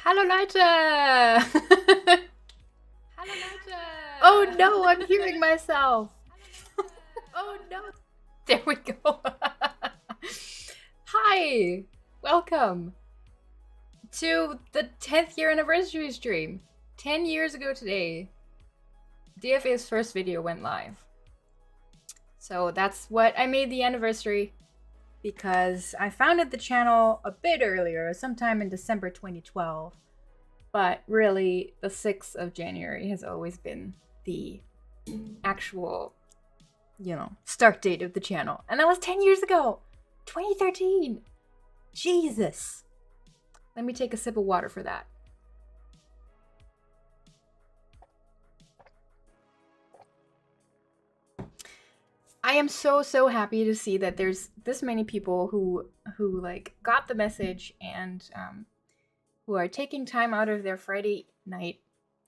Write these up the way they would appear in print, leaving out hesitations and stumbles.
Hallo Leute! Hallo Leute! Oh no, I'm hearing myself. Oh no! There we go. Hi, welcome to the 10th year anniversary stream. 10 years ago today, DFE's first video went live. So that's what I made the anniversary because I founded the channel a bit earlier, sometime in December 2012. But really, the 6th of January has always been the actual, start date of the channel. And that was 10 years ago! 2013! Jesus! Let me take a sip of water for that. I am so happy to see that there's this many people who like got the message and who are taking time out of their Friday night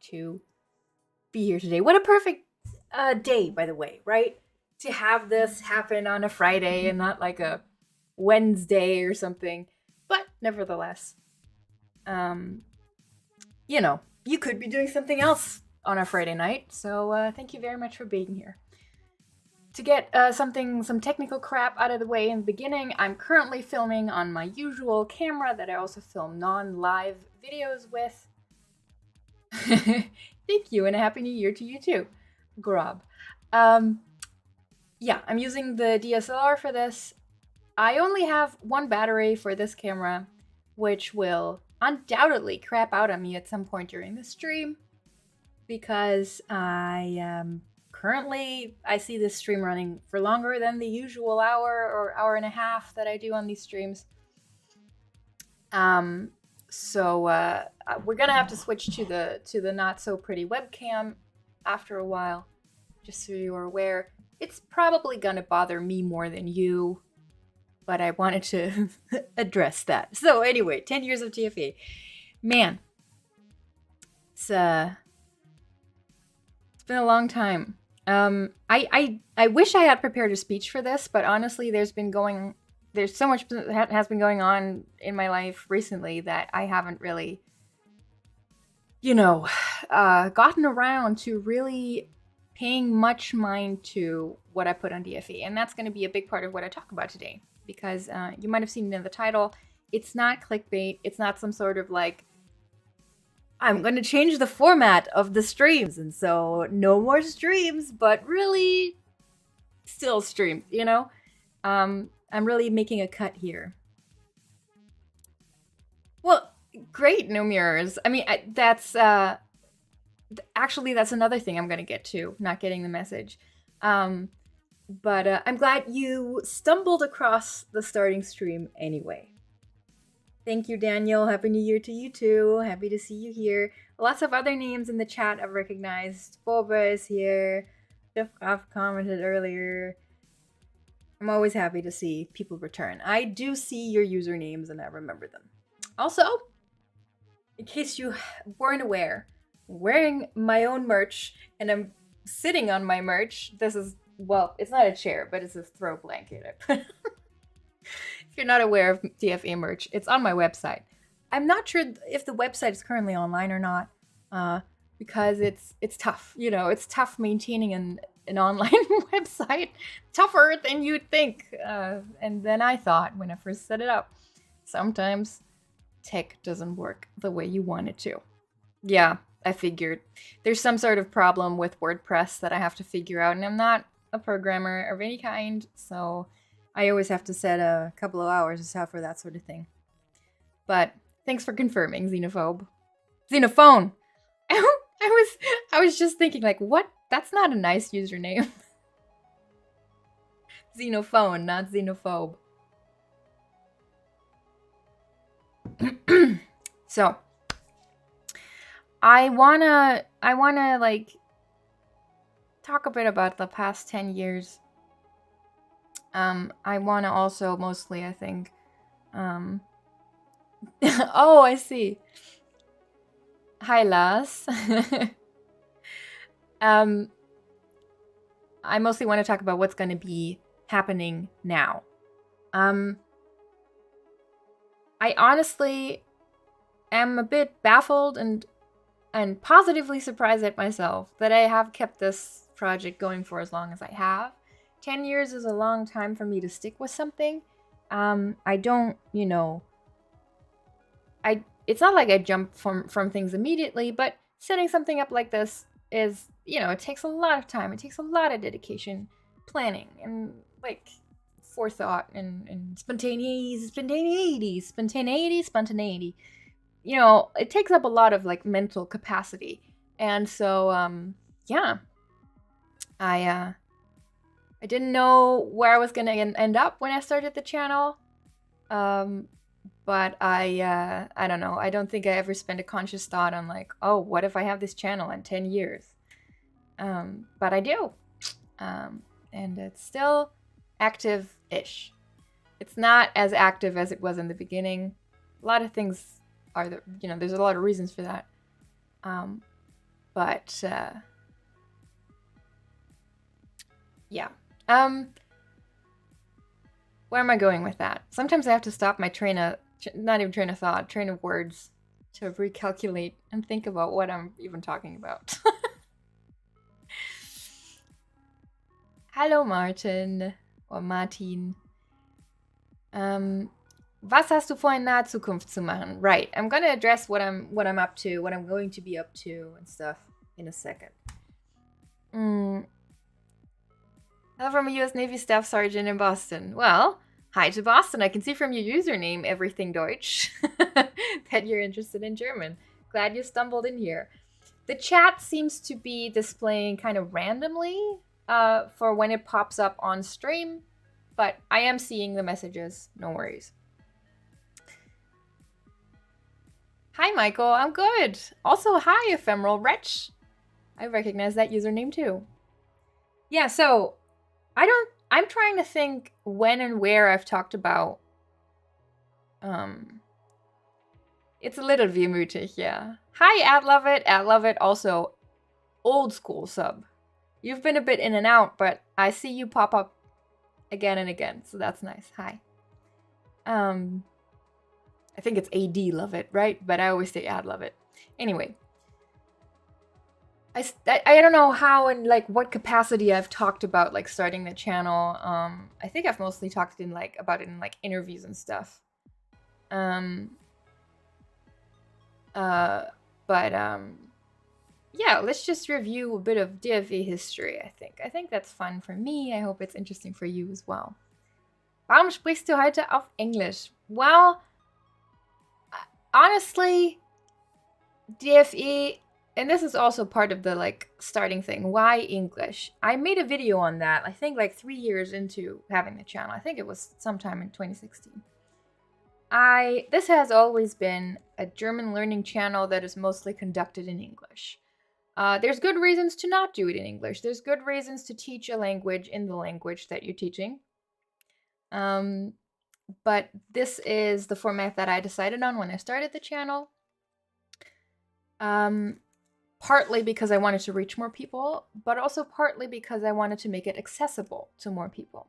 to be here today. What a perfect day, by the way, right? To have this happen on a Friday and not like a Wednesday or something. But nevertheless, you could be doing something else on a Friday night. So thank you very much for being here. To get some technical crap out of the way in the beginning, I'm currently filming on my usual camera that I also film non-live videos with. Thank you, and a happy new year to you too, Grob. Yeah, I'm using the DSLR for this. I only have one battery for this camera, which will undoubtedly crap out on me at some point during the stream, because currently I see this stream running for longer than the usual hour or hour and a half that I do on these streams. So we're gonna have to switch to the not so pretty webcam after a while, just so you're aware. It's probably gonna bother me more than you, but I wanted to address that. So anyway, 10 years of DFE. Man, it's been a long time. I wish I had prepared a speech for this, but honestly, there's so much that has been going on in my life recently that I haven't really, gotten around to really paying much mind to what I put on DFE. And that's going to be a big part of what I talk about today, because you might have seen it in the title. It's not clickbait. It's not some sort of like, I'm going to change the format of the streams, and so no more streams, but really still streams, I'm really making a cut here. Well, great, no mirrors. I mean, that's actually that's another thing I'm going to get to, not getting the message. But I'm glad you stumbled across the starting stream anyway. Thank you, Daniel. Happy New Year to you too. Happy to see you here. Lots of other names in the chat I've recognized. Boba is here. I've commented earlier. I'm always happy to see people return. I do see your usernames and I remember them. Also, in case you weren't aware, I'm wearing my own merch and I'm sitting on my merch. This is, well, it's not a chair, but it's a throw blanket. If you're not aware of DFE merch, it's on my website. I'm not sure if the website is currently online or not, because it's tough. It's tough maintaining an online website, tougher than you'd think, and then I thought when I first set it up. Sometimes tech doesn't work the way you want it to. Yeah, I figured. There's some sort of problem with WordPress that I have to figure out, and I'm not a programmer of any kind, so I always have to set a couple of hours aside for that sort of thing. But thanks for confirming, Xenophobe. Xenophone! I was just thinking, like, what? That's not a nice username. Xenophone, not Xenophobe. So, I wanna like talk a bit about the past 10 years. I wanna also mostly, I think, oh, I see. Hi, Lars. I mostly want to talk about what's going to be happening now. I honestly am a bit baffled and positively surprised at myself that I have kept this project going for as long as I have. 10 years is a long time for me to stick with something. I don't, it's not like I jump from things immediately, but setting something up like this is, it takes a lot of time. It takes a lot of dedication, planning, and like forethought and spontaneity. It takes up a lot of like mental capacity. And so, yeah, I didn't know where I was gonna end up when I started the channel. But I don't know. I don't think I ever spent a conscious thought on like, oh, what if I have this channel in 10 years? But I do. And it's still active-ish. It's not as active as it was in the beginning. A lot of things are, there's a lot of reasons for that. But yeah. Where am I going with that? Sometimes I have to stop my train of words to recalculate and think about what I'm even talking about. Hallo Martin or Martin. Was hast du vor, in naher Zukunft zu machen? Right, I'm gonna address what I'm up to, what I'm going to be up to and stuff in a second. Hello from a U.S. Navy Staff Sergeant in Boston. Well, hi to Boston. I can see from your username, Everything Deutsch, that you're interested in German. Glad you stumbled in here. The chat seems to be displaying kind of randomly for when it pops up on stream, but I am seeing the messages. No worries. Hi, Michael. I'm good. Also, hi, Ephemeral Wretch. I recognize that username too. Yeah, so I'm trying to think when and where I've talked about. It's a little wehmütig, yeah. Hi, Adloveit, also old school sub. You've been a bit in and out, but I see you pop up again and again, so that's nice. Hi. I think it's AD Loveit, right? But I always say Ad Loveit. Anyway. I don't know how and like what capacity I've talked about like starting the channel. I think I've mostly talked about it in like interviews and stuff. Yeah, let's just review a bit of DFE history, I think. I think that's fun for me. I hope it's interesting for you as well. Warum sprichst du heute auf Englisch? Well, honestly, DFE, and this is also part of the like starting thing. Why English? I made a video on that, I think like 3 years into having the channel. I think it was sometime in 2016. This has always been a German learning channel that is mostly conducted in English. There's good reasons to not do it in English. There's good reasons to teach a language in the language that you're teaching. But this is the format that I decided on when I started the channel. Partly because I wanted to reach more people, but also partly because I wanted to make it accessible to more people.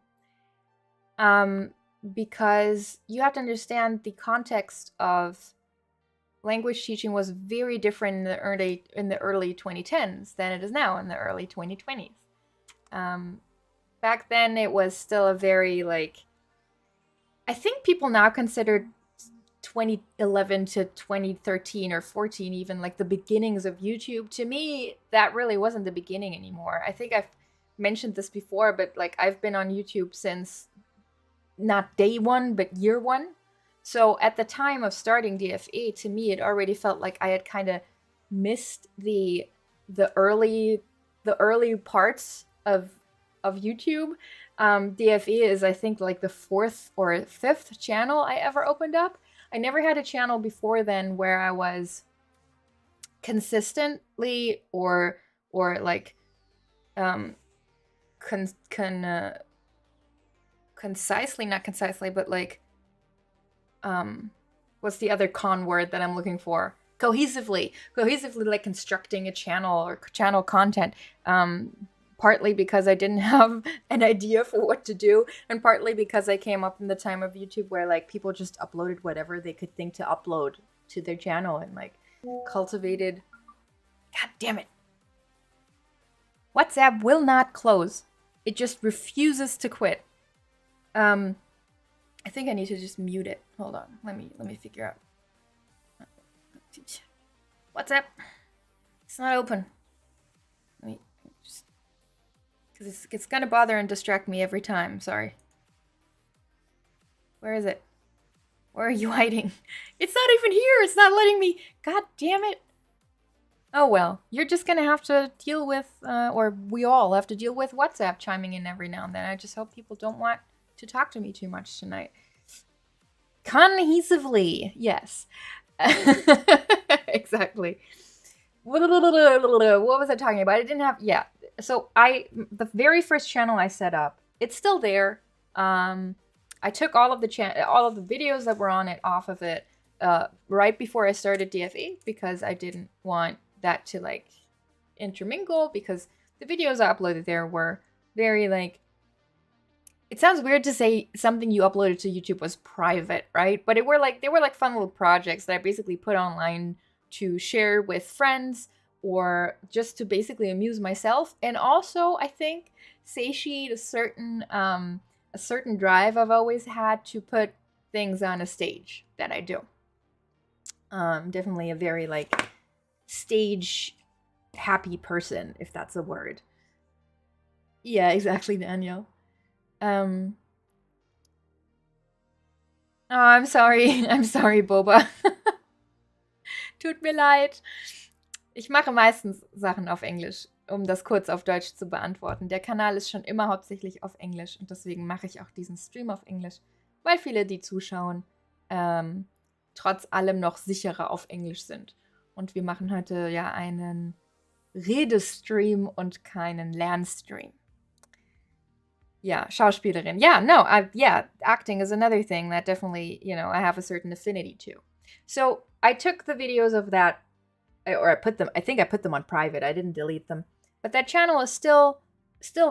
Because you have to understand the context of language teaching was very different in the early 2010s than it is now in the early 2020s. Back then, it was still a very I think people now consider 2011 to 2013 or 14 even like the beginnings of YouTube. To me, that really wasn't the beginning anymore. I think I've mentioned this before, but I've been on YouTube since not day one, but year one. So at the time of starting DFE, to me, it already felt like I had kind of missed the early parts of YouTube. DFE is, I think, like the 4th or 5th channel I ever opened up. I never had a channel before then where I was consistently or concisely, not concisely, but what's the other con word that I'm looking for? Cohesively like constructing a channel or channel content. Partly because I didn't have an idea for what to do, and partly because I came up in the time of YouTube where people just uploaded whatever they could think to upload to their channel and like cultivated. God damn it. WhatsApp will not close. It just refuses to quit. I think I need to just mute it. Hold on. Let me figure out. WhatsApp. It's not open. Let me just, because it's gonna bother and distract me every time. Sorry. Where is it? Where are you hiding? It's not even here. It's not letting me. God damn it. Oh well, you're just gonna have to deal with, or we all have to deal with WhatsApp chiming in every now and then. I just hope people don't want to talk to me too much tonight. Cohesively, yes. Exactly. What was I talking about? I didn't have, yeah. So the very first channel I set up, it's still there. I took all of the videos that were on it off of it right before I started DFE because I didn't want that to like intermingle, because the videos I uploaded there were very like, it sounds weird to say something you uploaded to YouTube was private, right? But they were like fun little projects that I basically put online to share with friends or just to basically amuse myself, and also I think satiate a certain drive I've always had to put things on a stage that I do. Definitely a very like stage happy person, if that's a word. Yeah, exactly, Daniel. Oh, I'm sorry. I'm sorry, Boba. Tut mir leid. Ich mache meistens Sachen auf Englisch, um das kurz auf Deutsch zu beantworten. Der Kanal ist schon immer hauptsächlich auf Englisch und deswegen mache ich auch diesen Stream auf Englisch, weil viele, die zuschauen, trotz allem noch sicherer auf Englisch sind. Und wir machen heute ja einen Redestream und keinen Lernstream. Yeah, Schauspielerin. Yeah, no, acting is another thing that definitely, I have a certain affinity to. So I took the videos of that, or I think I put them on private. I didn't delete them. But that channel is still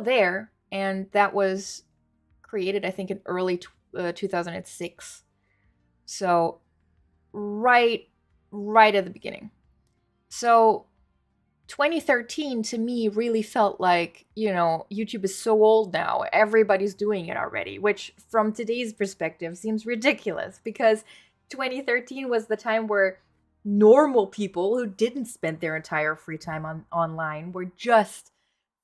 there, and that was created, I think, in early 2006. So right at the beginning. So 2013 to me really felt like, YouTube is so old now. Everybody's doing it already, which from today's perspective seems ridiculous because 2013 was the time where normal people who didn't spend their entire free time online were just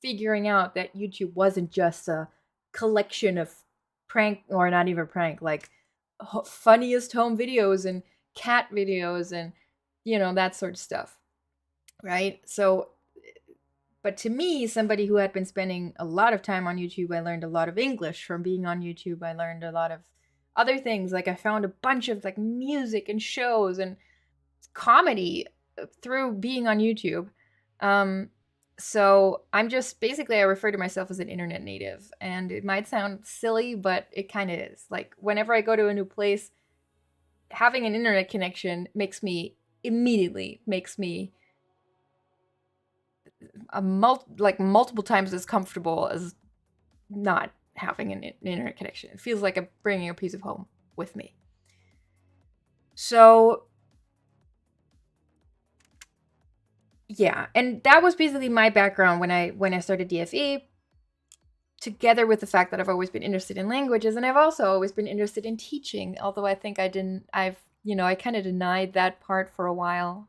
figuring out that YouTube wasn't just a collection of prank, or not even prank, like funniest home videos and cat videos and, that sort of stuff. Right? So, but to me, somebody who had been spending a lot of time on YouTube, I learned a lot of English from being on YouTube. I learned a lot of other things. Like I found a bunch of like music and shows and comedy through being on YouTube. So I'm just basically, I refer to myself as an internet native, and it might sound silly, but it kind of is. Like whenever I go to a new place, having an internet connection immediately makes me multiple times as comfortable as not having an internet connection. It feels like I'm bringing a piece of home with me. So yeah, and that was basically my background when I started DFE, together with the fact that I've always been interested in languages, and I've also always been interested in teaching, although I think I kind of denied that part for a while.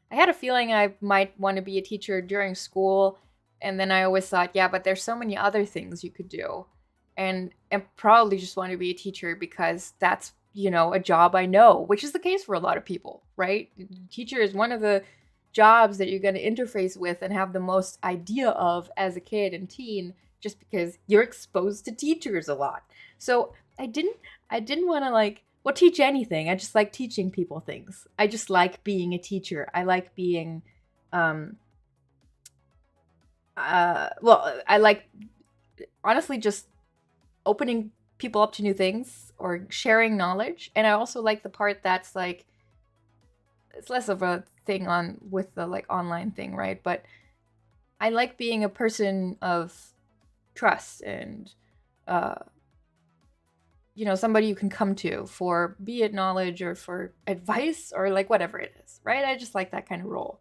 I had a feeling I might want to be a teacher during school, and then I always thought, yeah, but there's so many other things you could do, and probably just want to be a teacher because that's, a job I know, which is the case for a lot of people, right? Teacher is one of the jobs that you're going to interface with and have the most idea of as a kid and teen, just because you're exposed to teachers a lot. So I didn't want to teach anything. I just like teaching people things. I just like being a teacher. I like being, I like, honestly, just opening people up to new things or sharing knowledge. And I also like the part that's like, it's less of a thing with the like online thing, right? But I like being a person of trust and, somebody you can come to for, be it knowledge or for advice or like whatever it is, right? I just like that kind of role.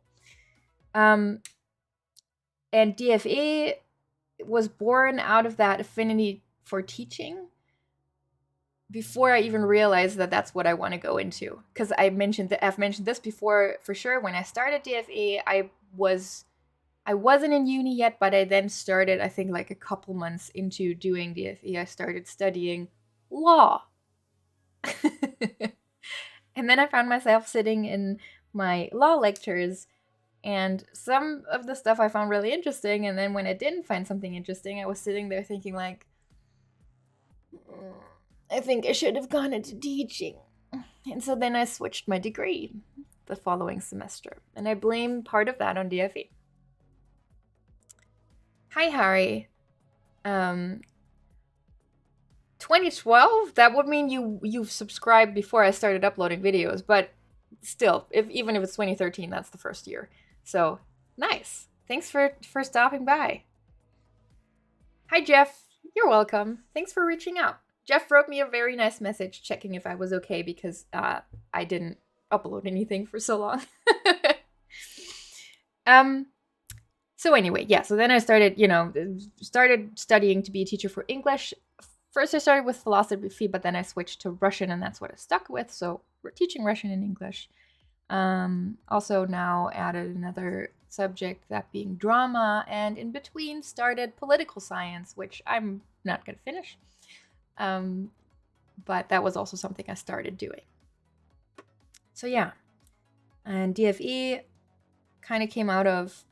And DFE was born out of that affinity for teaching before I even realized that that's what I want to go into. Because I've mentioned this before for sure. When I started DFE, I wasn't in uni yet, but I then started, I think like a couple months into doing DFE, I started studying law. And then I found myself sitting in my law lectures, and some of the stuff I found really interesting, and then when I didn't find something interesting, I was sitting there thinking like, I think I should have gone into teaching. And so then I switched my degree the following semester, and I blame part of that on DFE. Hi, Harry. 2012? That would mean you've subscribed before I started uploading videos, but still, even if it's 2013, that's the first year. So, nice. Thanks for stopping by. Hi, Jeff. You're welcome. Thanks for reaching out. Jeff wrote me a very nice message checking if I was okay because I didn't upload anything for so long. So anyway, yeah, so then I started studying to be a teacher for English. First I started with philosophy, but then I switched to Russian, and that's what I stuck with. So we're teaching Russian and English. Also now added another subject, that being drama, and in between started political science, which I'm not going to finish. But that was also something I started doing. So yeah, and DFE kind of came out of,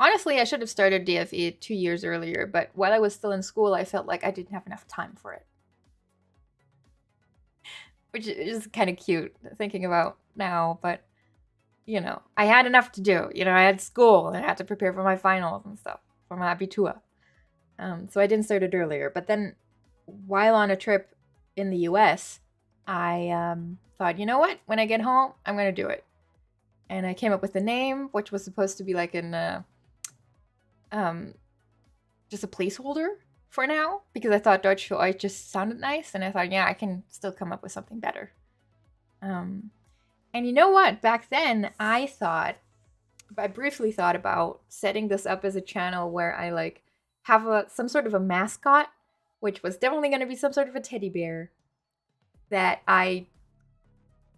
honestly, I should have started DFE 2 years earlier, but while I was still in school, I felt like I didn't have enough time for it. Which is kind of cute thinking about now, but, I had enough to do. I had school, and I had to prepare for my finals and stuff, for my Abitur. So I didn't start it earlier. But then, while on a trip in the US, I thought, you know what? When I get home, I'm going to do it. And I came up with a name, which was supposed to be like just a placeholder for now, because I thought Deutsch für Euch just sounded nice, and I thought, yeah, I can still come up with something better. And you know what? Back then, I briefly thought about setting this up as a channel where I like have some sort of a mascot, which was definitely going to be some sort of a teddy bear that I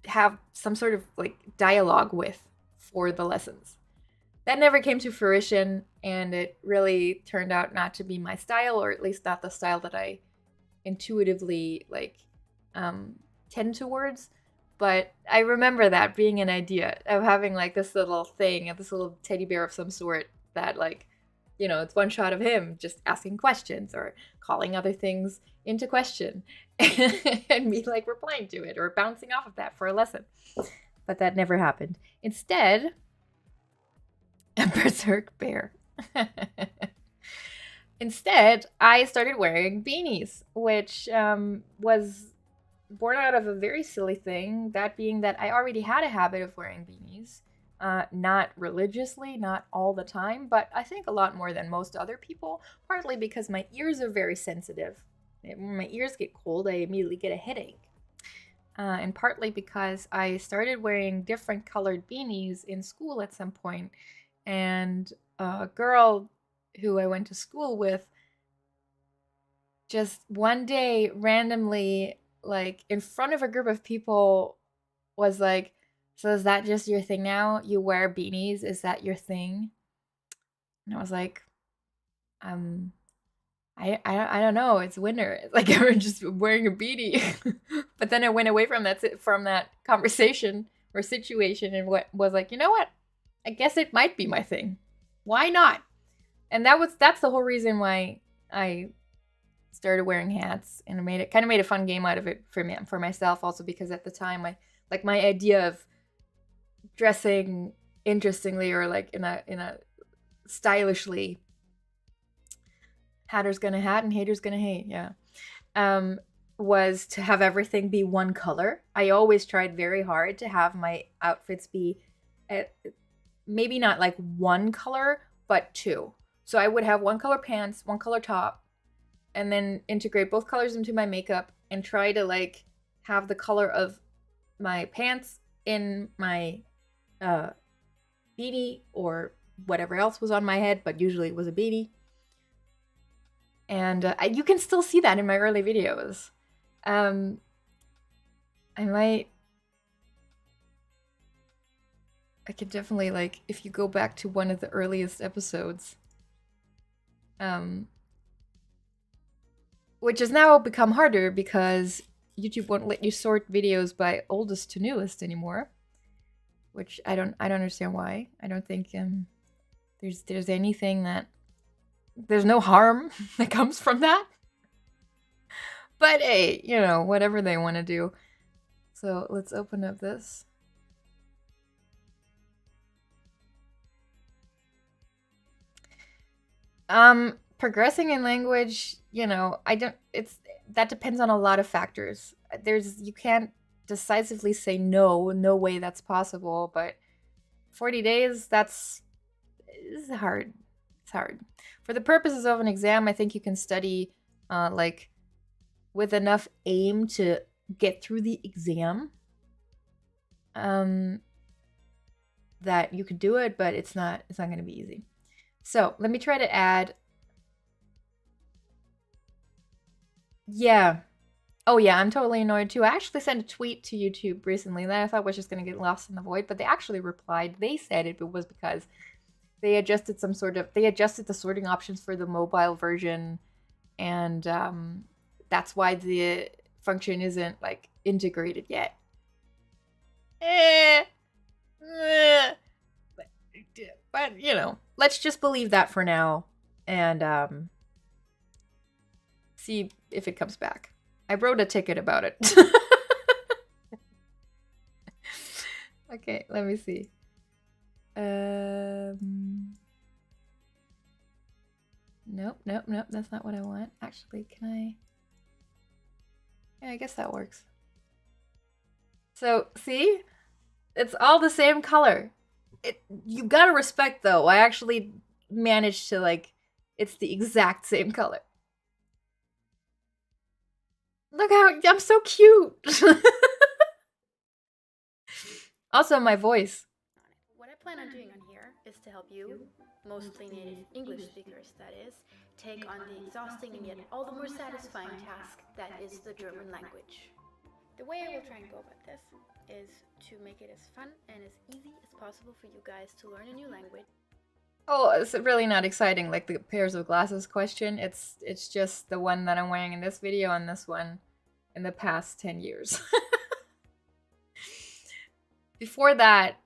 have some sort of like dialogue with for the lessons. That never came to fruition, and it really turned out not to be my style, or at least not the style that I intuitively tend towards. But I remember that being an idea of having like this little thing, this little teddy bear of some sort that it's one shot of him just asking questions or calling other things into question and me like replying to it or bouncing off of that for a lesson. But that never happened. Instead, a berserk bear. Instead, I started wearing beanies, which was born out of a very silly thing, that being that I already had a habit of wearing beanies. Not religiously, not all the time, but I think a lot more than most other people, partly because my ears are very sensitive. When my ears get cold, I immediately get a headache. And partly because I started wearing different colored beanies in school at some point, and a girl who I went to school with just one day randomly, like in front of a group of people, was like, so is that just your thing now? You wear beanies? Is that your thing? And I was like, I don't know. It's winter. It's like I'm just wearing a beanie. But then I went away from that conversation or situation and was like, you know what? I guess it might be my thing. Why not? And that's the whole reason why I started wearing hats, and I kind of made a fun game out of it for myself, also because at the time my idea of dressing interestingly or like in a stylishly, hatter's gonna hat and hater's gonna hate, yeah, was to have everything be one color. I always tried very hard to have my outfits be maybe not like one color, but two. So I would have one color pants, one color top, and then integrate both colors into my makeup and try to like have the color of my pants in my beanie or whatever else was on my head, but usually it was a beanie. And you can still see that in my early videos. I could definitely, like, if you go back to one of the earliest episodes, which has now become harder because YouTube won't let you sort videos by oldest to newest anymore, which I don't understand why. I don't think there's anything that there's no harm that comes from that. But hey, you know, whatever they want to do. So let's open up this. Progressing in language, you know, that depends on a lot of factors. You can't decisively say no way that's possible, but 40 days, it's hard. It's hard. For the purposes of an exam, I think you can study like with enough aim to get through the exam. That you could do it, but it's not going to be easy. So let me try to add. Yeah. Oh yeah, I'm totally annoyed too. I actually sent a tweet to YouTube recently that I thought was just going to get lost in the void, but they actually replied. They said it was because they adjusted the sorting options for the mobile version, and that's why the function isn't like integrated yet. But you know, let's just believe that for now and see if it comes back. I wrote a ticket about it. Okay, let me see. Nope, that's not what I want. Actually, can I? Yeah, I guess that works. So, see? It's all the same color. You gotta respect, though. I actually managed to, like, it's the exact same color. Look how, I'm so cute! Also, my voice. What I plan on doing on here is to help you, mostly native English speakers that is, take on the exhausting and yet all the more satisfying task that is the German language. The way I will try and go about this is to make it as fun and as easy as possible for you guys to learn a new language. Oh, it's really not exciting like the pairs of glasses question. It's just the one that I'm wearing in this video and this one in the past 10 years. Before that,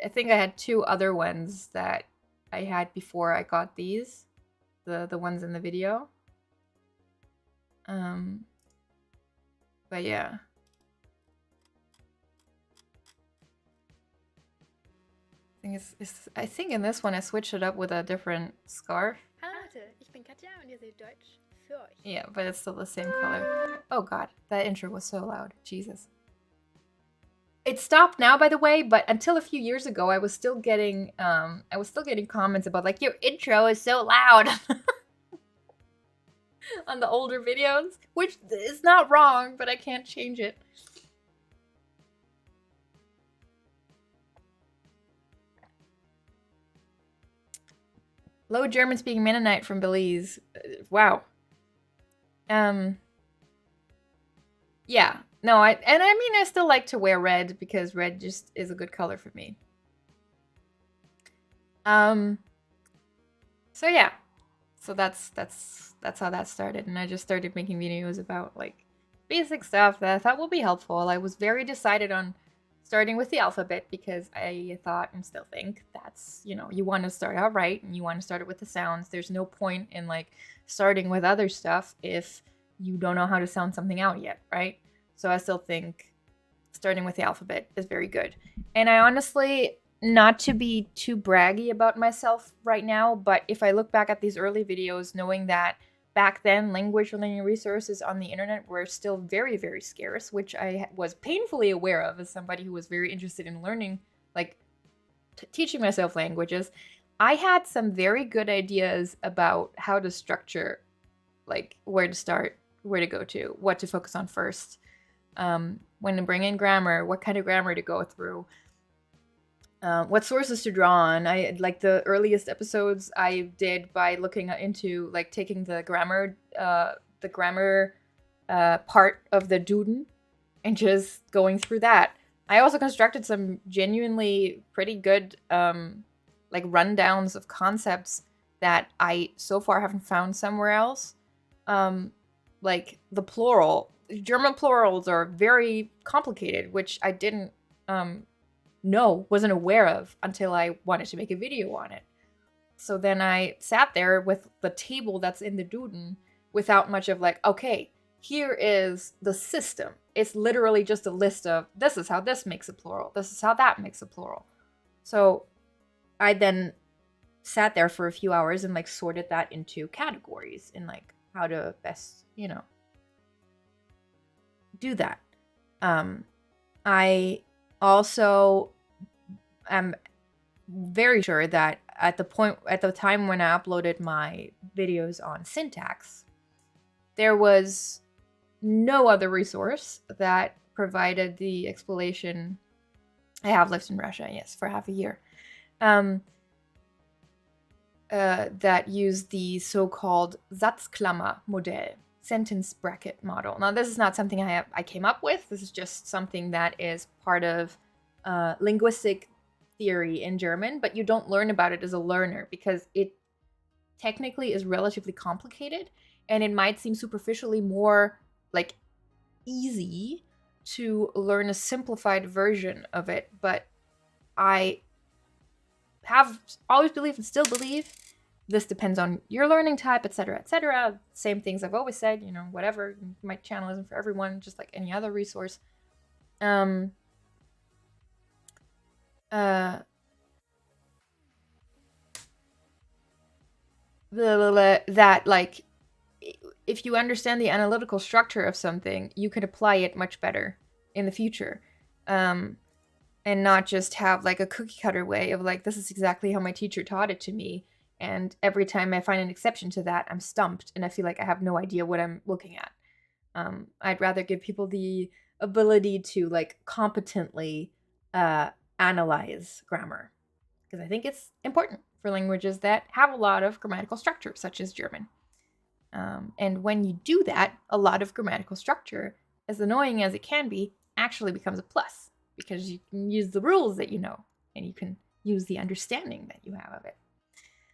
I think I had two other ones that I had before I got these. The ones in the video. But yeah. I think in this one I switched it up with a different scarf. Hallo Leute, ich bin Katja und ihr seht Deutsch für euch. Yeah, but it's still the same color. Oh god, that intro was so loud. Jesus. It stopped now, by the way, but until a few years ago, I was still getting comments about like, your intro is so loud on the older videos, which is not wrong, but I can't change it. Low German-speaking Mennonite from Belize. Wow. Yeah. No, I mean, I still like to wear red because red just is a good color for me. So yeah. So that's how that started, and I just started making videos about like basic stuff that I thought would be helpful. I was very decided on starting with the alphabet because I thought and still think that's, you know, you want to start out right and you want to start it with the sounds. There's no point in like starting with other stuff if you don't know how to sound something out yet, right? So I still think starting with the alphabet is very good. And I honestly, not to be too braggy about myself right now, but if I look back at these early videos, knowing that back then language learning resources on the internet were still very, very scarce, which I was painfully aware of as somebody who was very interested in learning, like teaching myself languages, I had some very good ideas about how to structure like where to start, where to go to, what to focus on first, when to bring in grammar, what kind of grammar to go through, what sources to draw on. I like the earliest episodes I did by looking into like taking the grammar part of the Duden and just going through that. I also constructed some genuinely pretty good like rundowns of concepts that I so far haven't found somewhere else. Like the plural. German plurals are very complicated, which I didn't wasn't aware of until I wanted to make a video on it. So then I sat there with the table that's in the Duden without much of like, okay, here is the system. It's literally just a list of this is how this makes a plural. This is how that makes a plural. So I then sat there for a few hours and like sorted that into categories and like how to best, do that. I also am very sure that at the time when I uploaded my videos on syntax, there was no other resource that provided the explanation. I have lived in Russia, yes, for half a year. That used the so-called Satzklammer-Modell, sentence bracket model. Now, this is not something I came up with. This is just something that is part of linguistic theory in German, but you don't learn about it as a learner because it technically is relatively complicated, and it might seem superficially more like easy to learn a simplified version of it, but I have always believed and still believe this depends on your learning type, etc., etc. Same things I've always said, whatever. My channel isn't for everyone, just like any other resource. That like if you understand the analytical structure of something, you can apply it much better in the future. And not just have like a cookie cutter way of like, this is exactly how my teacher taught it to me. And every time I find an exception to that, I'm stumped and I feel like I have no idea what I'm looking at. I'd rather give people the ability to like competently analyze grammar, because I think it's important for languages that have a lot of grammatical structure, such as German. And when you do that, a lot of grammatical structure, as annoying as it can be, actually becomes a plus, because you can use the rules that you know, and you can use the understanding that you have of it.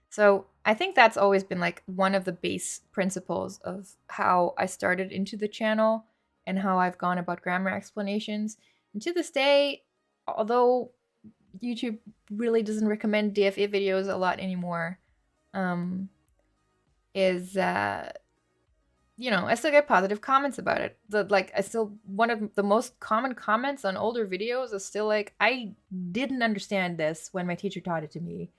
So I think that's always been like one of the base principles of how I started into the channel and how I've gone about grammar explanations. And to this day, although YouTube really doesn't recommend DFE videos a lot anymore, I still get positive comments about it. One of the most common comments on older videos is still like, I didn't understand this when my teacher taught it to me.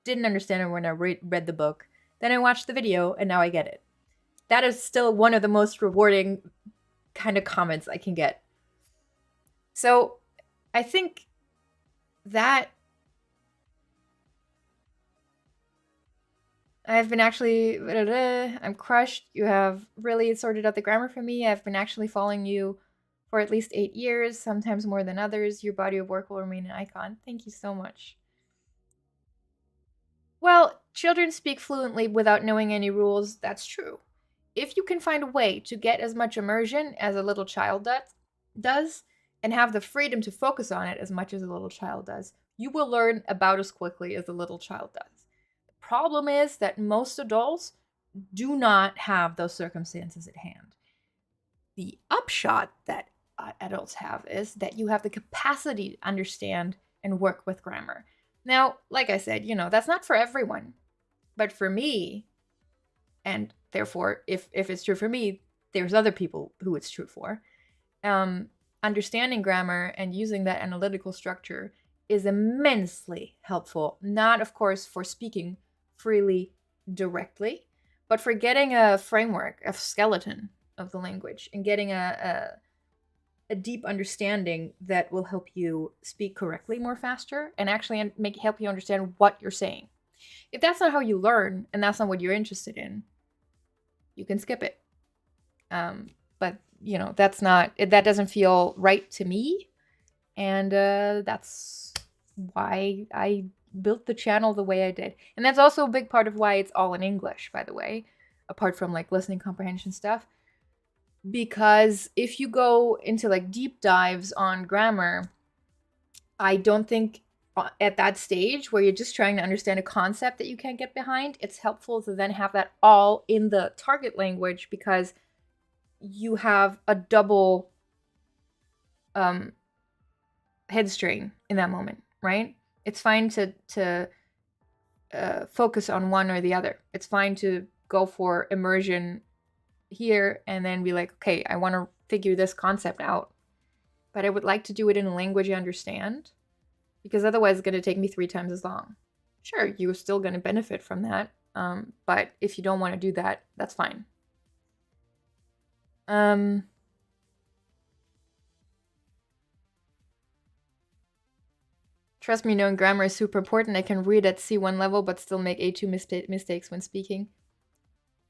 Didn't understand it when I read the book. Then I watched the video and now I get it. That is still one of the most rewarding kind of comments I can get. So I think that I'm crushed. You have really sorted out the grammar for me. I've been actually following you for at least 8 years, sometimes more than others. Your body of work will remain an icon. Thank you so much. Well, children speak fluently without knowing any rules. That's true. If you can find a way to get as much immersion as a little child does, and have the freedom to focus on it as much as a little child does, you will learn about as quickly as a little child does. The problem is that most adults do not have those circumstances at hand. The upshot that adults have is that you have the capacity to understand and work with grammar. Now, like I said, that's not for everyone. But for me, and therefore, if it's true for me, there's other people who it's true for. Understanding grammar and using that analytical structure is immensely helpful. Not, of course, for speaking freely directly, but for getting a framework, a skeleton of the language, and getting a deep understanding that will help you speak correctly more faster and actually help you understand what you're saying. If that's not how you learn and that's not what you're interested in, you can skip it. But you know, that doesn't feel right to me. And that's why I built the channel the way I did. And that's also a big part of why it's all in English, by the way, apart from like listening comprehension stuff. Because if you go into like deep dives on grammar, I don't think at that stage where you're just trying to understand a concept that you can't get behind, it's helpful to then have that all in the target language, because you have a double head strain in that moment, right? It's fine to focus on one or the other. It's fine to go for immersion here and then be like, okay, I want to figure this concept out, but I would like to do it in a language you understand, because otherwise it's going to take me 3 times as long. Sure, you're still going to benefit from that, but if you don't want to do that, that's fine. Trust me, knowing grammar is super important. I can read at C1 level, but still make A2 mistakes when speaking.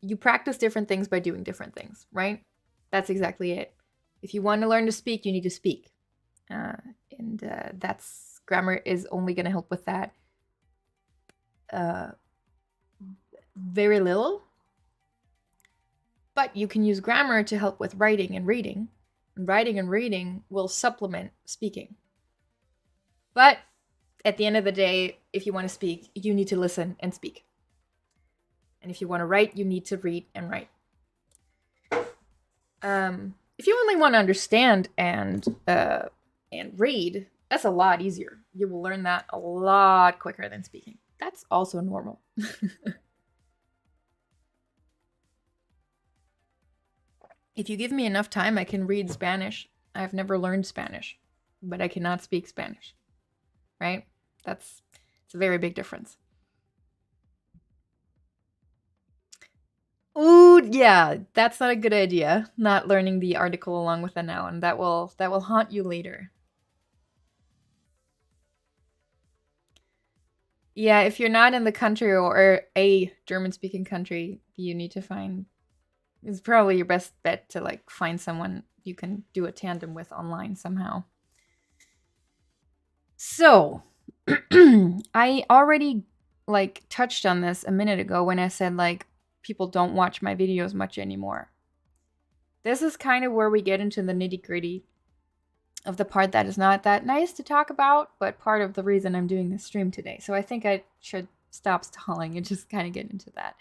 You practice different things by doing different things, right? That's exactly it. If you want to learn to speak, you need to speak. That's grammar is only going to help with that. Very little. But you can use grammar to help with writing and reading. And writing and reading will supplement speaking. But at the end of the day, if you want to speak, you need to listen and speak. And if you want to write, you need to read and write. If you only want to understand and read, that's a lot easier. You will learn that a lot quicker than speaking. That's also normal. If you give me enough time, I can read Spanish. I've never learned Spanish, but I cannot speak Spanish. Right? It's a very big difference. Ooh, yeah, that's not a good idea. Not learning the article along with the noun. That will haunt you later. Yeah, if you're not in the country or a German-speaking country, you need to find. It's probably your best bet to like find someone you can do a tandem with online somehow. So, I already like touched on this a minute ago when I said like people don't watch my videos much anymore. This is kind of where we get into the nitty-gritty of the part that is not that nice to talk about, but part of the reason I'm doing this stream today. So I think I should stop stalling and just kind of get into that.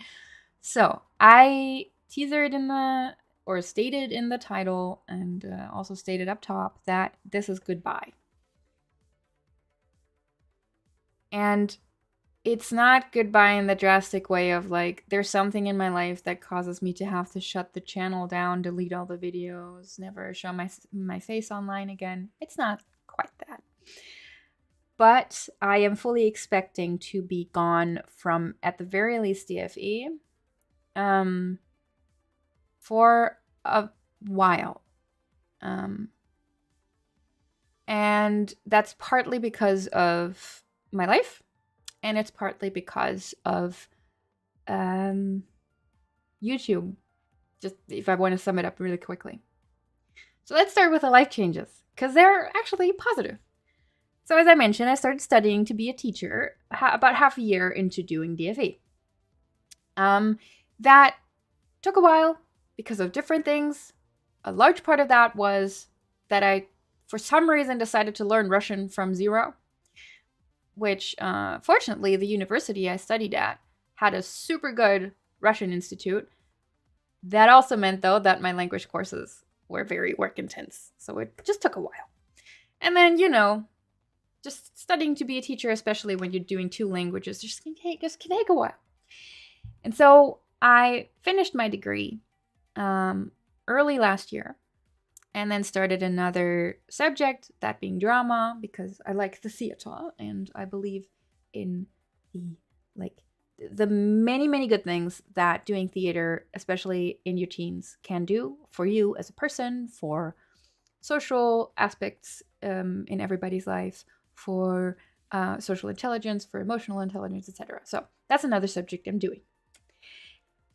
So I stated in the title and also stated up top that this is goodbye. And it's not goodbye in the drastic way of like, there's something in my life that causes me to have to shut the channel down, delete all the videos, never show my face online again. It's not quite that. But I am fully expecting to be gone from, at the very least, DFE for a while. And that's partly because of my life. And it's partly because of YouTube. Just if I want to sum it up really quickly. So let's start with the life changes, because they're actually positive. So as I mentioned, I started studying to be a teacher about half a year into doing DFE. That took a while because of different things. A large part of that was that I, for some reason, decided to learn Russian from zero. Which, fortunately, the university I studied at had a super good Russian institute. That also meant, though, that my language courses were very work intense. So it just took a while. And then, just studying to be a teacher, especially when you're doing 2 languages, just can take a while. And so I finished my degree early last year. And then started another subject, that being drama, because I like the theater and I believe in the many, many good things that doing theater, especially in your teens, can do for you as a person, for social aspects in everybody's life, for social intelligence, for emotional intelligence, etc. So that's another subject I'm doing.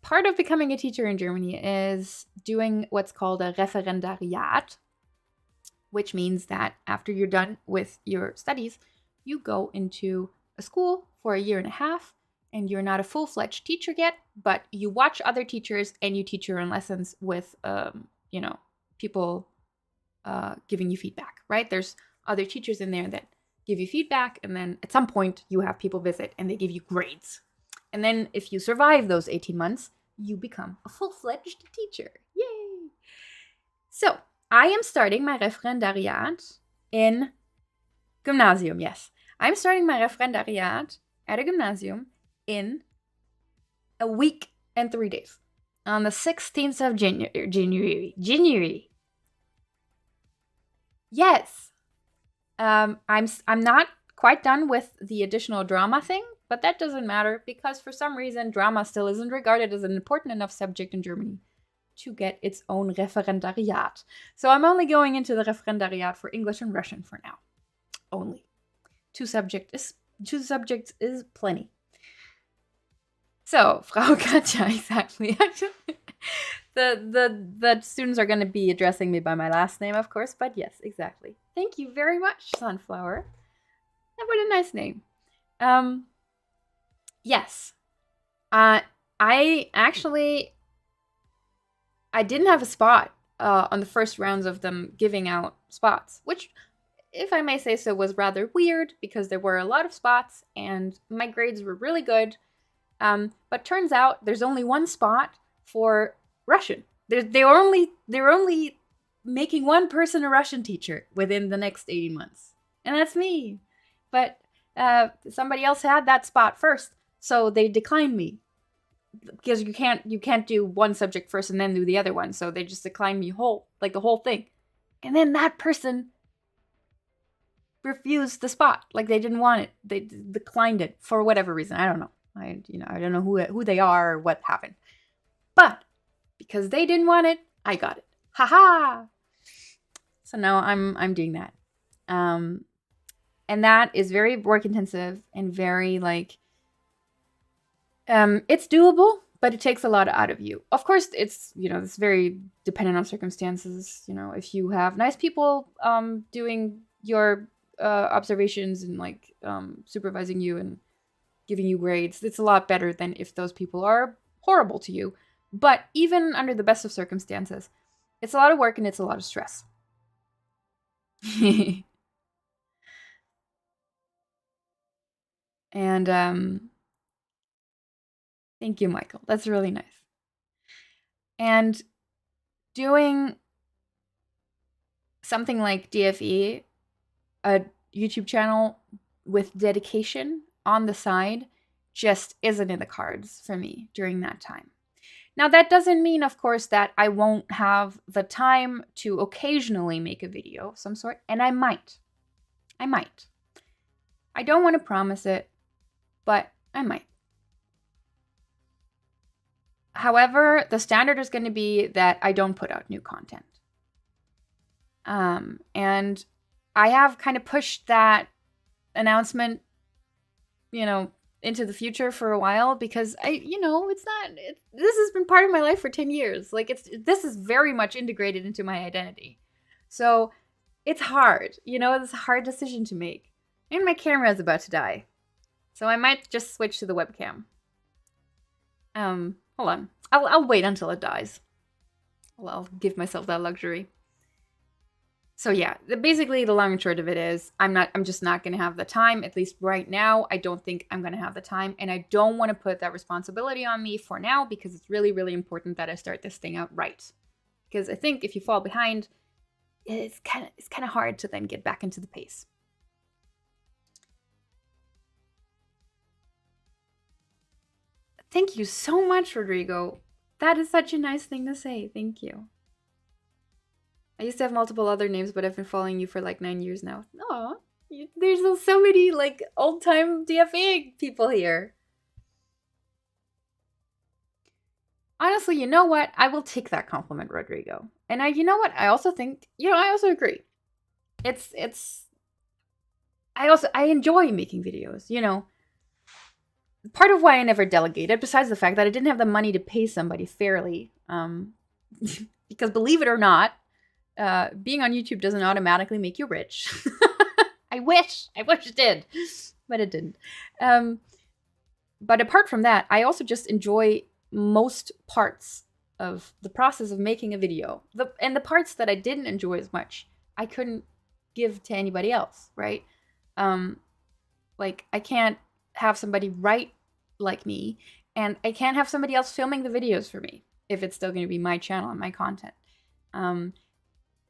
part of becoming a teacher in Germany is doing what's called a Referendariat, which means that after you're done with your studies, you go into a school for a year and a half, and you're not a full-fledged teacher yet, but you watch other teachers and you teach your own lessons with, people giving you feedback, right? There's other teachers in there that give you feedback, and then at some point you have people visit and they give you grades. And then if you survive those 18 months, you become a full-fledged teacher. Yay! So I am starting my Referendariat in Gymnasium, yes. I'm starting my Referendariat at a gymnasium in a week and 3 days. On the 16th of January. Yes. I'm not quite done with the additional drama thing, but that doesn't matter because for some reason drama still isn't regarded as an important enough subject in Germany to get its own Referendariat. So I'm only going into the Referendariat for English and Russian for now. Only. Two subjects is plenty. So, Frau Katja, exactly. The students are going to be addressing me by my last name, of course, but yes, exactly. Thank you very much, Sunflower. What a nice name. Yes. I didn't have a spot on the first rounds of them giving out spots, which, if I may say so, was rather weird because there were a lot of spots and my grades were really good. But turns out there's only one spot for Russian. They're only making one person a Russian teacher within the next 18 months. And that's me. But somebody else had that spot first, so they declined me. Because you can't do one subject first and then do the other one, so they just declined me the whole thing. And then that person refused the spot, like they didn't want it. They declined it for whatever reason. I don't know. I don't know who they are or what happened. But because they didn't want it, I got it. Haha. So now I'm doing that. And that is very work intensive and very it's doable, but it takes a lot out of you. Of course, it's very dependent on circumstances. If you have nice people doing your observations and supervising you and giving you grades, it's a lot better than if those people are horrible to you. But even under the best of circumstances, it's a lot of work and it's a lot of stress. And thank you, Michael. That's really nice. And doing something like DFE, a YouTube channel with dedication on the side, just isn't in the cards for me during that time. Now, that doesn't mean, of course, that I won't have the time to occasionally make a video of some sort, and I might. I don't want to promise it, but I might. However, the standard is going to be that I don't put out new content. And I have kind of pushed that announcement, into the future for a while because this has been part of my life for 10 years. This is very much integrated into my identity. So it's hard, it's a hard decision to make. And my camera is about to die. So I might just switch to the webcam. Hold on. I'll wait until it dies. I'll give myself that luxury. So yeah, basically the long and short of it is I'm just not going to have the time, at least right now. I don't think I'm going to have the time, and I don't want to put that responsibility on me for now because it's really, really important that I start this thing out right. Because I think if you fall behind, it's kind of hard to then get back into the pace. Thank you so much, Rodrigo. That is such a nice thing to say. Thank you. I used to have multiple other names, but I've been following you for 9 years now. Aw, there's so many old-time DFA people here. Honestly, you know what? I will take that compliment, Rodrigo. And you know what? I also think, I also agree. I enjoy making videos, part of why I never delegated, besides the fact that I didn't have the money to pay somebody fairly, because believe it or not, being on YouTube doesn't automatically make you rich. I wish it did, but it didn't. But apart from that, I also just enjoy most parts of the process of making a video. And the parts that I didn't enjoy as much, I couldn't give to anybody else, right? Like, I can't have somebody write like me, and I can't have somebody else filming the videos for me if it's still going to be my channel and my content.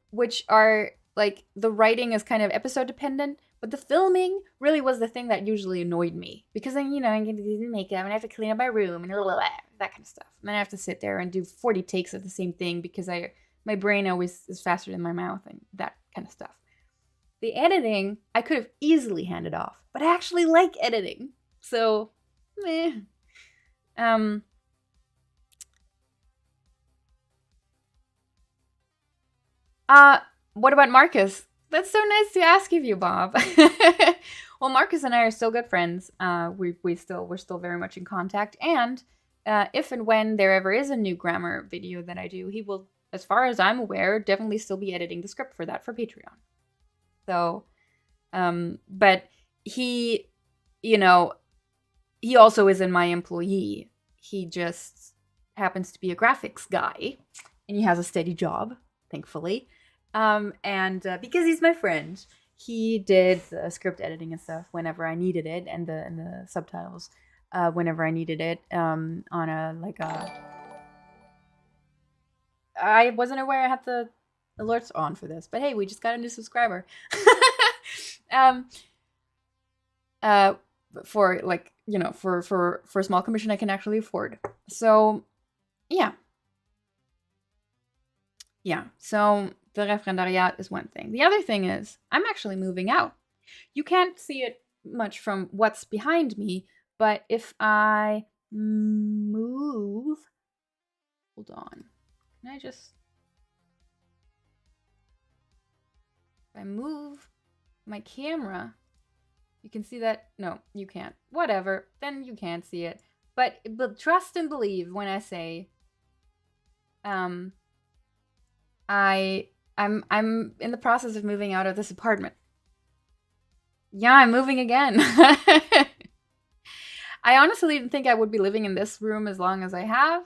Which are, like, the writing is kind of episode dependent, but the filming really was the thing that usually annoyed me. Because then, you know, I'm going to do the makeup, and I have to clean up my room, and blah, blah, blah, that kind of stuff. And then I have to sit there and do 40 takes of the same thing because my brain always is faster than my mouth and that kind of stuff. The editing, I could have easily handed off, but I actually like editing. So, meh. What about Marcus? That's so nice to ask of you, Bob. Well, Marcus and I are still good friends. We're still very much in contact. And if and when there ever is a new grammar video that I do, he will, as far as I'm aware, definitely still be editing the script for that for Patreon. So, but he, you know, he also isn't my employee. He just happens to be a graphics guy, and he has a steady job, thankfully. And because he's my friend, he did the script editing and stuff whenever I needed it, and the subtitles whenever I needed it. On I wasn't aware I had the alerts on for this, but hey, we just got a new subscriber. For, like, you know, for a small commission I can actually afford. So, yeah. So the referendariat is one thing. The other thing is I'm actually moving out. You can't see it much from what's behind me, but if I move, hold on. Can I just, if I move my camera, you can see that. No, you can't. Whatever. Then you can't see it. But trust and believe when I say, I'm in the process of moving out of this apartment. Yeah, I'm moving again. I honestly didn't think I would be living in this room as long as I have.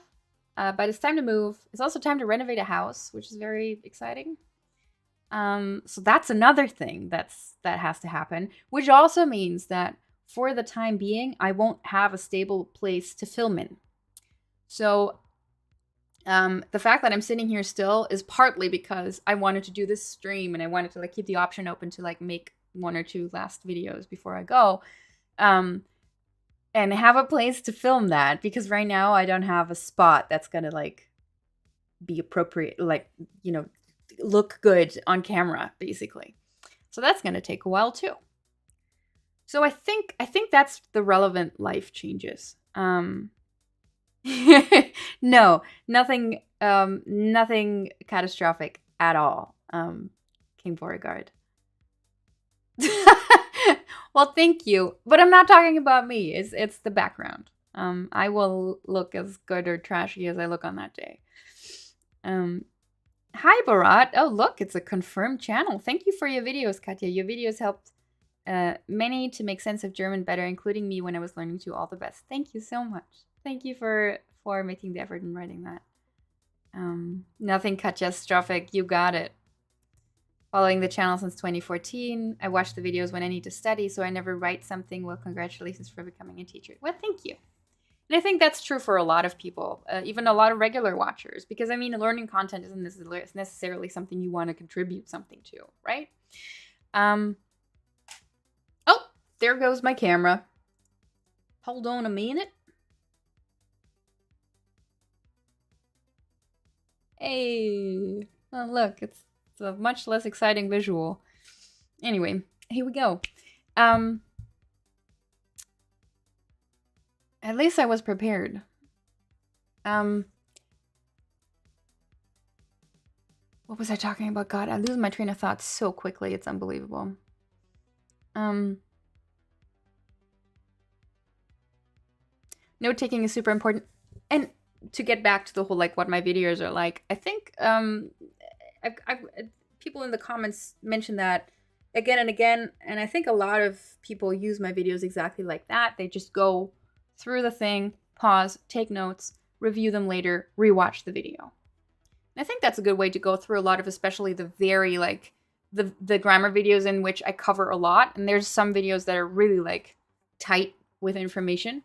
But it's time to move. It's also time to renovate a house, which is very exciting. So that's another thing that has to happen, which also means that for the time being, I won't have a stable place to film in. So the fact that I'm sitting here still is partly because I wanted to do this stream and I wanted to, like, keep the option open to, like, make 1 or 2 last videos before I go. And have a place to film that, because right now I don't have a spot that's gonna, like, be appropriate, like, you know, look good on camera, basically. So that's gonna take a while too. So I think that's the relevant life changes. No, nothing catastrophic at all. King Beauregard. Well, thank you, but I'm not talking about me. It's the background. I will look as good or trashy as I look on that day. Hi, Barat. Oh, look, it's a confirmed channel. Thank you for your videos, Katya. Your videos helped many to make sense of German better, including me when I was learning to. All the best. Thank you so much. Thank you for making the effort in writing that. Nothing catastrophic. You got it. Following the channel since 2014. I watch the videos when I need to study, so I never write something. Well, congratulations for becoming a teacher. Well, thank you. And I think that's true for a lot of people, even a lot of regular watchers, because, I mean, learning content isn't necessarily something you want to contribute something to, right? Oh, there goes my camera. Hold on a minute. Hey, oh, look, it's a much less exciting visual. Anyway, here we go. At least I was prepared. What was I talking about? God, I lose my train of thought so quickly. It's unbelievable. Note taking is super important. And to get back to the whole like what my videos are like, I think people in the comments mention that again and again, and I think a lot of people use my videos exactly like that. They just go through the thing, pause, take notes, review them later, rewatch the video. And I think that's a good way to go through a lot of, especially the very like the grammar videos in which I cover a lot. And there's some videos that are really like tight with information.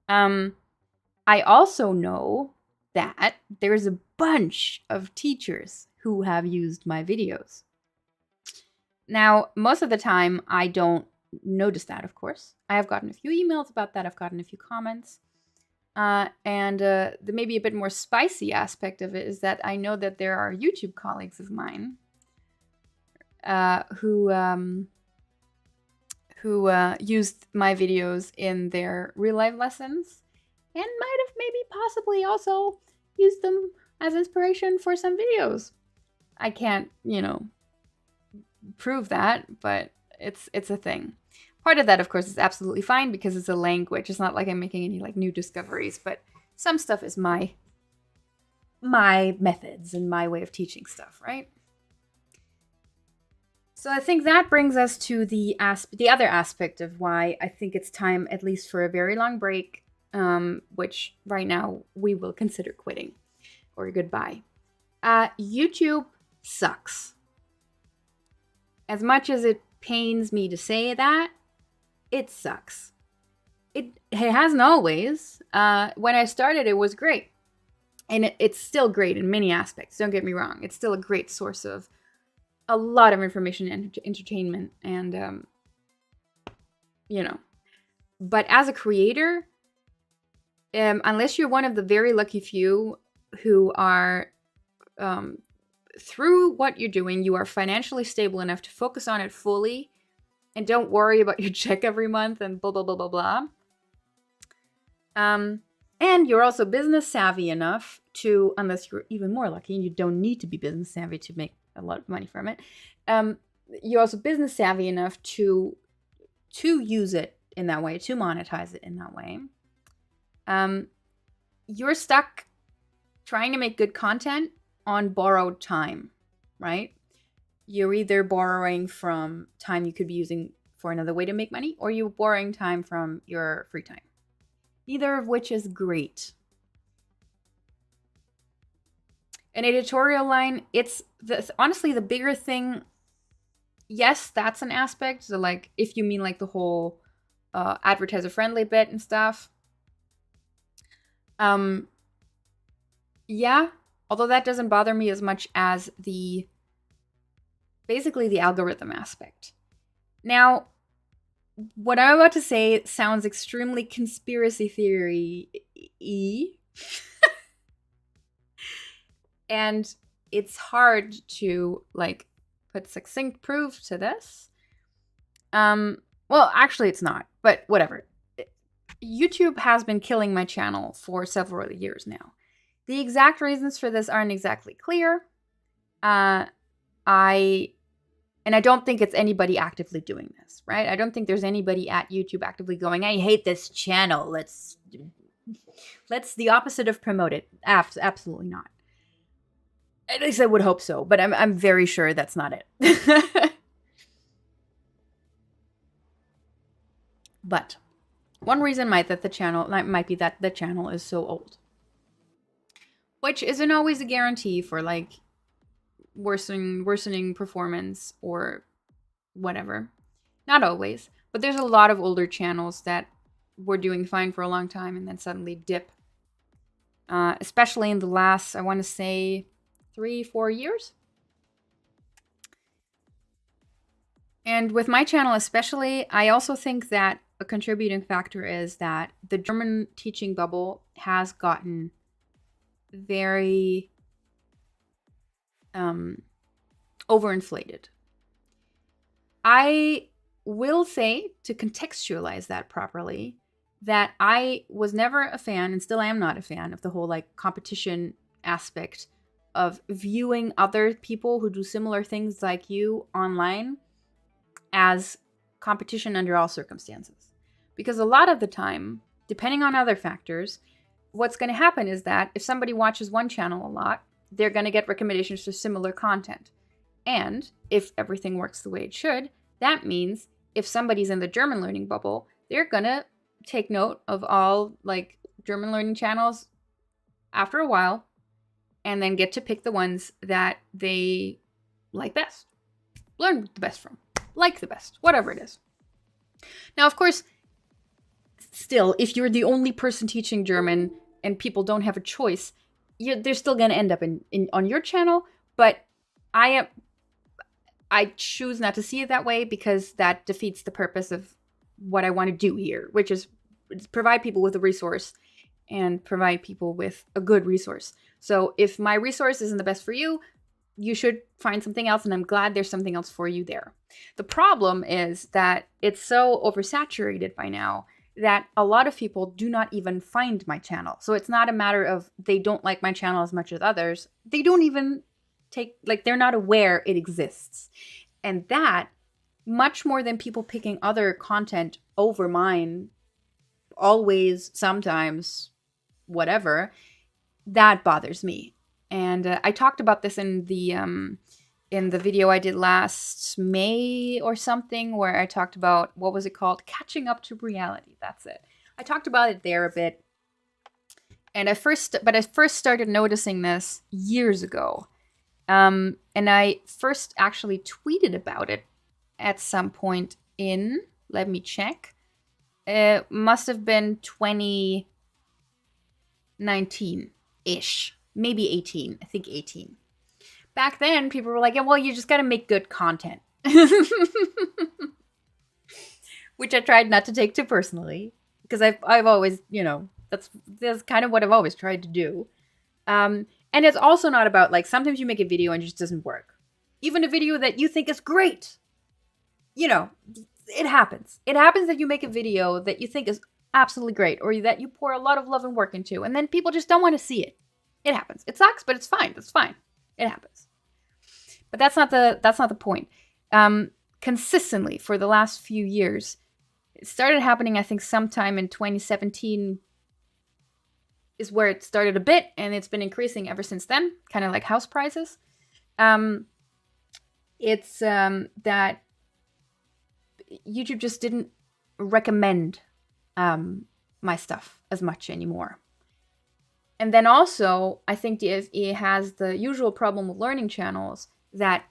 I also know that there's a bunch of teachers who have used my videos. Now, most of the time, I don't notice that, of course. I have gotten a few emails about that. I've gotten a few comments. And the maybe a bit more spicy aspect of it is that I know that there are YouTube colleagues of mine who used my videos in their real-life lessons and might have maybe possibly also used them as inspiration for some videos. I can't, prove that, but it's a thing. Part of that, of course, is absolutely fine because it's a language. It's not like I'm making any like new discoveries, but some stuff is my methods and my way of teaching stuff, right? So I think that brings us to the other aspect of why I think it's time, at least for a very long break, which right now we will consider quitting or goodbye. YouTube sucks. As much as it pains me to say that, it sucks. It hasn't always. When I started, it was great. And it's still great in many aspects. Don't get me wrong. It's still a great source of a lot of information and entertainment. And, But as a creator, unless you're one of the very lucky few who are... through what you're doing, you are financially stable enough to focus on it fully and don't worry about your check every month and blah, blah, blah, blah, blah. And you're also business savvy enough to, unless you're even more lucky and you don't need to be business savvy to make a lot of money from it, you're also business savvy enough to use it in that way, to monetize it in that way. You're stuck trying to make good content on borrowed time, right? You're either borrowing from time you could be using for another way to make money, or you're borrowing time from your free time. Neither of which is great. An editorial line, it's honestly the bigger thing. Yes, that's an aspect. So like, if you mean like the whole advertiser friendly bit and stuff. Yeah. Although that doesn't bother me as much as basically the algorithm aspect. Now, what I'm about to say sounds extremely conspiracy theory-y. And it's hard to like put succinct proof to this. Well, actually it's not, but whatever. YouTube has been killing my channel for several years now. The exact reasons for this aren't exactly clear. I don't think it's anybody actively doing this, right? I don't think there's anybody at YouTube actively going, I hate this channel. Let's the opposite of promote it. Absolutely not. At least I would hope so, but I'm very sure that's not it. But one reason might be that the channel is so old. Which isn't always a guarantee for like worsening performance or whatever. Not always. But there's a lot of older channels that were doing fine for a long time and then suddenly dip. Especially in the last, I want to say, 3-4 years. And with my channel especially, I also think that a contributing factor is that the German teaching bubble has gotten very overinflated. I will say, to contextualize that properly, that I was never a fan, and still am not a fan, of the whole like competition aspect of viewing other people who do similar things like you online as competition under all circumstances. Because a lot of the time, depending on other factors, what's going to happen is that if somebody watches one channel a lot, they're going to get recommendations for similar content. And if everything works the way it should, that means if somebody's in the German learning bubble, they're going to take note of all like German learning channels after a while and then get to pick the ones that they like best, learn the best from, like the best, whatever it is. Now, of course, still, if you're the only person teaching German and people don't have a choice, they're still going to end up on your channel. But I choose not to see it that way because that defeats the purpose of what I want to do here, which is provide people with a resource and provide people with a good resource. So if my resource isn't the best for you, you should find something else, and I'm glad there's something else for you there. The problem is that it's so oversaturated by now that a lot of people do not even find my channel. So it's not a matter of they don't like my channel as much as others. They don't even they're not aware it exists. And that, much more than people picking other content over mine, always, sometimes, whatever, that bothers me. And I talked about this in the video I did last May or something, where I talked about, what was it called? Catching up to reality. That's it. I talked about it there a bit. And I first started noticing this years ago. And I first actually tweeted about it at some point in, let me check. It must have been 2019-ish. Maybe 18. I think 18. Back then, people were like, yeah, well, you just got to make good content. Which I tried not to take too personally. Because I've always, that's kind of what I've always tried to do. And it's also not about, like, sometimes you make a video and it just doesn't work. Even a video that you think is great. It happens. It happens that you make a video that you think is absolutely great, or that you pour a lot of love and work into, and then people just don't want to see it. It happens. It sucks, but it's fine. It's fine. It happens. But that's not the point. Consistently for the last few years, it started happening, I think, sometime in 2017 is where it started a bit, and it's been increasing ever since then, kind of like house prices. It's that YouTube just didn't recommend my stuff as much anymore. And then also, I think DFE has the usual problem with learning channels that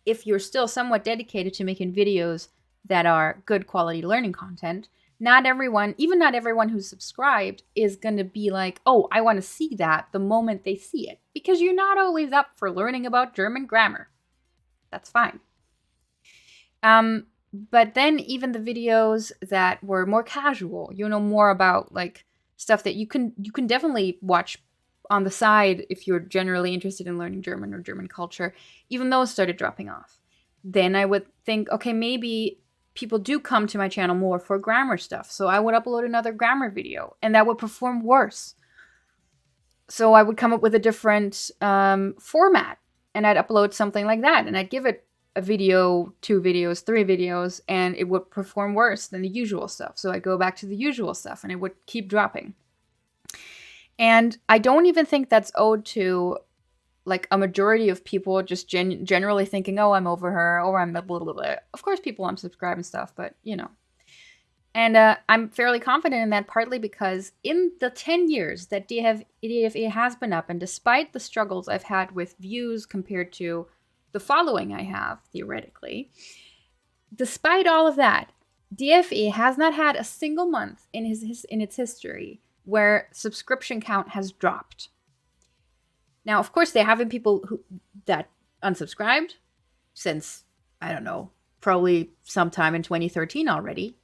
if you're still somewhat dedicated to making videos that are good quality learning content, not everyone who's subscribed is going to be like, oh, I want to see that the moment they see it. Because you're not always up for learning about German grammar. That's fine. But then even the videos that were more casual, more about like stuff that you can definitely watch on the side if you're generally interested in learning German or German culture, even those started dropping off. Then I would think, okay, maybe people do come to my channel more for grammar stuff. So I would upload another grammar video and that would perform worse. So I would come up with a different format and I'd upload something like that. And I'd give it a video, 2 videos, 3 videos, and it would perform worse than the usual stuff. So I'd go back to the usual stuff and it would keep dropping. And I don't even think that's owed to like a majority of people just generally thinking, oh, I'm over her, or I'm blah, blah, blah, blah. Of course, people unsubscribe and stuff, but And I'm fairly confident in that, partly because in the 10 years that DFE has been up, and despite the struggles I've had with views compared to the following I have, theoretically, despite all of that, DFE has not had a single month in its history where subscription count has dropped. Now, of course, there have been people that unsubscribed since, I don't know, probably sometime in 2013 already.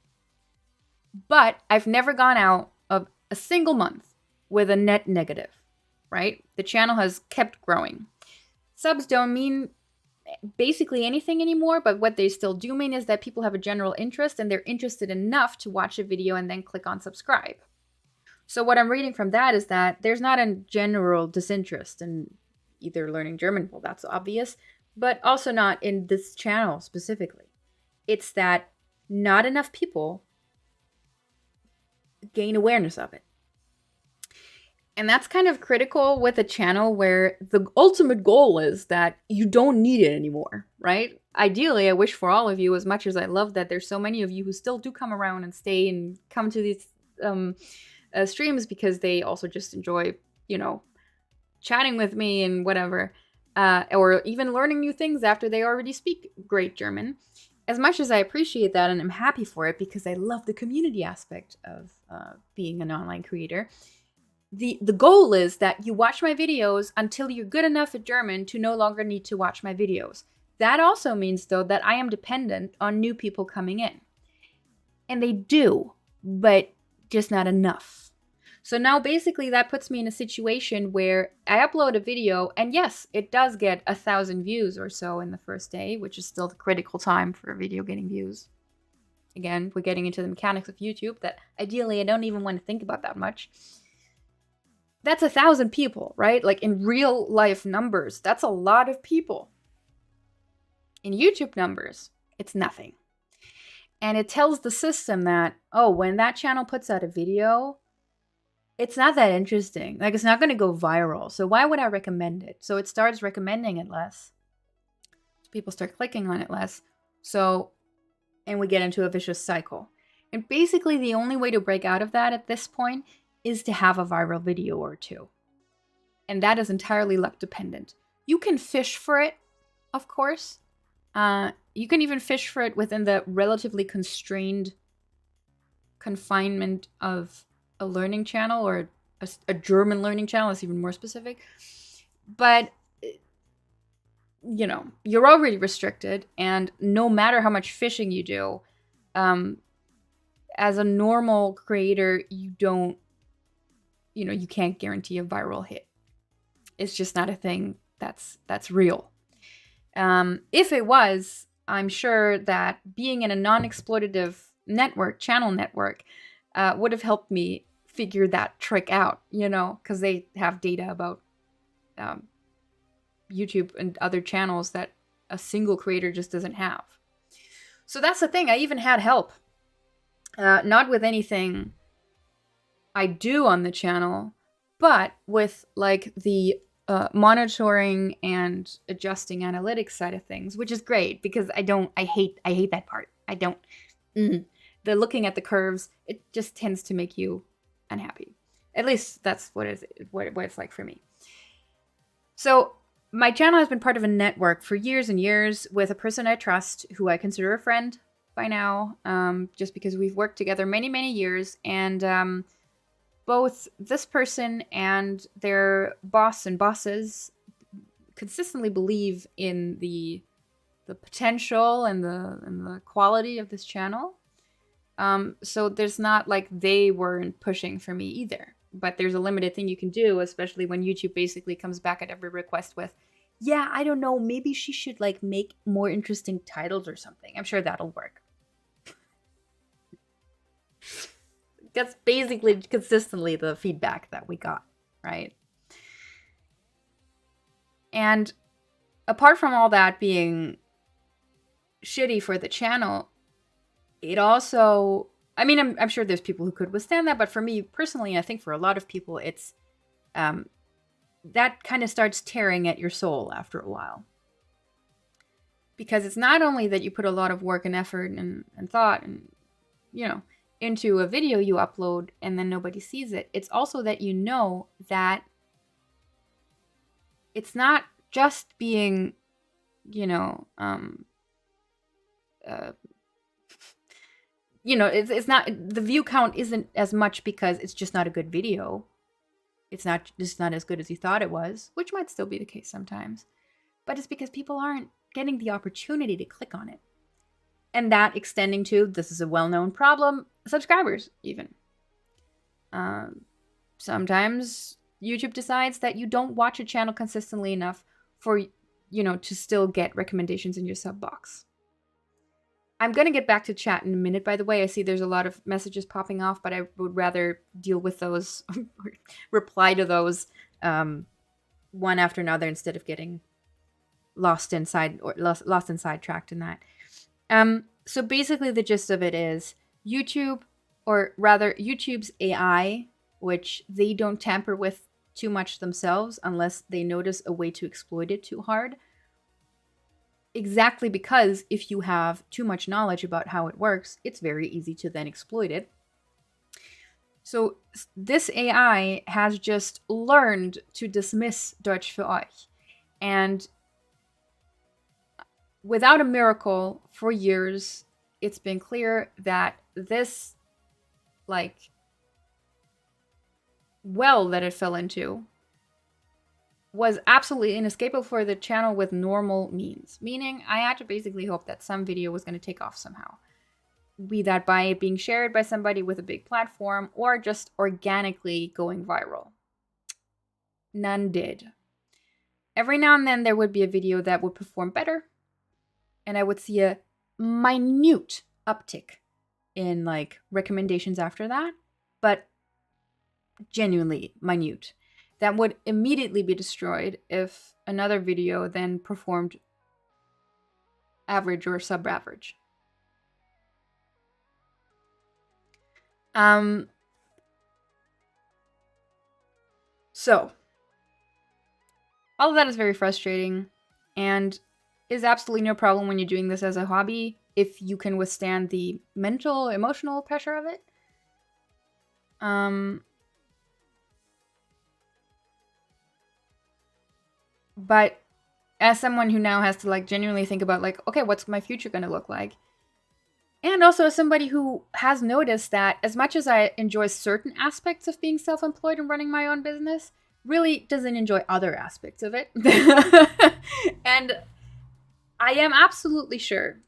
But I've never gone out of a single month with a net negative, right? The channel has kept growing. Subs don't mean basically anything anymore, but what they still do mean is that people have a general interest and they're interested enough to watch a video and then click on subscribe. So what I'm reading from that is that there's not a general disinterest in either learning German, well, that's obvious, but also not in this channel specifically. It's that not enough people gain awareness of it. And that's kind of critical with a channel where the ultimate goal is that you don't need it anymore, right? Ideally, I wish for all of you, as much as I love that there's so many of you who still do come around and stay and come to these streams because they also just enjoy, chatting with me and whatever, or even learning new things after they already speak great German. As much as I appreciate that and I'm happy for it because I love the community aspect of being an online creator, the goal is that you watch my videos until you're good enough at German to no longer need to watch my videos. That also means, though, that I am dependent on new people coming in. And they do, but just not enough. So now basically that puts me in a situation where I upload a video, and yes, it does get 1,000 views or so in the first day, which is still the critical time for a video getting views. Again, we're getting into the mechanics of YouTube that ideally I don't even want to think about that much. That's 1,000 people, right? Like in real life numbers, that's a lot of people. In YouTube numbers, it's nothing. And it tells the system that, when that channel puts out a video, it's not that interesting. Like, it's not going to go viral. So why would I recommend it? So it starts recommending it less. People start clicking on it less. And we get into a vicious cycle. And basically the only way to break out of that at this point is to have a viral video or two. And that is entirely luck dependent. You can fish for it, of course. You can even fish for it within the relatively constrained confinement of a learning channel, or a German learning channel is even more specific. But, you're already restricted, and no matter how much fishing you do, as a normal creator, you can't guarantee a viral hit. It's just not a thing that's real. If it was, I'm sure that being in a non-exploitative channel network, would have helped me figure that trick out, because they have data about YouTube and other channels that a single creator just doesn't have. So that's the thing. I even had help. Not with anything I do on the channel, but with like the monitoring and adjusting analytics side of things, which is great because I hate that part. The looking at the curves, it just tends to make you unhappy. At least that's what it's like for me. So my channel has been part of a network for years and years with a person I trust, who I consider a friend by now, just because we've worked together many, many years. And both this person and their boss and bosses consistently believe in the potential and the quality of this channel. So there's not like they weren't pushing for me either. But there's a limited thing you can do, especially when YouTube basically comes back at every request with, yeah, I don't know, maybe she should like make more interesting titles or something. I'm sure that'll work. That's basically consistently the feedback that we got, right? And apart from all that being shitty for the channel, it also, I mean, I'm sure there's people who could withstand that, but for me personally, I think for a lot of people, it's that kind of starts tearing at your soul after a while. Because it's not only that you put a lot of work and effort and thought and, into a video you upload and then nobody sees it. It's also that that it's not just being, it's not, the view count isn't as much because it's just not a good video. It's not as good as you thought it was, which might still be the case sometimes. But it's because people aren't getting the opportunity to click on it. And that extending to, this is a well-known problem, subscribers even. Sometimes YouTube decides that you don't watch a channel consistently enough for, to still get recommendations in your sub box. I'm going to get back to chat in a minute, by the way. I see there's a lot of messages popping off, but I would rather deal with those, reply to those one after another instead of getting lost and sidetracked in that. So basically the gist of it is YouTube or rather YouTube's AI, which they don't tamper with too much themselves unless they notice a way to exploit it too hard. Exactly because if you have too much knowledge about how it works, it's very easy to then exploit it. So this AI has just learned to dismiss Deutsch für Euch. And without a miracle, for years, it's been clear that this, well that it fell into was absolutely inescapable for the channel with normal means. Meaning, I had to basically hope that some video was going to take off somehow. Be that by it being shared by somebody with a big platform or just organically going viral. None did. Every now and then there would be a video that would perform better, and I would see a minute uptick in recommendations after that, but genuinely minute. That would immediately be destroyed if another video then performed average or sub-average. So, all of that is very frustrating and is absolutely no problem when you're doing this as a hobby if you can withstand the mental, emotional pressure of it. But as someone who now has to genuinely think about okay, what's my future going to look like? And also as somebody who has noticed that as much as I enjoy certain aspects of being self-employed and running my own business, really doesn't enjoy other aspects of it. And I am absolutely sure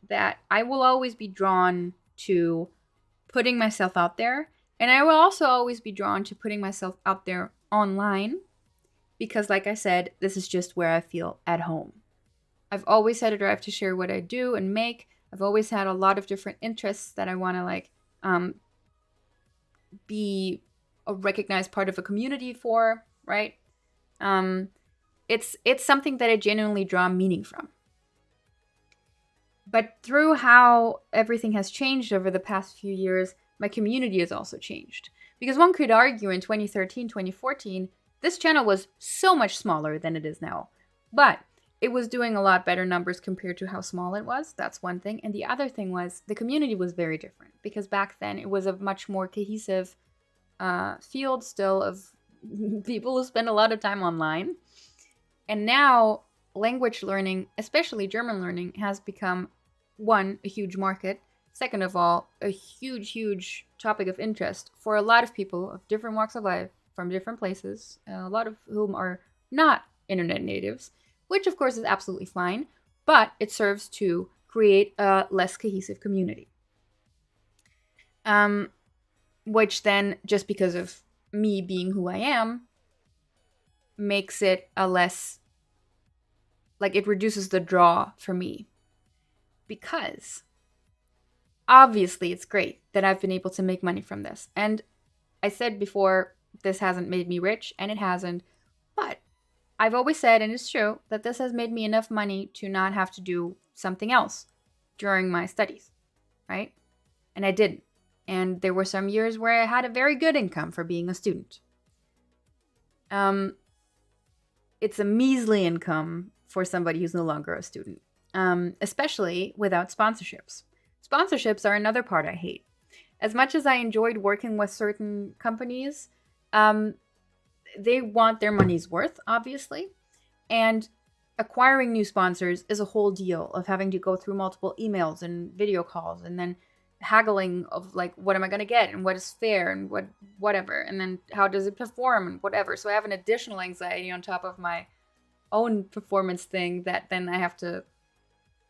that I will always be drawn to putting myself out there. And I will also always be drawn to putting myself out there online. Because like I said, this is just where I feel at home. I've always had a drive to share what I do and make. I've always had a lot of different interests that I want to be a recognized part of a community for, right? It's something that I genuinely draw meaning from. But through how everything has changed over the past few years, my community has also changed. Because one could argue in 2013, 2014, this channel was so much smaller than it is now. But it was doing a lot better numbers compared to how small it was. That's one thing. And the other thing was the community was very different. Because back then it was a much more cohesive field still of people who spend a lot of time online. And now language learning, especially German learning, has become, one, a huge market. Second of all, a huge, huge topic of interest for a lot of people of different walks of life from different places, a lot of whom are not internet natives, which of course is absolutely fine, but it serves to create a less cohesive community. Which then, just because of me being who I am, makes it a less, it reduces the draw for me. Because obviously it's great that I've been able to make money from this. And I said before, this hasn't made me rich, and it hasn't. But I've always said, and it's true, that this has made me enough money to not have to do something else during my studies, right? And I didn't. And there were some years where I had a very good income for being a student. It's a measly income for somebody who's no longer a student, especially without sponsorships. Sponsorships are another part I hate. As much as I enjoyed working with certain companies, they want their money's worth, obviously. And acquiring new sponsors is a whole deal of having to go through multiple emails and video calls and then haggling of what am I going to get and what is fair and whatever. And then how does it perform and whatever. So I have an additional anxiety on top of my own performance thing that then I have to,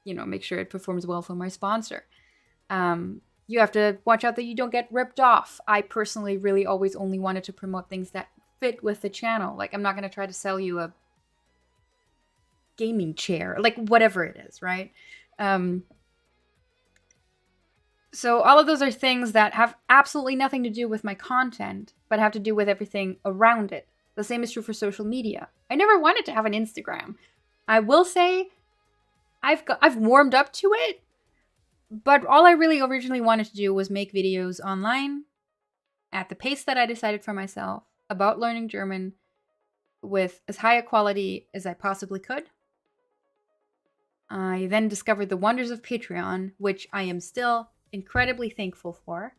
make sure it performs well for my sponsor. You have to watch out that you don't get ripped off. I personally really always only wanted to promote things that fit with the channel. I'm not going to try to sell you a gaming chair, whatever it is, right? So all of those are things that have absolutely nothing to do with my content, but have to do with everything around it. The same is true for social media. I never wanted to have an Instagram. I will say I've warmed up to it, But all I really originally wanted to do was make videos online at the pace that I decided for myself about learning German with as high a quality as I possibly could. I then discovered the wonders of Patreon, which I am still incredibly thankful for.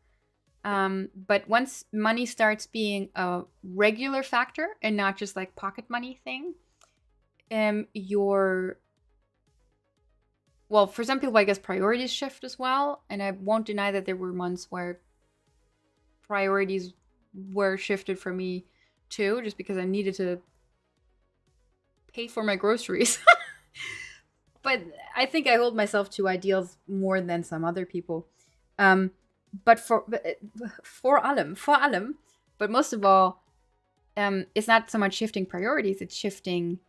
But once money starts being a regular factor and not just like pocket money thing, well, for some people, I guess priorities shift as well. And I won't deny that there were months where priorities were shifted for me too, just because I needed to pay for my groceries. But I think I hold myself to ideals more than some other people. But for allem, but most of all, it's not so much shifting priorities, it's shifting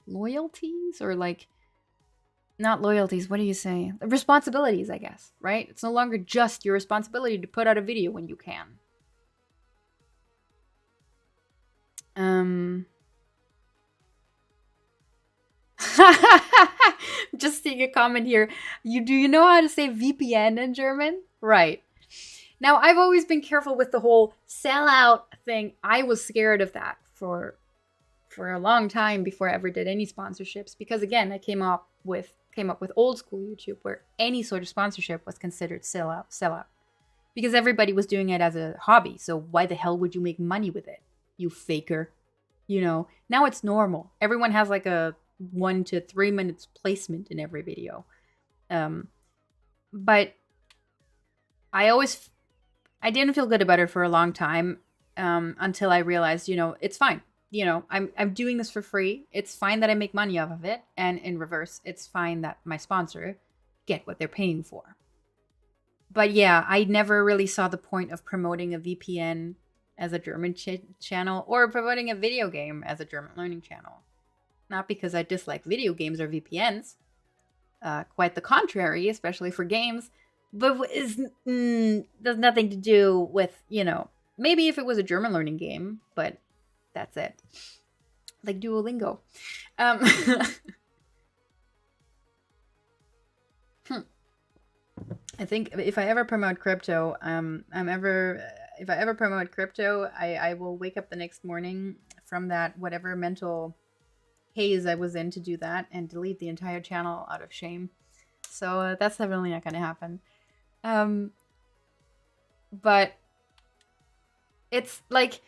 loyalties, or like, not loyalties, what do you say? Responsibilities, I guess, right? It's no longer just your responsibility to put out a video when you can. Just seeing a comment here. Do you know how to say VPN in German? Right. Now, I've always been careful with the whole sellout thing. I was scared of that for a long time before I ever did any sponsorships, because again, I came up with old school YouTube, where any sort of sponsorship was considered sellout. Because everybody was doing it as a hobby. So why the hell would you make money with it? You faker. You know, now it's normal. Everyone has like a 1 to 3 minutes placement in every video. But I didn't feel good about it for a long time, until I realized, it's fine. I'm doing this for free. It's fine that I make money off of it. And in reverse, it's fine that my sponsor get what they're paying for. But yeah, I never really saw the point of promoting a VPN as a German channel, or promoting a video game as a German learning channel. Not because I dislike video games or VPNs. Quite the contrary, especially for games. But there's nothing to do with, maybe if it was a German learning game, but that's it. Like Duolingo. I think if I ever promote crypto, if I ever promote crypto, I will wake up the next morning from that whatever mental haze I was in to do that, and delete the entire channel out of shame. So that's definitely not going to happen. But it's like,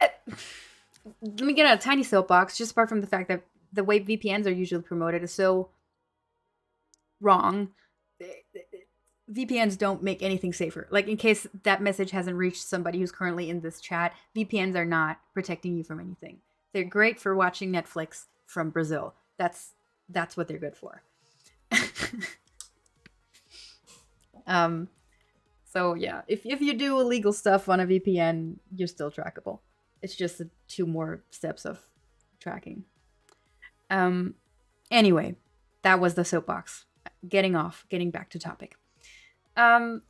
let me get on a tiny soapbox, just apart from the fact that the way VPNs are usually promoted is so wrong. VPNs don't make anything safer. Like, in case that message hasn't reached somebody who's currently in this chat, VPNs are not protecting you from anything. They're great for watching Netflix from Brazil. That's what they're good for. So yeah, if you do illegal stuff on a VPN, you're still trackable. It's just 2 more steps of tracking. Anyway, that was the soapbox. Getting back to topic. I'm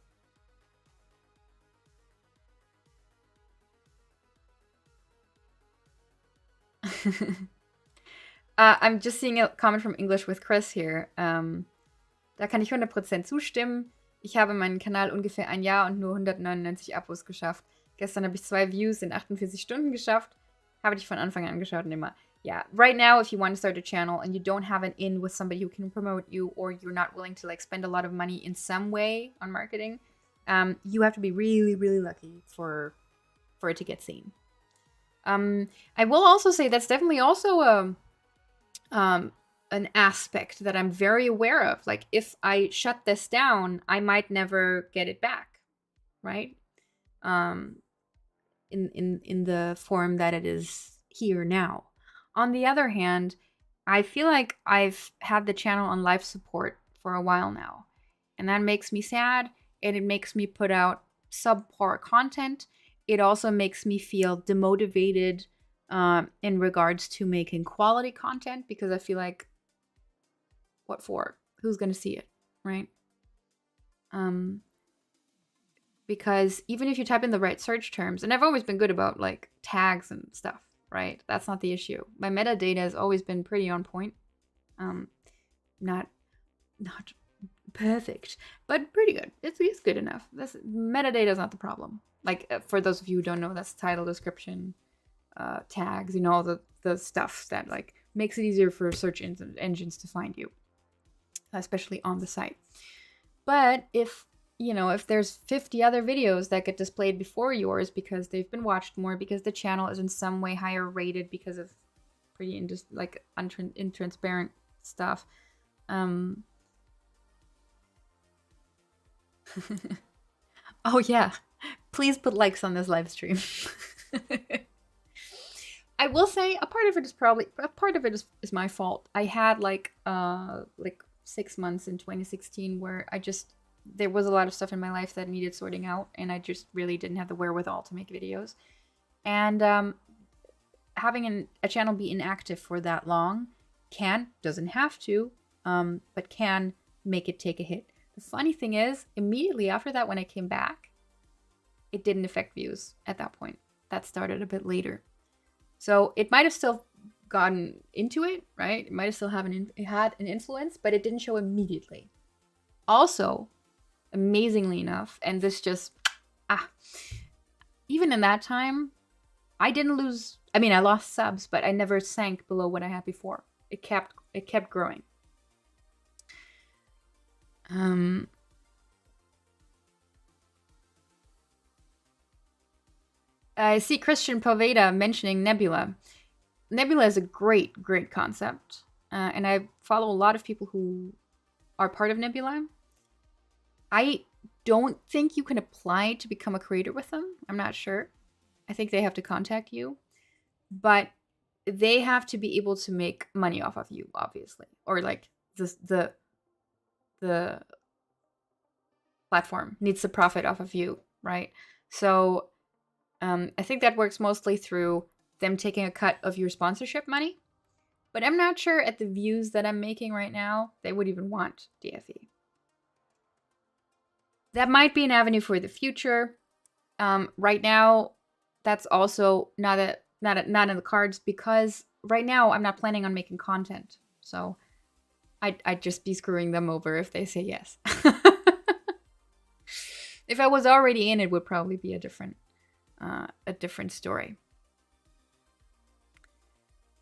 just seeing a comment from English with Chris here. Da kann ich 100% zustimmen. Ich habe meinen Kanal ungefähr ein Jahr und nur 199 Abos geschafft. Gestern habe ich 2 Views in 48 Stunden geschafft. Habe dich von Anfang an geschaut und immer. Yeah, right now, if you want to start a channel and you don't have an in with somebody who can promote you, or you're not willing to like spend a lot of money in some way on marketing, you have to be really, really lucky for it to get seen. I will also say that's definitely also an aspect that I'm very aware of. Like, if I shut this down, I might never get it back, right? In the form that it is here now. On the other hand, I feel like I've had the channel on life support for a while now, and that makes me sad, and it makes me put out subpar content. It also makes me feel demotivated in regards to making quality content, because I feel like, what for? Who's going to see it, right? Because even if you type in the right search terms, and I've always been good about like tags and stuff, right? That's not the issue. My metadata has always been pretty on point. not perfect, but pretty good. It's good enough. This metadata is not the problem. Like for those of you who don't know, that's title, description, tags, all the stuff that like makes it easier for search engines to find you, especially on the site. But if there's 50 other videos that get displayed before yours because they've been watched more, because the channel is in some way higher rated because of pretty intransparent stuff, oh yeah, please put likes on this live stream. I will say a part of it is my fault. I had like 6 months in 2016 where there was a lot of stuff in my life that needed sorting out, and I just really didn't have the wherewithal to make videos. And having a channel be inactive for that long doesn't have to, but can make it take a hit. The funny thing is, immediately after that, when I came back, it didn't affect views at that point. That started a bit later. So it might have still gotten into it, right? It might have still had an influence, but it didn't show immediately. Also, amazingly enough, and this just, even in that time, I didn't lose, I lost subs, but I never sank below what I had before. It kept growing. I see Christian Poveda mentioning Nebula. Nebula is a great concept. And I follow a lot of people who are part of Nebula. I don't think you can apply to become a creator with them. I'm not sure. I think they have to contact you. But they have to be able to make money off of you, obviously. Or like the platform needs to profit off of you, right? So I think that works mostly through them taking a cut of your sponsorship money. But I'm not sure at the views that I'm making right now, they would even want DFE. That might be an avenue for the future. Right now, that's also not in the cards, because right now I'm not planning on making content. So I'd just be screwing them over if they say yes. If I was already in, it would probably be a different story.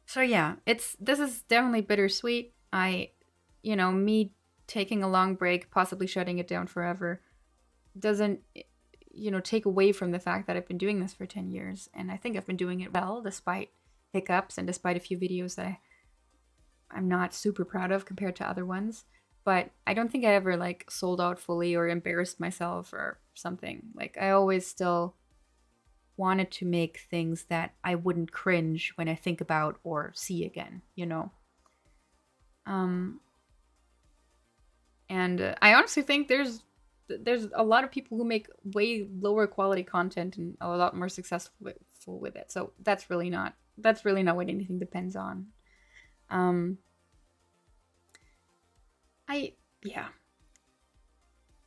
So yeah, this is definitely bittersweet. Me taking a long break, possibly shutting it down forever, doesn't take away from the fact that I've been doing this for 10 years, and I think I've been doing it well despite hiccups and despite a few videos that I'm not super proud of compared to other ones. But I don't think I ever like sold out fully or embarrassed myself or something. Like I always still wanted to make things that I wouldn't cringe when I think about or see again, And I honestly think there's a lot of people who make way lower quality content and are a lot more successful with it. So that's really not what anything depends on.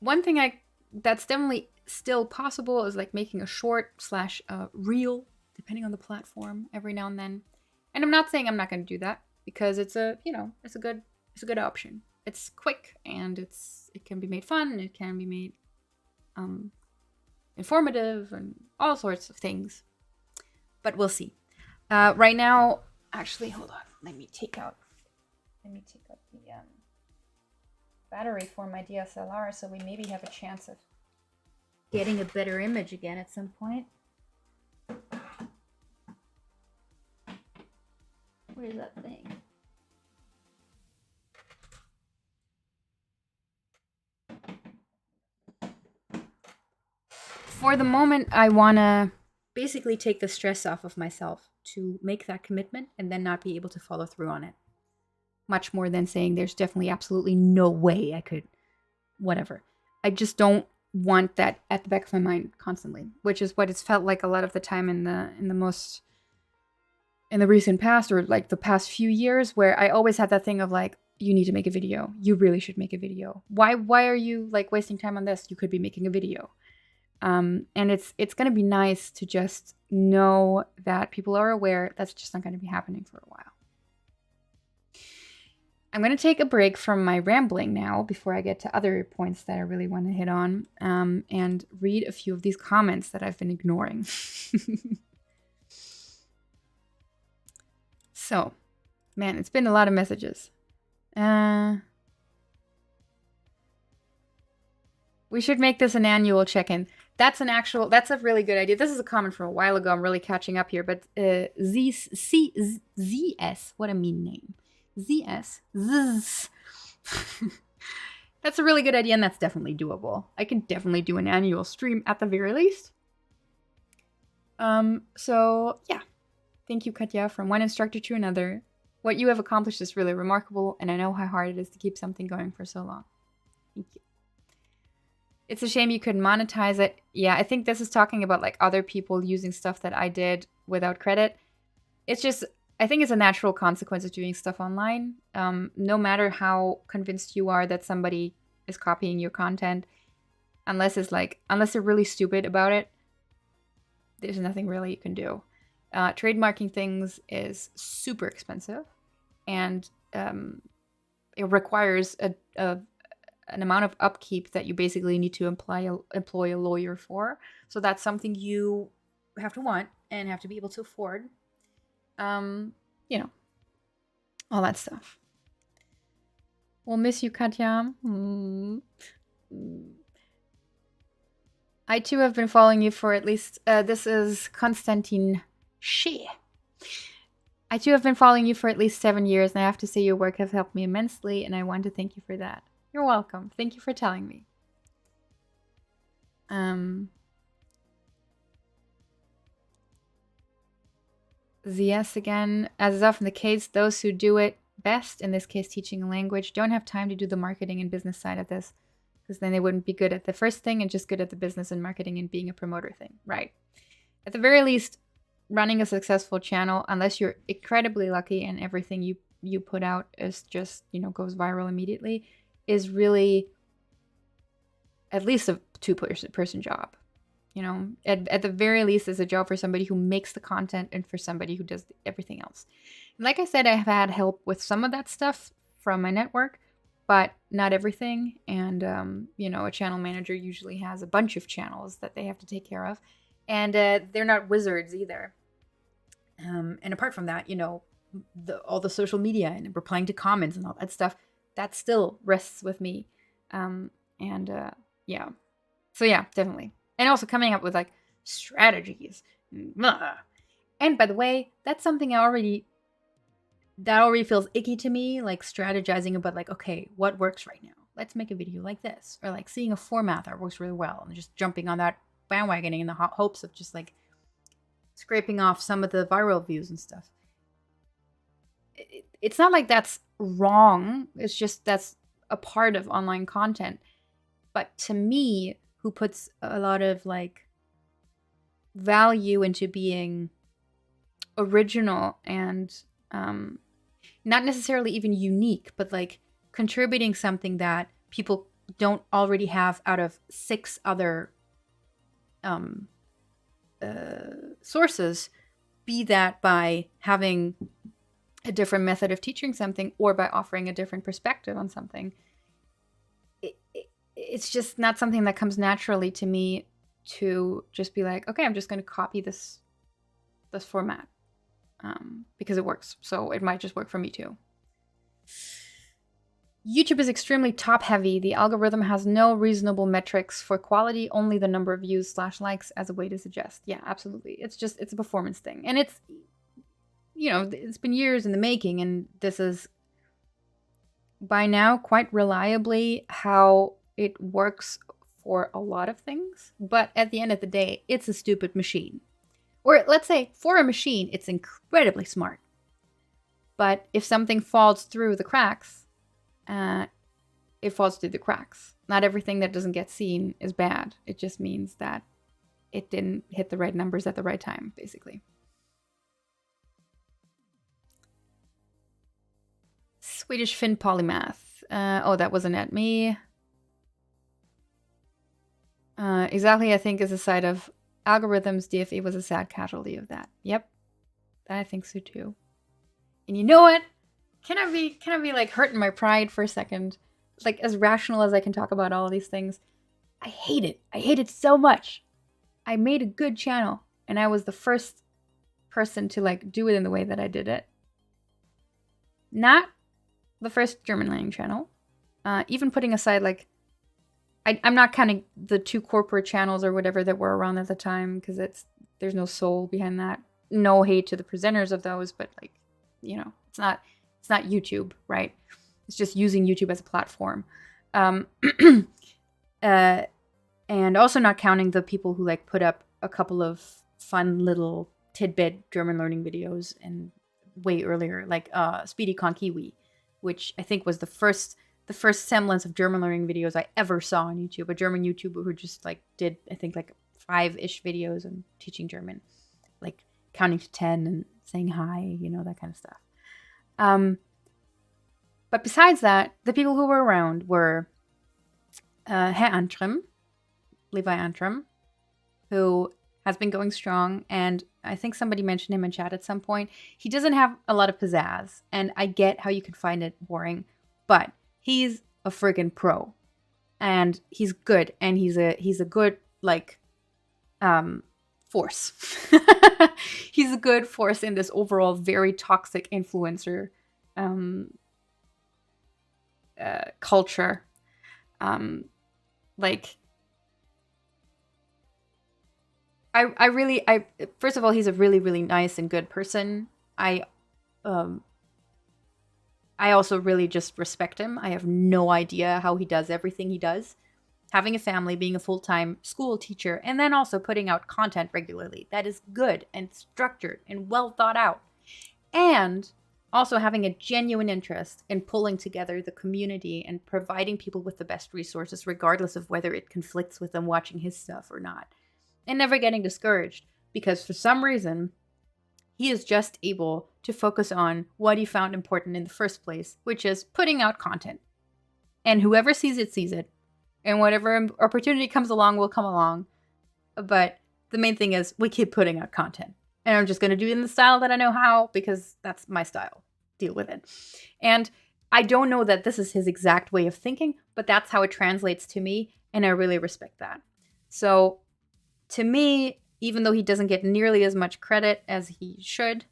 One thing that's definitely still possible is like making a short / reel, depending on the platform, every now and then. And I'm not saying I'm not going to do that, because it's a good option. It's quick, and it can be made fun. It can be made informative and all sorts of things. But we'll see. Right now, actually, hold on. Let me take out the battery for my DSLR, so we maybe have a chance of getting a better image again at some point. What is that thing? For the moment, I want to basically take the stress off of myself to make that commitment and then not be able to follow through on it. Much more than saying there's definitely absolutely no way I could, whatever. I just don't want that at the back of my mind constantly, which is what it's felt like a lot of the time in the recent past, or like the past few years, where I always had that thing of like, you need to make a video. You really should make a video. Why are you like wasting time on this? You could be making a video. And it's going to be nice to just know that people are aware that's just not going to be happening for a while. I'm going to take a break from my rambling now before I get to other points that I really want to hit on, and read a few of these comments that I've been ignoring. So, man, it's been a lot of messages. We should make this an annual check-in. That's a really good idea. This is a comment from a while ago. I'm really catching up here, but ZS, what a mean name. ZS. That's a really good idea, and that's definitely doable. I can definitely do an annual stream at the very least. So yeah. Thank you, Katja. From one instructor to another. What you have accomplished is really remarkable, and I know how hard it is to keep something going for so long. Thank you. It's a shame you couldn't monetize it. Yeah, I think this is talking about like other people using stuff that I did without credit. It's just, I think it's a natural consequence of doing stuff online. No matter how convinced you are that somebody is copying your content, unless they're really stupid about it, there's nothing really you can do. Trademarking things is super expensive, and it requires an amount of upkeep that you basically need to employ a lawyer for. So that's something you have to want and have to be able to afford. All that stuff. We'll miss you, Katja. I too have been following you for at least, this is Konstantin Shea. I too have been following you for at least 7 years, and I have to say your work has helped me immensely, and I want to thank you for that. You're welcome. Thank you for telling me. ZS again. As is often the case, those who do it best, in this case teaching a language, don't have time to do the marketing and business side of this, because then they wouldn't be good at the first thing and just good at the business and marketing and being a promoter thing. Right. At the very least, running a successful channel, unless you're incredibly lucky and everything you put out is just, goes viral immediately, is really at least a two-person job. At the very least, is a job for somebody who makes the content and for somebody who does everything else. And like I said, I've had help with some of that stuff from my network, but not everything. And, a channel manager usually has a bunch of channels that they have to take care of. And they're not wizards either. And apart from that, all the social media and replying to comments and all that stuff, that still rests with me. Yeah. So yeah, definitely. And also coming up with like strategies. And by the way, that's something that already feels icky to me, like strategizing about like, okay, what works right now? Let's make a video like this. Or like seeing a format that works really well and just jumping on that bandwagoning in the hopes of just like scraping off some of the viral views and stuff. It's not like that's wrong. It's just that's a part of online content. But to me, who puts a lot of like value into being original and not necessarily even unique, but like contributing something that people don't already have out of 6 other sources, be that by having a different method of teaching something or by offering a different perspective on something. It's just not something that comes naturally to me to just be like, okay, I'm just going to copy this format because it works. So it might just work for me too. YouTube is extremely top heavy. The algorithm has no reasonable metrics for quality, only the number of views / likes as a way to suggest. Yeah, absolutely. It's a performance thing. And it's, it's been years in the making, and this is by now quite reliably how it works for a lot of things. But at the end of the day, it's a stupid machine. Or let's say for a machine, it's incredibly smart. But if something falls through the cracks, it falls through the cracks. Not everything that doesn't get seen is bad. It just means that it didn't hit the right numbers at the right time, basically. Swedish Finn Polymath. That wasn't at me. Exactly, I think is a side of algorithms. DFE was a sad casualty of that. Yep, I think so too. And you know what? can I be like hurting my pride for a second? Like as rational as I can talk about all these things. I hate it. I hate it so much. I made a good channel and I was the first person to like do it in the way that I did it. Not the first German learning channel. Even putting aside like I'm not counting the 2 corporate channels or whatever that were around at the time because there's no soul behind that. No hate to the presenters of those, but like, it's not YouTube, right? It's just using YouTube as a platform. And also not counting the people who like put up a couple of fun little tidbit German learning videos and way earlier, like Speedy Con Kiwi, which I think was the first semblance of German learning videos I ever saw on YouTube. A German YouTuber who just like did, I think, like 5-ish videos on teaching German, like counting to 10 and saying hi, that kind of stuff. But besides that, the people who were around were Herr Antrim, Levi Antrim, who has been going strong, and I think somebody mentioned him in chat at some point. He doesn't have a lot of pizzazz, and I get how you could find it boring, but he's a friggin' pro, and he's good, and he's a good like force. He's a good force in this overall very toxic influencer culture. Like I first of all, he's a really, really nice and good person. I also really just respect him. I have no idea how he does everything he does. Having a family, being a full-time school teacher, and then also putting out content regularly. That is good and structured and well thought out. And also having a genuine interest in pulling together the community and providing people with the best resources, regardless of whether it conflicts with them watching his stuff or not. And never getting discouraged, because for some reason, he is just able to focus on what he found important in the first place, which is putting out content. And whoever sees it, and whatever opportunity comes along will come along. But the main thing is we keep putting out content. And I'm just going to do it in the style that I know how, because that's my style. Deal with it. And I don't know that this is his exact way of thinking, but that's how it translates to me. And I really respect that. So to me, even though he doesn't get nearly as much credit as he should,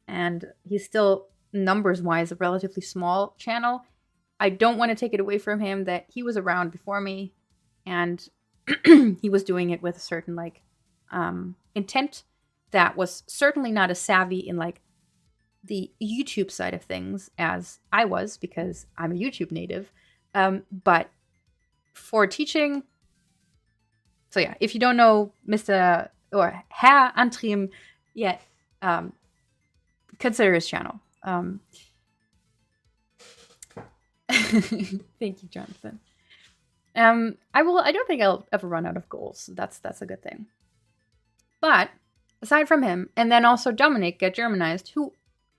and he's still numbers-wise a relatively small channel, I don't want to take it away from him that he was around before me, and he was doing it with a certain like intent that was certainly not as savvy in like the YouTube side of things as I was, because I'm a YouTube native. But for teaching, so yeah, if you don't know Mr. or Herr Antrim yet, consider his channel. Thank you, Jonathan. I don't think I'll ever run out of goals. So that's a good thing. But aside from him, and then also Dominic Get Germanized, who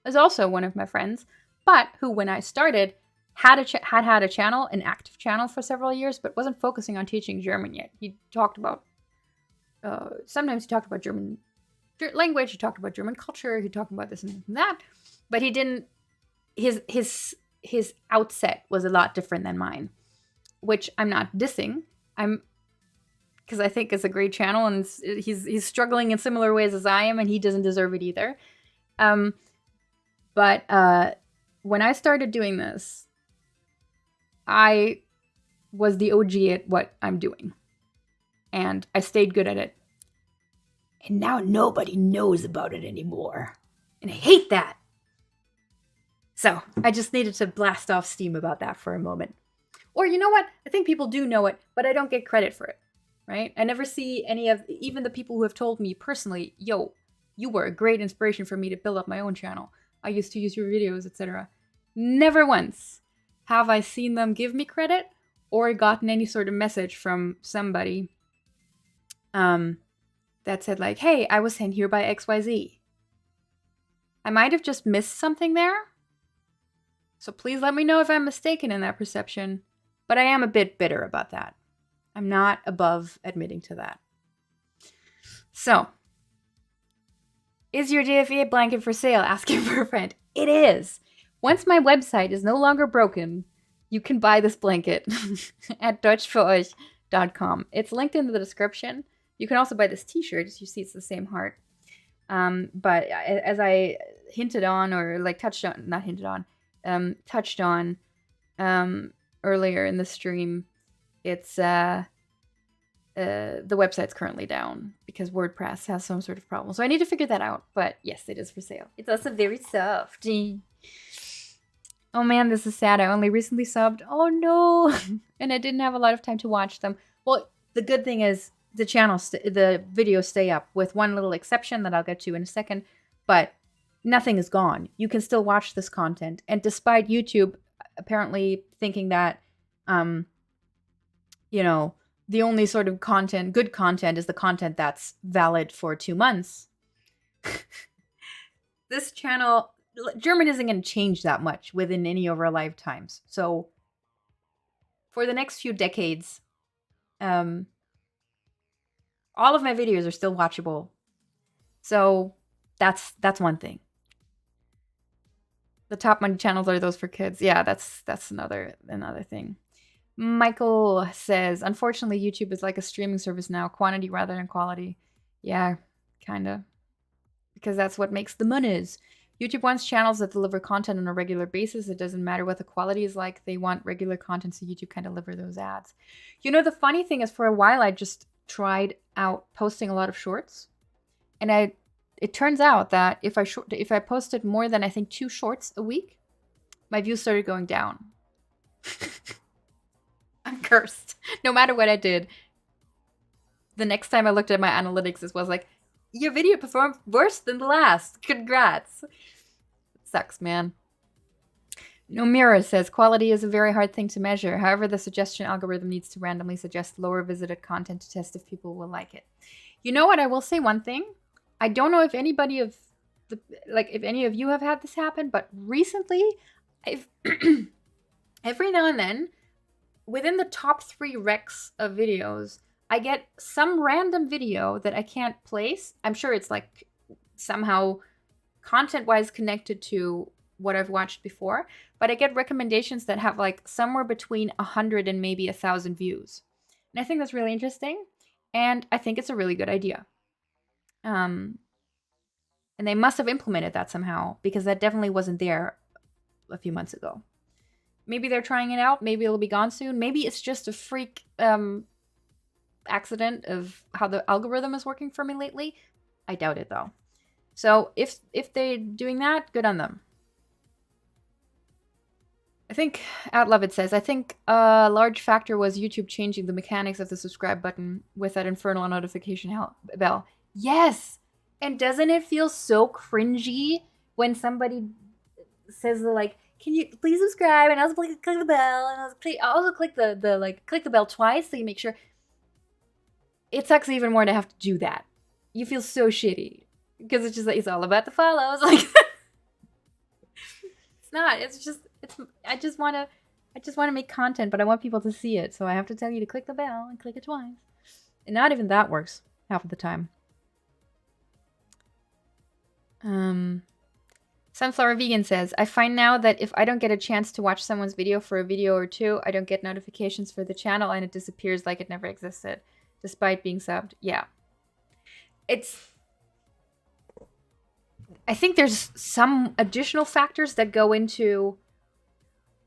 is also one of my friends, but who, when I started, had a channel, an active channel for several years, but wasn't focusing on teaching German yet. He talked about, sometimes he talked about German language, he talked about German culture, he talked about this and that, but he didn't, his outset was a lot different than mine, which I'm not dissing. Because I think it's a great channel, and he's struggling in similar ways as I am, and he doesn't deserve it either. But when I started doing this, I was the OG at what I'm doing, and I stayed good at it. And now nobody knows about it anymore, and I hate that. So I just needed to blast off steam about that for a moment. Or you know what? I think people do know it, but I don't get credit for it. Right? I never see any of, even the people who have told me personally, yo, you were a great inspiration for me to build up my own channel. I used to use your videos, etc. Never once have I seen them give me credit or gotten any sort of message from somebody that said like, hey, I was sent here by XYZ. I might have just missed something there. So please let me know if I'm mistaken in that perception. But I am a bit bitter about that. I'm not above admitting to that. So, is your DFE blanket for sale? Asking for a friend. It is. Once my website is no longer broken, you can buy this blanket at deutschfüreuch.com. It's linked in the description. You can also buy this t-shirt. As you see, it's the same heart. But as I hinted on, or like touched on earlier in the stream, it's the website's currently down because WordPress has some sort of problem. So I need to figure that out. But yes, it is for sale. It's also very soft. Oh man, this is sad. I only recently subbed. Oh no. And I didn't have a lot of time to watch them. Well, the good thing is the videos stay up, with one little exception that I'll get to in a second. But nothing is gone. You can still watch this content. And despite YouTube apparently thinking that, the only sort of good content is the content that's valid for 2 months. This channel, German isn't going to change that much within any of our lifetimes. So for the next few decades, all of my videos are still watchable. So that's one thing. The top money channels are those for kids. Yeah, that's another thing. Michael says, unfortunately, YouTube is like a streaming service now, quantity rather than quality. Yeah, kind of. Because that's what makes the monies. YouTube wants channels that deliver content on a regular basis. It doesn't matter what the quality is like. They want regular content, so YouTube can deliver those ads. The funny thing is, for a while, I just tried out posting a lot of shorts. And it turns out that if I posted more than, I think, 2 shorts a week, my views started going down. I'm cursed. No matter what I did. The next time I looked at my analytics, it was like, your video performed worse than the last. Congrats. It sucks, man. Nomura says, quality is a very hard thing to measure. However, the suggestion algorithm needs to randomly suggest lower visited content to test if people will like it. You know what? I will say one thing. I don't know if anybody if any of you have had this happen, but recently, every now and then, within the top 3 recs of videos, I get some random video that I can't place. I'm sure it's like somehow content-wise connected to what I've watched before, but I get recommendations that have like somewhere between 100 and maybe 1,000 views. And I think that's really interesting, and I think it's a really good idea. And they must have implemented that somehow, because that definitely wasn't there a few months ago. Maybe they're trying it out. Maybe it'll be gone soon. Maybe it's just a freak accident of how the algorithm is working for me lately. I doubt it, though. So if they're doing that, good on them. I think Outlove says, I think a large factor was YouTube changing the mechanics of the subscribe button with that infernal notification bell. Yes! And doesn't it feel so cringy when somebody says, like, can you please subscribe, and also click the bell, and also click the bell twice so you make sure. It sucks even more to have to do that. You feel so shitty because it's just like, it's all about the follows. Like, it's not. I just want to make content, but I want people to see it, so I have to tell you to click the bell and click it twice. And not even that works half of the time. Sunflower Vegan says, I find now that if I don't get a chance to watch someone's video for a video or two, I don't get notifications for the channel, and it disappears like it never existed, despite being subbed. Yeah. I think there's some additional factors that go into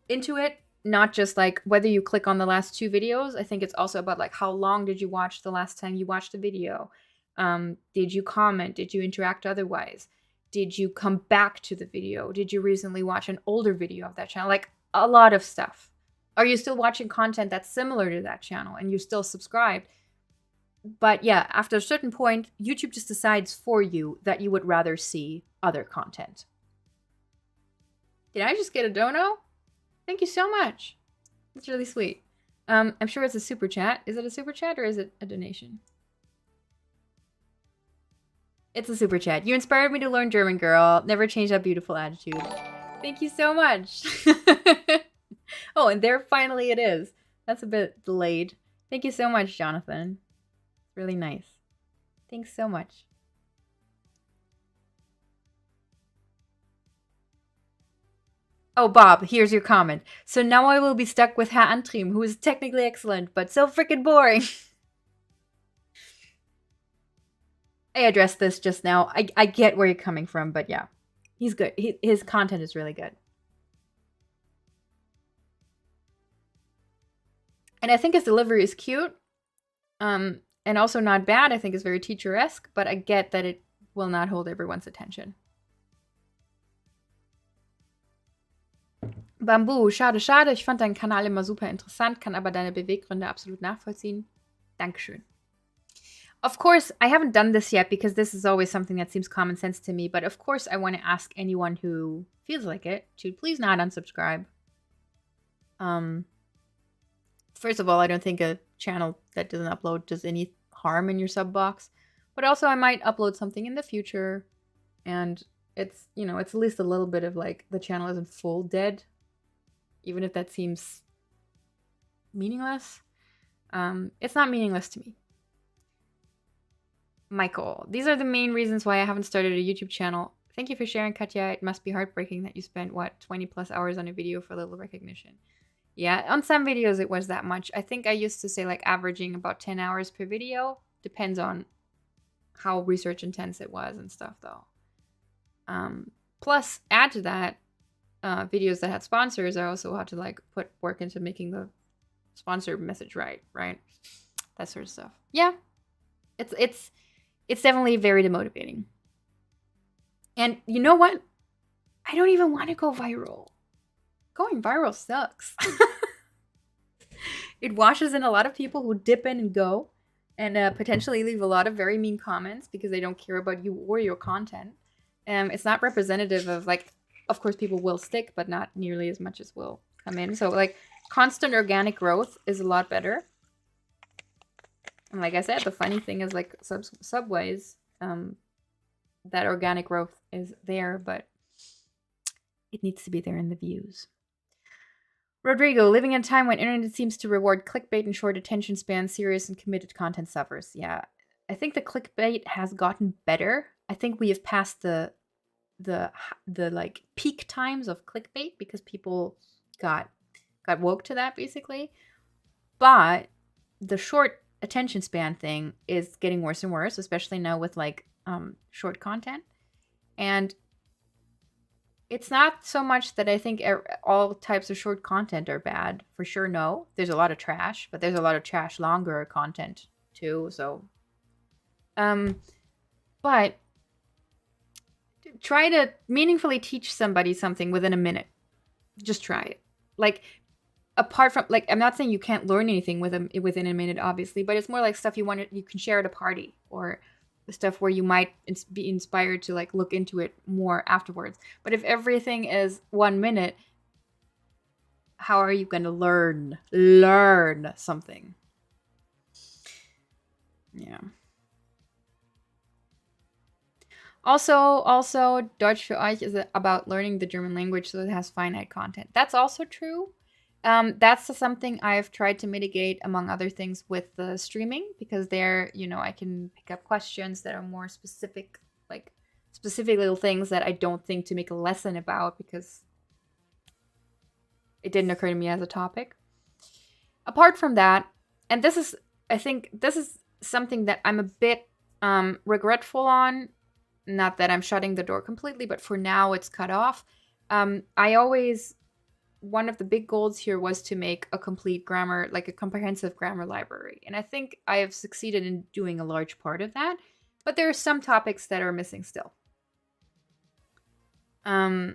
it, not just like whether you click on the last 2 videos. I think it's also about like how long did you watch the last time you watched a video? Did you comment? Did you interact otherwise? Did you come back to the video? Did you recently watch an older video of that channel? Like, a lot of stuff. Are you still watching content that's similar to that channel and you're still subscribed? But yeah, after a certain point, YouTube just decides for you that you would rather see other content. Did I just get a dono? Thank you so much. That's really sweet. I'm sure it's a super chat. Is it a super chat or is it a donation? It's a super chat. You inspired me to learn German, girl. Never change that beautiful attitude. Thank you so much. Oh, and there finally it is. That's a bit delayed. Thank you so much, Jonathan. Really nice. Thanks so much. Oh, Bob, here's your comment. So now I will be stuck with Herr Antrim, who is technically excellent, but so freaking boring. I addressed this just now. I get where you're coming from, but yeah. He's good. His content is really good. And I think his delivery is cute. And also not bad. I think it's very teacher-esque, but I get that it will not hold everyone's attention. Bambu, schade, schade. Ich fand deinen Kanal immer super interessant, kann aber deine Beweggründe absolut nachvollziehen. Dankeschön. Of course, I haven't done this yet because this is always something that seems common sense to me, but of course I want to ask anyone who feels like it to please not unsubscribe. First of all, I don't think a channel that doesn't upload does any harm in your sub box, but also I might upload something in the future, and it's, you know, it's at least a little bit of like the channel isn't full dead, even if that seems meaningless. It's not meaningless to me. Michael, these are the main reasons why I haven't started a YouTube channel. Thank you for sharing, Katya. It must be heartbreaking that you spent, what, 20 plus hours on a video for little recognition. Yeah, on some videos it was that much. I think I used to say like averaging about 10 hours per video. Depends on how research intense it was and stuff though. Plus, add to that, videos that had sponsors, I also had to like put work into making the sponsor message right? That sort of stuff. Yeah, it's definitely very demotivating. And you know what? I don't even want to go viral. Going viral sucks. It washes in a lot of people who dip in and go and potentially leave a lot of very mean comments because they don't care about you or your content. It's not representative of, like, of course people will stick, but not nearly as much as will come in. So like constant organic growth is a lot better. And like I said, the funny thing is like subways, that organic growth is there, but it needs to be there in the views. Rodrigo, living in a time when internet seems to reward clickbait and short attention span, serious and committed content suffers. Yeah, I think the clickbait has gotten better. I think we have passed the like peak times of clickbait because people got woke to that basically. But the short attention span thing is getting worse and worse, especially now with like short content. And it's not so much that I think all types of short content are bad. For sure, no. There's a lot of trash, but there's a lot of trash longer content too. So, but try to meaningfully teach somebody something within a minute. Just try it. Like, apart from, like, I'm not saying you can't learn anything within a minute, obviously, but it's more like stuff you can share at a party, or the stuff where you might be inspired to like look into it more afterwards. But if everything is 1 minute, how are you going to learn something? Yeah. Also, Deutsch für Euch is about learning the German language, so it has finite content. That's also true. That's something I've tried to mitigate, among other things, with the streaming, because there, you know, I can pick up questions that are more specific, like specific little things that I don't think to make a lesson about because it didn't occur to me as a topic. Apart from that, and I think this is something that I'm a bit regretful on. Not that I'm shutting the door completely, but for now it's cut off. One of the big goals here was to make a complete grammar, like a comprehensive grammar library. And I think I have succeeded in doing a large part of that. But there are some topics that are missing still. I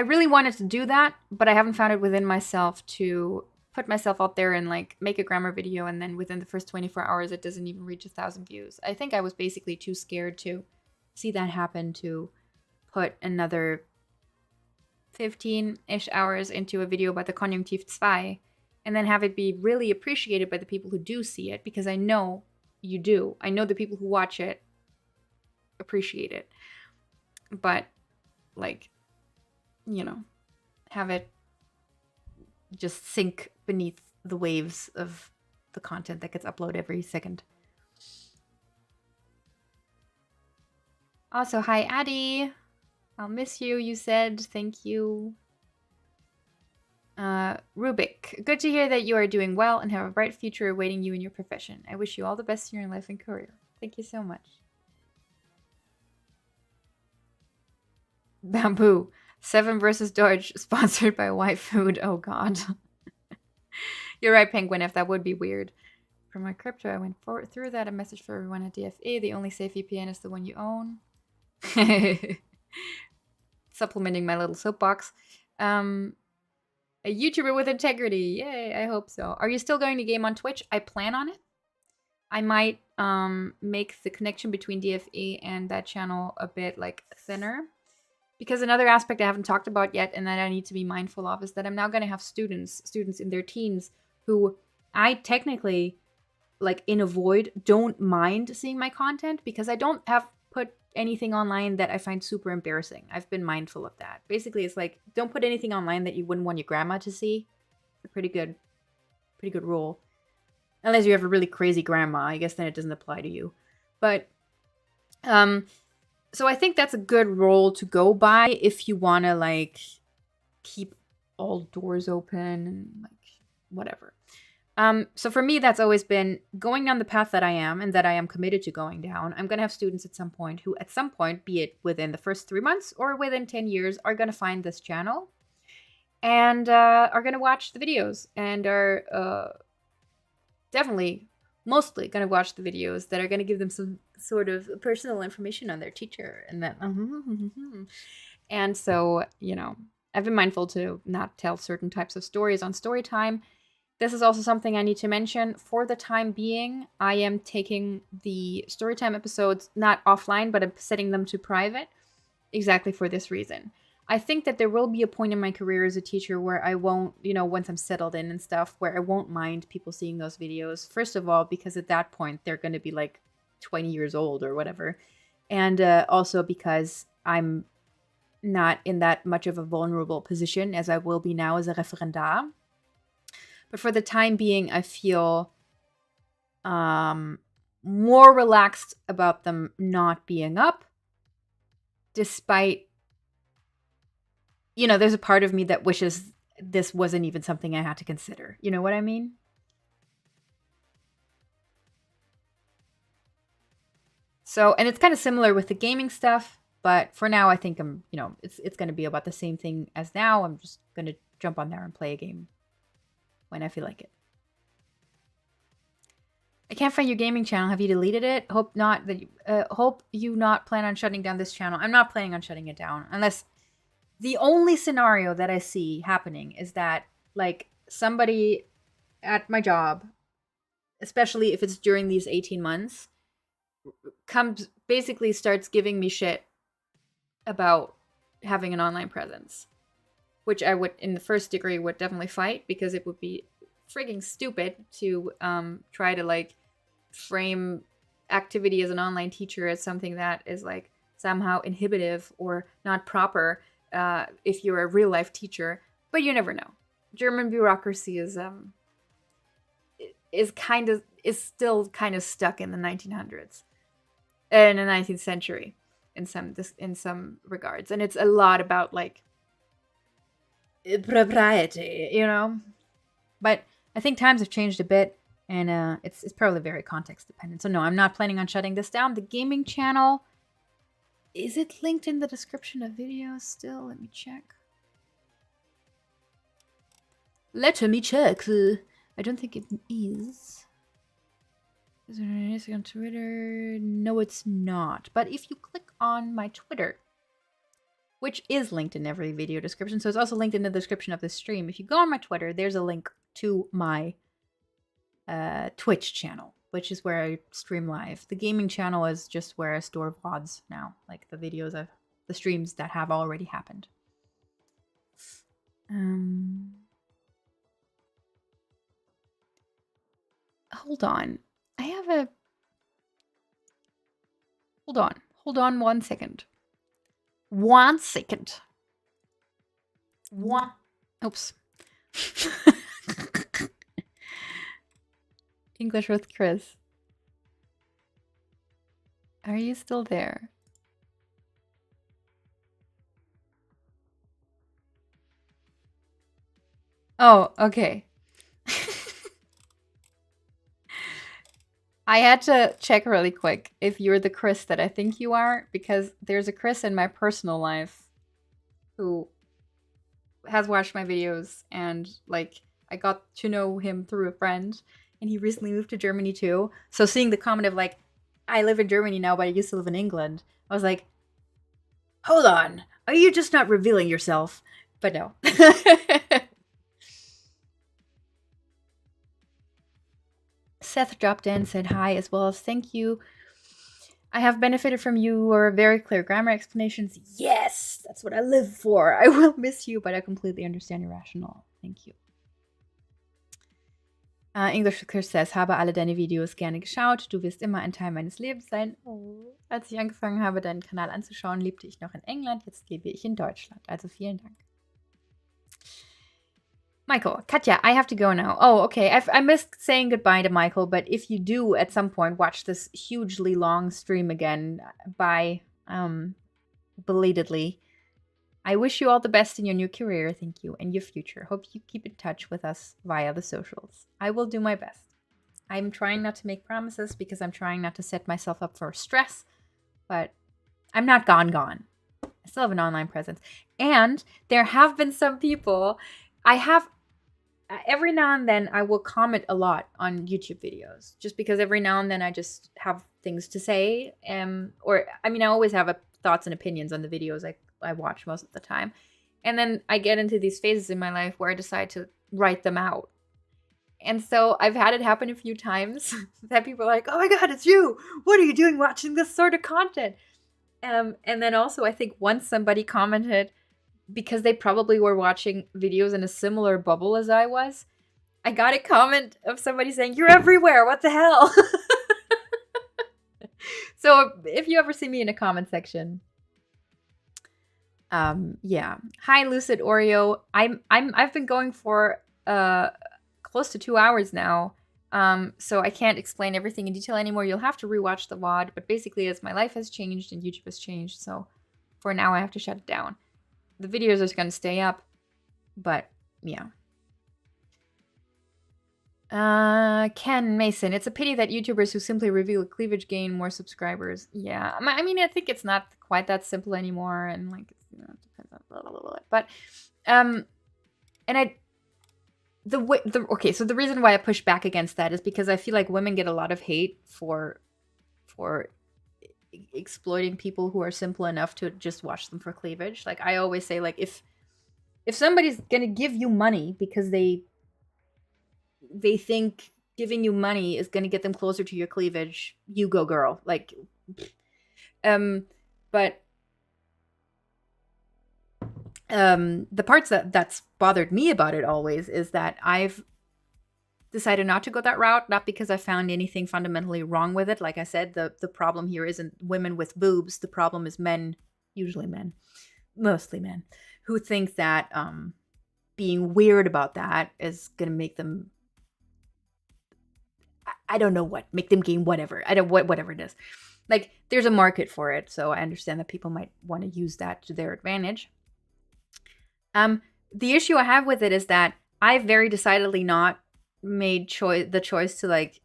really wanted to do that, but I haven't found it within myself to put myself out there and like make a grammar video, and then within the first 24 hours it doesn't even reach 1,000 views. I think I was basically too scared to see that happen to put another 15-ish hours into a video about the Konjunktiv 2 and then have it be really appreciated by the people who do see it, because I know you do. I know the people who watch it appreciate it. But, like, you know, have it just sink beneath the waves of the content that gets uploaded every second. Also, hi, Addie. I'll miss you, you said. Thank you. Rubik, good to hear that you are doing well and have a bright future awaiting you in your profession. I wish you all the best in your life and career. Thank you so much. Bamboo, 7 versus Deutsch, sponsored by White Food. Oh god. You're right, Penguin, if that would be weird. For my crypto, I went through that. A message for everyone at DFE. The only safe VPN is the one you own. Supplementing my little soapbox. A YouTuber with integrity. Yay, I hope so. Are you still going to game on Twitch? I plan on it. I might make the connection between DFE and that channel a bit like thinner. Because another aspect I haven't talked about yet and that I need to be mindful of is that I'm now going to have students in their teens who I technically, like in a void, don't mind seeing my content because I don't have put anything online that I find super embarrassing. I've been mindful of that. Basically, it's like, don't put anything online that you wouldn't want your grandma to see. It's a pretty good rule. Unless you have a really crazy grandma, I guess then it doesn't apply to you. But, so I think that's a good rule to go by if you want to, like, keep all doors open and, like, whatever. So for me, that's always been going down the path that I am and that I am committed to going down. I'm going to have students at some point who, at some point, be it within the first 3 months or within 10 years, are going to find this channel and are going to watch the videos and are definitely, mostly going to watch the videos that are going to give them some sort of personal information on their teacher. And that, and so, you know, I've been mindful to not tell certain types of stories on story time. This is also something I need to mention. For the time being, I am taking the Storytime episodes not offline, but I'm setting them to private exactly for this reason. I think that there will be a point in my career as a teacher where I won't, you know, once I'm settled in and stuff, where I won't mind people seeing those videos. First of all, because at that point, they're going to be like 20 years old or whatever. And also because I'm not in that much of a vulnerable position as I will be now as a referendar. But for the time being, I feel more relaxed about them not being up, despite, you know, there's a part of me that wishes this wasn't even something I had to consider. You know what I mean? So, and it's kind of similar with the gaming stuff, but for now, I think I'm, you know, it's going to be about the same thing as now. I'm just going to jump on there and play a game when I feel like it. I can't find your gaming channel. Have you deleted it? Hope not. Hope you not plan on shutting down this channel. I'm not planning on shutting it down unless the only scenario that I see happening is that like somebody at my job, especially if it's during these 18 months, basically starts giving me shit about having an online presence, which I would, in the first degree, would definitely fight because it would be frigging stupid to try to like frame activity as an online teacher as something that is like somehow inhibitive or not proper if you're a real life teacher. But you never know. German bureaucracy is still kind of stuck in the 1900s in the 19th century in some regards, and it's a lot about like propriety, you know. But I think times have changed a bit, and it's probably very context dependent. So no, I'm not planning on shutting this down. The gaming channel, is it linked in the description of videos still? Let me check. Let me check. I don't think it is. Is it on Instagram, Twitter? No, it's not. But if you click on my Twitter, which is linked in every video description, so it's also linked in the description of this stream. If you go on my Twitter, there's a link to my Twitch channel, which is where I stream live. The gaming channel is just where I store VODs now, like the videos of the streams that have already happened. Hold on. I have a... Hold on 1 second. 1 second. Oops. English with Chris. Are you still there? Oh, okay. I had to check really quick if you're the Chris that I think you are, because there's a Chris in my personal life who has watched my videos, and like I got to know him through a friend, and he recently moved to Germany too. So seeing the comment of like, I live in Germany now, but I used to live in England, I was like, hold on, are you just not revealing yourself? But no. Seth dropped in, said hi, as well as thank you. I have benefited from your very clear grammar explanations. Yes, that's what I live for. I will miss you, but I completely understand your rationale. Thank you. English for Chris says, habe alle deine Videos gerne geschaut. Du wirst immer ein Teil meines Lebens sein. Oh. Als ich angefangen habe, deinen Kanal anzuschauen, lebte ich noch in England. Jetzt lebe ich in Deutschland. Also vielen Dank. Michael, Katja, I have to go now. Oh, okay. I missed saying goodbye to Michael, but if you do at some point watch this hugely long stream again, bye, belatedly. I wish you all the best in your new career, thank you, and your future. Hope you keep in touch with us via the socials. I will do my best. I'm trying not to make promises because I'm trying not to set myself up for stress, but I'm not gone. I still have an online presence. And there have been some people, every now and then I will comment a lot on YouTube videos, just because every now and then I just have things to say. I always have thoughts and opinions on the videos I watch most of the time. And then I get into these phases in my life where I decide to write them out. And so I've had it happen a few times that people are like, oh my God, it's you. What are you doing watching this sort of content? And then also I think once somebody commented, because they probably were watching videos in a similar bubble as I was, I got a comment of somebody saying, you're everywhere. What the hell? So if you ever see me in a comment section, yeah. Hi, Lucid Oreo. I've been going for close to 2 hours now. So I can't explain everything in detail anymore. You'll have to rewatch the VOD, but basically as my life has changed and YouTube has changed, so for now I have to shut it down. The videos are going to stay up, but yeah. Ken Mason, it's a pity that YouTubers who simply reveal cleavage gain more subscribers. Yeah, I mean, I think it's not quite that simple anymore, and like, it depends on blah, blah, blah, blah. But, and so the reason why I push back against that is because I feel like women get a lot of hate for exploiting people who are simple enough to just watch them for cleavage. Like I always say, like if somebody's gonna give you money because they think giving you money is gonna get them closer to your cleavage, you go, girl. Like, but the parts that's bothered me about it always is that I've decided not to go that route, not because I found anything fundamentally wrong with it. Like I said, the problem here isn't women with boobs. The problem is men, usually men, mostly men, who think that being weird about that is going to make them, I don't know what, make them gain whatever. Whatever it is. Like, there's a market for it, so I understand that people might want to use that to their advantage. The issue I have with it is that I've very decidedly not made the choice to like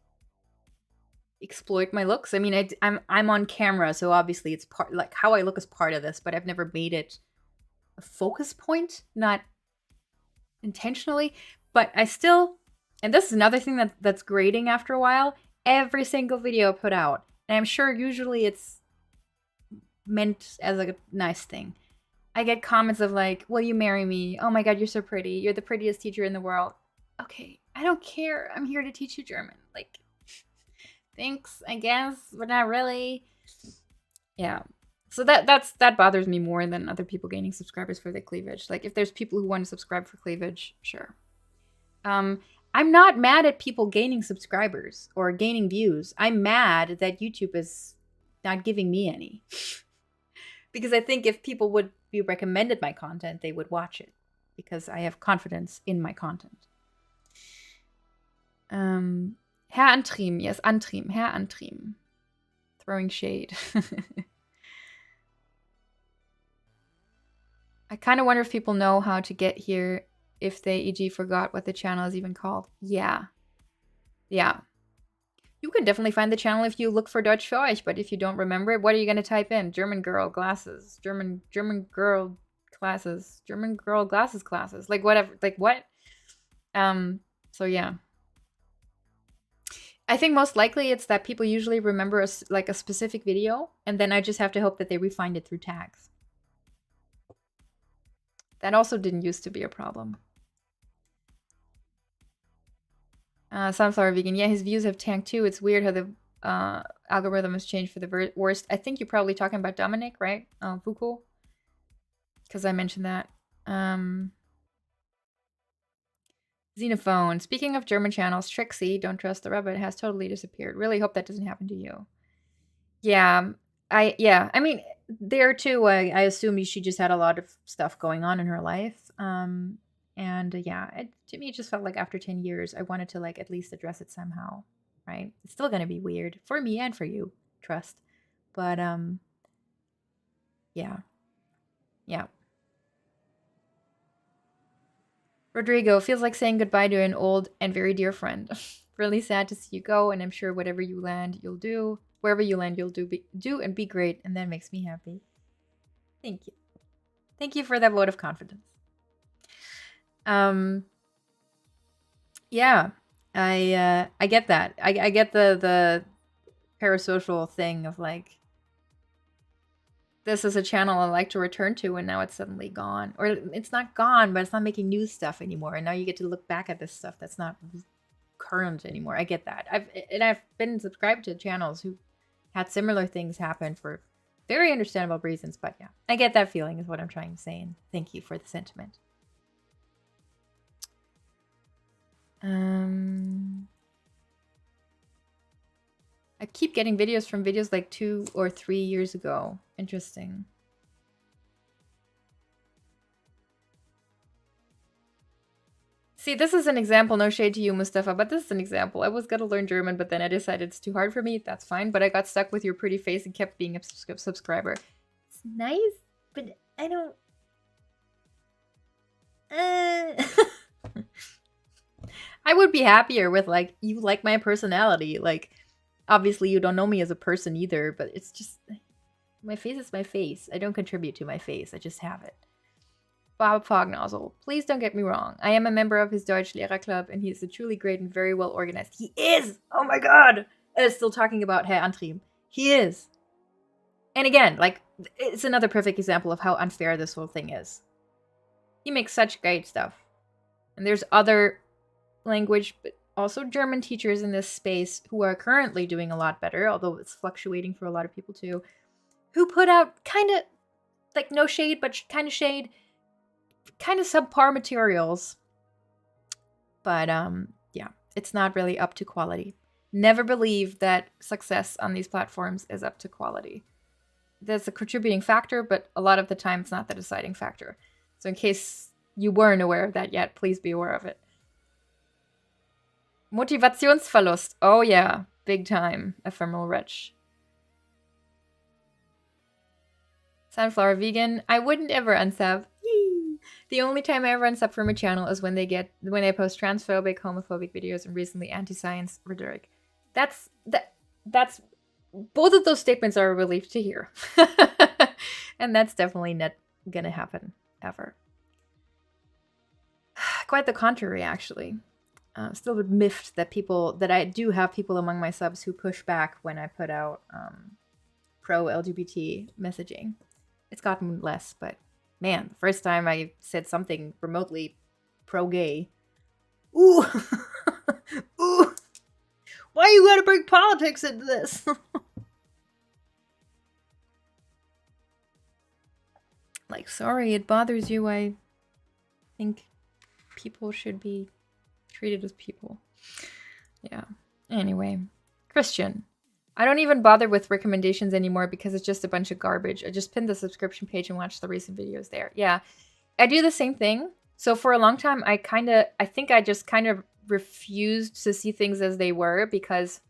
exploit my looks. I mean, I'm on camera, so obviously it's part, like how I look is part of this, but I've never made it a focus point, not intentionally. But I still, and this is another thing that's grating after a while, every single video I put out, and I'm sure usually it's meant as like a nice thing, I get comments of like, will you marry me? Oh my God, you're so pretty. You're the prettiest teacher in the world. Okay, I don't care. I'm here to teach you German. Like, thanks, I guess, but not really. Yeah. So that bothers me more than other people gaining subscribers for their cleavage. Like, if there's people who want to subscribe for cleavage, sure. I'm not mad at people gaining subscribers or gaining views. I'm mad that YouTube is not giving me any. Because I think if people would be recommended my content, they would watch it. Because I have confidence in my content. Herr Antrim, yes, Antrim, Herr Antrim. Throwing shade. I kind of wonder if people know how to get here if they, e.g., forgot what the channel is even called. Yeah. Yeah. You can definitely find the channel if you look for Deutsch für Euch, but if you don't remember it, what are you going to type in? German girl glasses. German girl classes. German girl glasses classes. Like whatever. Like what? So yeah. I think most likely it's that people usually remember a specific video, and then I just have to hope that they refine it through tags. That also didn't used to be a problem. Sunflower Vegan. Yeah, his views have tanked too. It's weird how the algorithm has changed for the worst. I think you're probably talking about Dominic, right? Foucault. Because I mentioned that. Xenophone. Speaking of German channels, Trixie, Don't Trust the Rabbit, has totally disappeared. Really hope that doesn't happen to you. Yeah. I mean, there too, I assume she just had a lot of stuff going on in her life. To me, it just felt like after 10 years, I wanted to like at least address it somehow, right? It's still going to be weird for me and for you, trust. But, yeah. Rodrigo, feels like saying goodbye to an old and very dear friend. Really sad to see you go, and I'm sure wherever you land, you'll do and be great, and that makes me happy. Thank you. Thank you for that vote of confidence. Yeah, I get that. I get the parasocial thing of like, this is a channel I like to return to, and now it's suddenly gone. Or it's not gone, but it's not making new stuff anymore. And now you get to look back at this stuff that's not current anymore. I get that. I've been subscribed to channels who had similar things happen for very understandable reasons. But yeah, I get that feeling is what I'm trying to say. And thank you for the sentiment. I keep getting videos from videos like 2 or 3 years ago. Interesting. See, this is an example. No shade to you, Mustafa, but this is an example. I was going to learn German, but then I decided it's too hard for me. That's fine, but I got stuck with your pretty face and kept being a subscriber. It's nice, but I don't... I would be happier with, like, you like my personality. Like, obviously you don't know me as a person either, but it's just... My face is my face. I don't contribute to my face. I just have it. Bob Fognozzle. Please don't get me wrong. I am a member of his Deutsch Lehrer Club, and he is a truly great and very well organized. He is! Oh my god! Still talking about Herr Antrim. He is. And again, like, it's another perfect example of how unfair this whole thing is. He makes such great stuff. And there's other language, but also German teachers in this space who are currently doing a lot better, although it's fluctuating for a lot of people too, who put out kind of, like, no shade, but kind of shade, kind of subpar materials. But, yeah, it's not really up to quality. Never believe that success on these platforms is up to quality. There's a contributing factor, but a lot of the time it's not the deciding factor. So in case you weren't aware of that yet, please be aware of it. Motivationsverlust. Oh yeah, big time. Ephemeral wretch. Sunflower Vegan. I wouldn't ever unsub. Yee. The only time I ever unsub from a channel is when they post transphobic, homophobic videos and recently anti-science rhetoric. That's both of those statements are a relief to hear. And that's definitely not gonna happen ever. Quite the contrary, actually. Still a bit miffed that I do have people among my subs who push back when I put out pro-LGBT messaging. It's gotten less, but man, the first time I said something remotely pro-gay, ooh, ooh, why you gotta bring politics into this? Like, sorry, it bothers you. I think people should be treated as people. Yeah. Anyway, Christian. I don't even bother with recommendations anymore because it's just a bunch of garbage. I just pinned the subscription page and watch the recent videos there. Yeah. I do the same thing. So for a long time, I think I just kind of refused to see things as they were because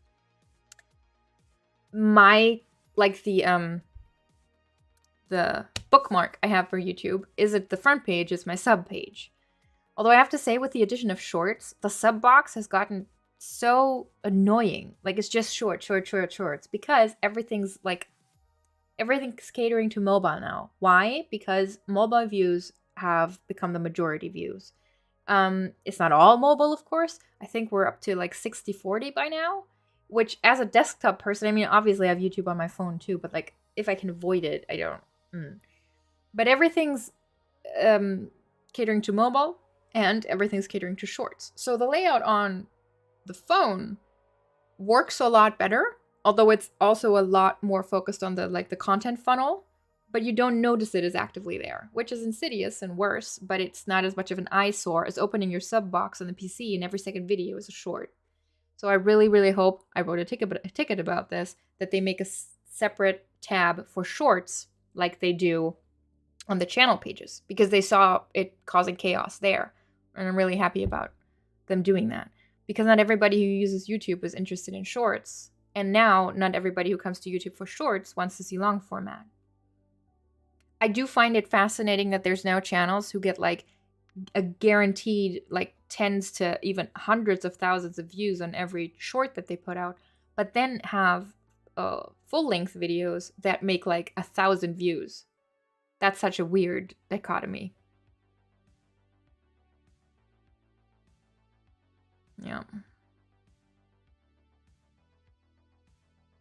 my, like, the bookmark I have for YouTube is at the front page, is my sub page. Although I have to say, with the addition of shorts, the sub box has gotten so annoying. Like, it's just shorts, because everything's catering to mobile now. Why? Because mobile views have become the majority views. It's not all mobile, of course. I think we're up to like 60-40 by now, which as a desktop person, I mean, obviously I have YouTube on my phone too, but like if I can avoid it, I don't. But everything's catering to mobile and everything's catering to shorts. So the layout on the phone works a lot better, although it's also a lot more focused on the content funnel, but you don't notice it as actively there, which is insidious and worse, but it's not as much of an eyesore as opening your sub box on the PC and every second video is a short. So I really, really hope, I wrote a ticket about this, that they make a separate tab for shorts like they do on the channel pages, because they saw it causing chaos there. And I'm really happy about them doing that, because not everybody who uses YouTube is interested in shorts. And now not everybody who comes to YouTube for shorts wants to see long format. I do find it fascinating that there's now channels who get like a guaranteed like tens to even hundreds of thousands of views on every short that they put out, but then have full-length videos that make like 1,000 views. That's such a weird dichotomy. Yeah.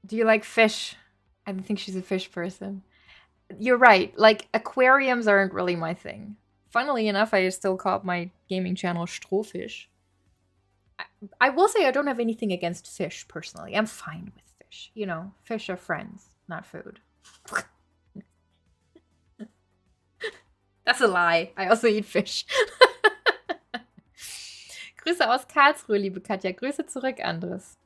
Do you like fish? I don't think she's a fish person. You're right. Like, aquariums aren't really my thing. Funnily enough, I still call my gaming channel Strohfisch. I will say I don't have anything against fish, personally. I'm fine with fish. You know, fish are friends, not food. That's a lie. I also eat fish. Grüße aus Karlsruhe, liebe Katja. Grüße zurück, Andres.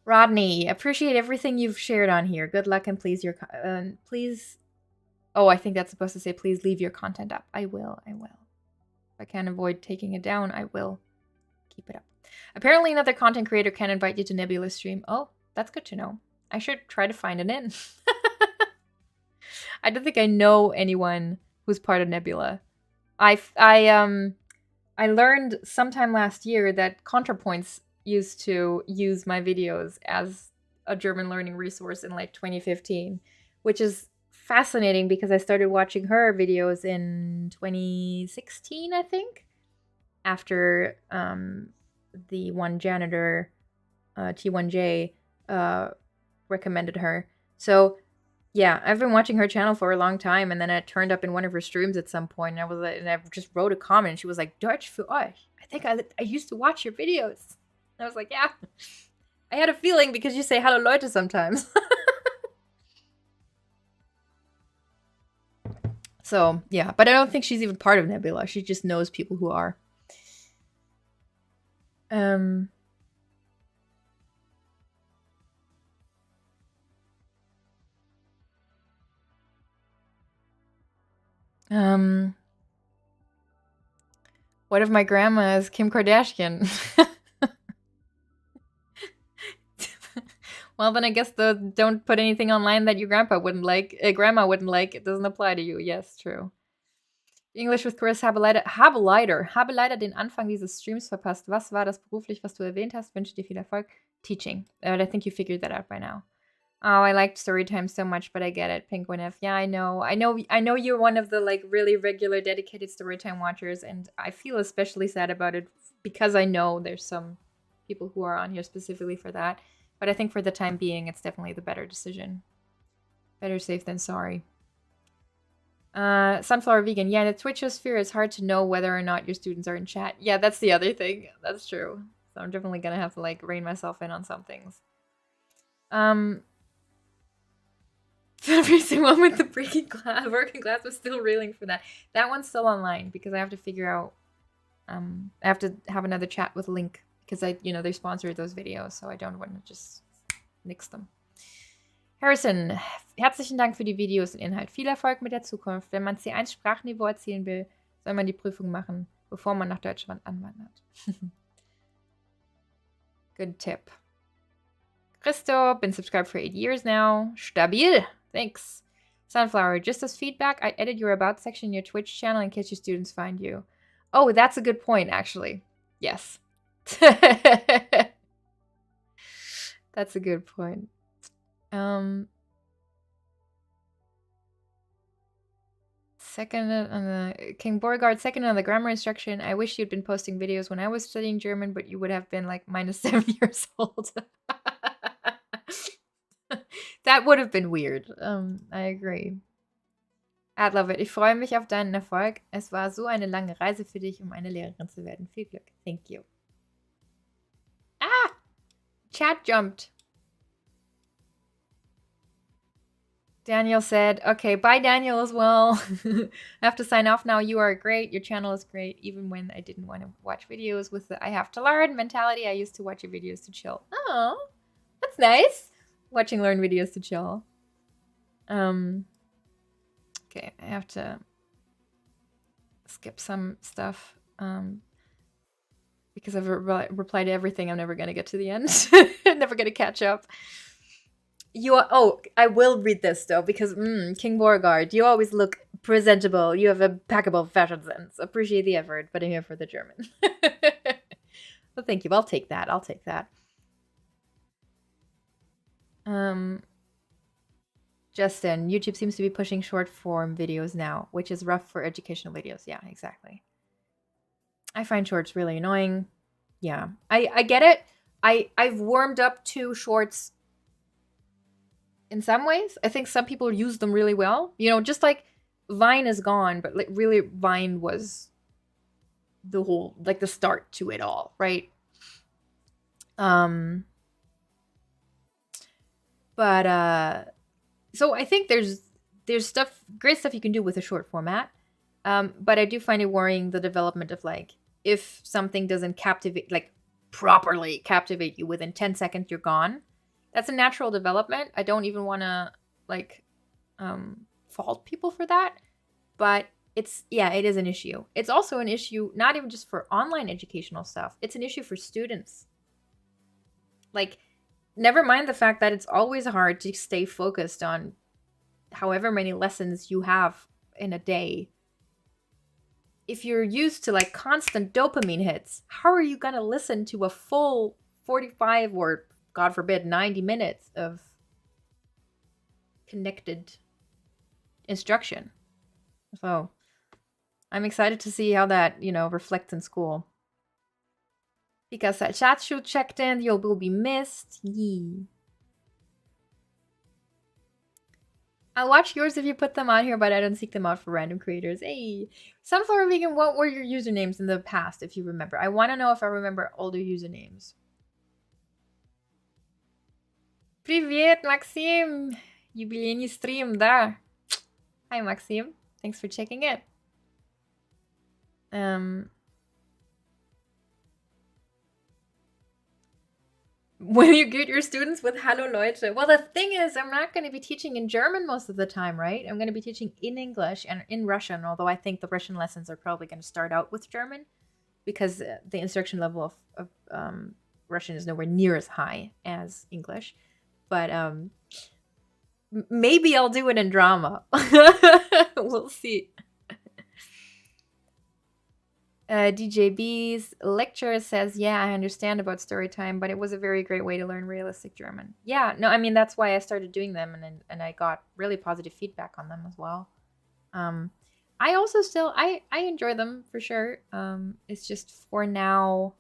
Rodney, appreciate everything you've shared on here. Good luck and please please. Oh, I think that's supposed to say please leave your content up. I will. If I can't avoid taking it down, I will keep it up. Apparently another content creator can invite you to Nebula's stream. Oh, that's good to know. I should try to find it in. I don't think I know anyone who's part of Nebula. I learned sometime last year that ContraPoints used to use my videos as a German learning resource in like 2015, which is fascinating because I started watching her videos in 2016, I think, after the one janitor, T1J, recommended her. So yeah, I've been watching her channel for a long time, and then it turned up in one of her streams at some point, and I just wrote a comment, and she was like, Deutsch für Euch. I think I used to watch your videos. And I was like, yeah. I had a feeling because you say hello Leute sometimes. So, yeah, but I don't think she's even part of Nebula. She just knows people who are. What if my grandma is Kim Kardashian? Well, then I guess don't put anything online that your grandma wouldn't like. It doesn't apply to you. Yes, true. English with Chris, habe leider den Anfang dieses Streams verpasst. Was war das beruflich, was du erwähnt hast? Wünsche dir viel Erfolg. Teaching. But I think you figured that out by now. Oh, I liked Storytime so much, but I get it. Penguin F. Yeah, I know you're one of the like really regular dedicated Storytime watchers, and I feel especially sad about it because I know there's some people who are on here specifically for that. But I think for the time being, it's definitely the better decision. Better safe than sorry. Sunflower Vegan. Yeah, in the Twitchosphere, it's hard to know whether or not your students are in chat. Yeah, that's the other thing. That's true. So I'm definitely gonna have to like rein myself in on some things. Every one with the working class was still reeling for that. That one's still online because I have to figure out. I have to have another chat with Link because they sponsored those videos, so I don't want to just nix them. Harrison, herzlichen Dank für die Videos und Inhalt. Viel Erfolg mit der Zukunft. Wenn man C1 Sprachniveau erzielen will, soll man die Prüfung machen, bevor man nach Deutschland anwandert. Good tip. Christo, been subscribed for 8 years now. Stabil. Thanks. Sunflower, just as feedback, I edit your About section in your Twitch channel in case your students find you. Oh, that's a good point, actually. Yes. That's a good point. Second on the King Borgard, second on the grammar instruction. I wish you'd been posting videos when I was studying German, but you would have been like -7 years old. That would have been weird. I agree. I love it. Ich freue mich auf deinen Erfolg. Es war so eine lange Reise für dich, um eine Lehrerin zu werden. Viel Glück. Thank you. Ah! Chat jumped. Daniel said, okay, bye Daniel as well. I have to sign off now. You are great. Your channel is great. Even when I didn't want to watch videos with the I have to learn mentality, I used to watch your videos to chill. Oh, that's nice. Watching learn videos to chill. Okay, I have to skip some stuff because I've replied to everything. I'm never going to get to the end. Never going to catch up. I will read this though because King Borgard, you always look presentable. You have impeccable fashion sense. Appreciate the effort, but I'm here for the German. Well, thank you. I'll take that. Justin, YouTube seems to be pushing short form videos now, which is rough for educational videos. Yeah, exactly. I find shorts really annoying. Yeah, I get it. I've warmed up to shorts in some ways. I think some people use them really well. You know, just like Vine is gone, but like really Vine was the whole, like the start to it all, right? So I think there's great stuff you can do with a short format. But I do find it worrying, the development of like, if something doesn't properly captivate you within 10 seconds, you're gone. That's a natural development. I don't even want to fault people for that, but it is an issue. It's also an issue, not even just for online educational stuff. It's an issue for students. Like, never mind the fact that it's always hard to stay focused on however many lessons you have in a day. If you're used to like constant dopamine hits, how are you going to listen to a full 45 or God forbid 90 minutes of connected instruction? So I'm excited to see how that, reflects in school. Because that chat should checked in, you will be missed. Yee. I'll watch yours if you put them on here, but I don't seek them out for random creators. Hey, Sunflower Vegan, what were your usernames in the past, if you remember? I want to know if I remember older usernames. Привет, Maxim! Юбилейный стрим, да. Hi, Maxim. Thanks for checking in. When you greet your students with Hallo Leute. Well, the thing is, I'm not going to be teaching in German most of the time, right? I'm going to be teaching in English and in Russian, although I think the Russian lessons are probably going to start out with German because the instruction level of Russian is nowhere near as high as English. But maybe I'll do it in drama. We'll see. DJ B's lecture says, yeah, I understand about story time, but it was a very great way to learn realistic German. Yeah, no, I mean, that's why I started doing them, and I got really positive feedback on them as well. I also still, I enjoy them for sure. It's just for now,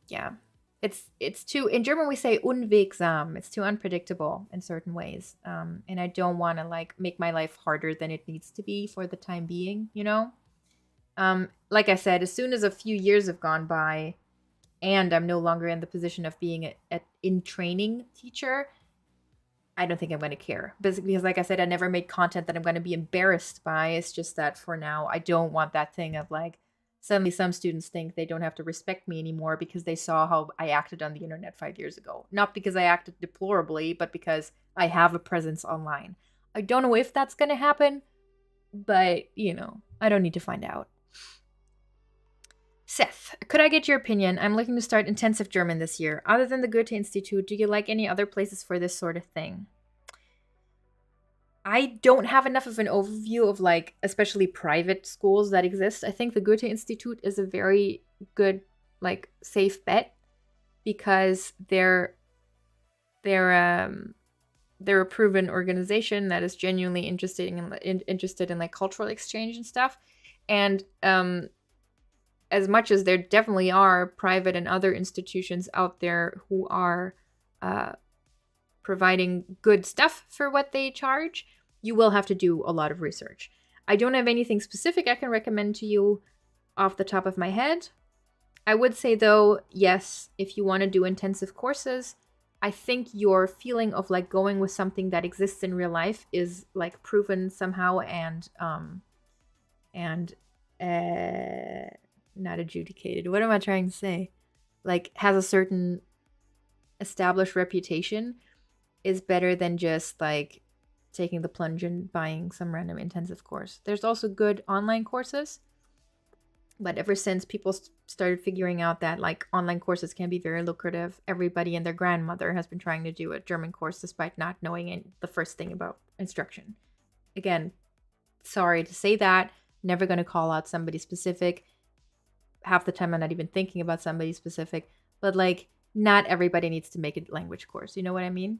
yeah, it's too, in German we say unwegsam, it's too unpredictable in certain ways. And I don't want to like make my life harder than it needs to be for the time being, Like I said, as soon as a few years have gone by and I'm no longer in the position of being an in-training teacher, I don't think I'm going to care. Basically, because like I said, I never made content that I'm going to be embarrassed by. It's just that for now, I don't want that thing of like, suddenly some students think they don't have to respect me anymore because they saw how I acted on the internet 5 years ago. Not because I acted deplorably, but because I have a presence online. I don't know if that's going to happen, but, I don't need to find out. Seth, could I get your opinion? I'm looking to start intensive German this year. Other than the Goethe Institute, do you like any other places for this sort of thing? I don't have enough of an overview of like especially private schools that exist. I think the Goethe Institute is a very good like safe bet because they're a proven organization that is genuinely interested in like cultural exchange and stuff. And as much as there definitely are private and other institutions out there who are providing good stuff for what they charge, you will have to do a lot of research. I don't have anything specific I can recommend to you off the top of my head. I would say, though, yes, if you want to do intensive courses, I think your feeling of like going with something that exists in real life is like proven somehow and not adjudicated. What am I trying to say? Like has a certain established reputation is better than just like taking the plunge and buying some random intensive course. There's also good online courses, but ever since people started figuring out that like online courses can be very lucrative, everybody and their grandmother has been trying to do a German course despite not knowing the first thing about instruction. Again, sorry to say that, never going to call out somebody specific. Half the time I'm not even thinking about somebody specific, but like not everybody needs to make a language course. You know what I mean?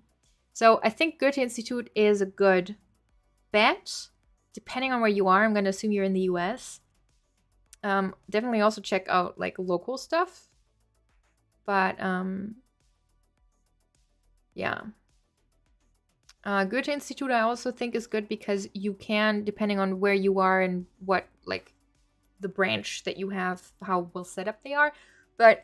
So I think Goethe Institute is a good bet. Depending on where you are, I'm going to assume you're in the US. Definitely also check out like local stuff. But yeah. Goethe Institute I also think is good because you can, depending on where you are and what like the branch that you have, how well set up they are. But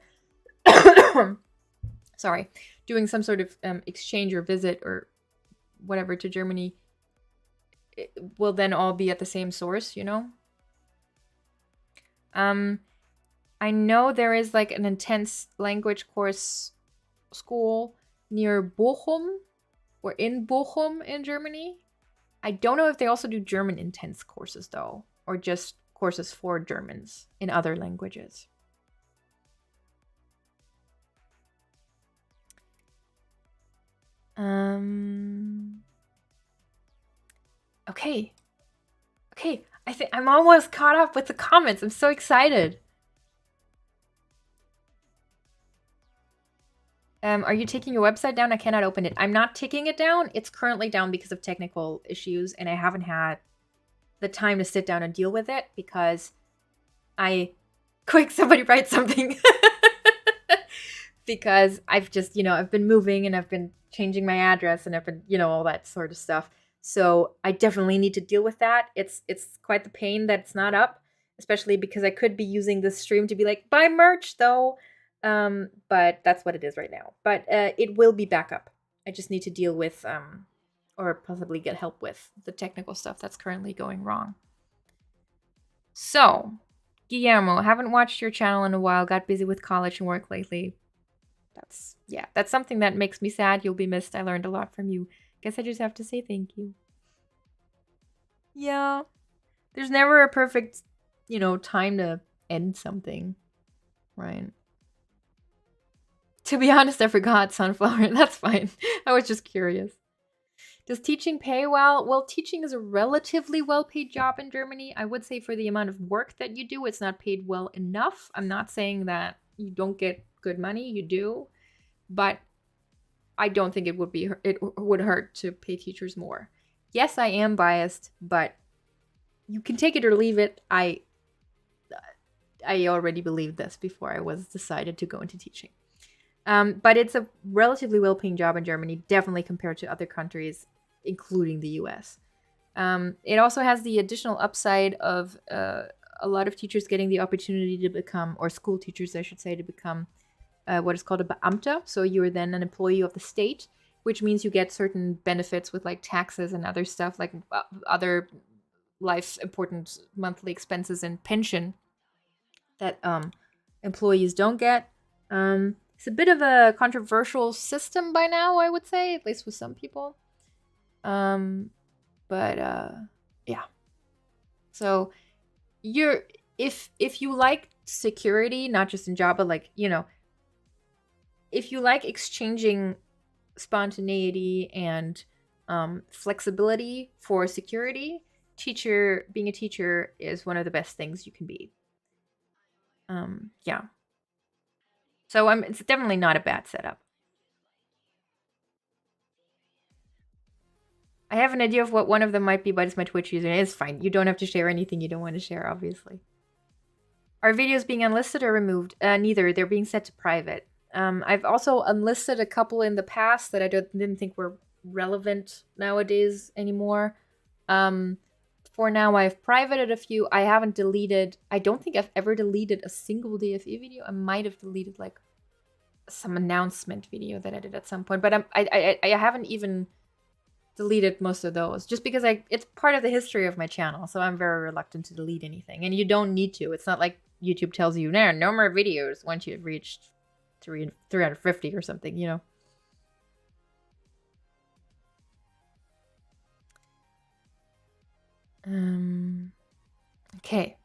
sorry, doing some sort of exchange or visit or whatever to Germany, it will then all be at the same source, you know? I know there is like an intense language course school near Bochum or in Bochum in Germany. I don't know if they also do German intense courses though, or just courses for Germans in other languages. Okay. I think I'm almost caught up with the comments. I'm so excited. Are you taking your website down? I cannot open it. I'm not taking it down. It's currently down because of technical issues, and I haven't had the time to sit down and deal with it because quick, somebody write something. Because I've just, I've been moving and I've been changing my address and I've been, all that sort of stuff. So I definitely need to deal with that. It's quite the pain that it's not up, especially because I could be using this stream to be like, buy merch though. But that's what it is right now. But it will be back up. I just need to deal with, or possibly get help with the technical stuff that's currently going wrong. So, Guillermo, haven't watched your channel in a while. Got busy with college and work lately. That's something that makes me sad. You'll be missed. I learned a lot from you. Guess I just have to say thank you. Yeah. There's never a perfect, time to end something. Right. To be honest, I forgot Sunflower. That's fine. I was just curious. Does teaching pay well? Well, teaching is a relatively well-paid job in Germany. I would say for the amount of work that you do, it's not paid well enough. I'm not saying that you don't get good money. You do. But I don't think it would hurt to pay teachers more. Yes, I am biased, but you can take it or leave it. I already believed this before I was decided to go into teaching. But it's a relatively well-paying job in Germany, definitely compared to other countries, including the US. It also has the additional upside of a lot of teachers getting the opportunity to become, or school teachers, I should say, to become what is called a Beamter. So you are then an employee of the state, which means you get certain benefits with like taxes and other stuff, like other life important monthly expenses and pension that employees don't get. It's a bit of a controversial system by now, I would say, at least with some people. But yeah. So if you like security, not just in job, but like, if you like exchanging spontaneity and flexibility for security, being a teacher is one of the best things you can be. Yeah. So it's definitely not a bad setup. I have an idea of what one of them might be, but it's my Twitch username. It's fine. You don't have to share anything you don't want to share, obviously. Are videos being unlisted or removed? Neither. They're being set to private. I've also unlisted a couple in the past that I didn't think were relevant nowadays anymore. For now, I've privated a few. I haven't deleted. I don't think I've ever deleted a single DFE video. I might have deleted like some announcement video that I did at some point, but I haven't even deleted most of those just because it's part of the history of my channel, so I'm very reluctant to delete anything. And you don't need to. It's not like YouTube tells you, no more videos once you've reached 350 or something, you know. Okay.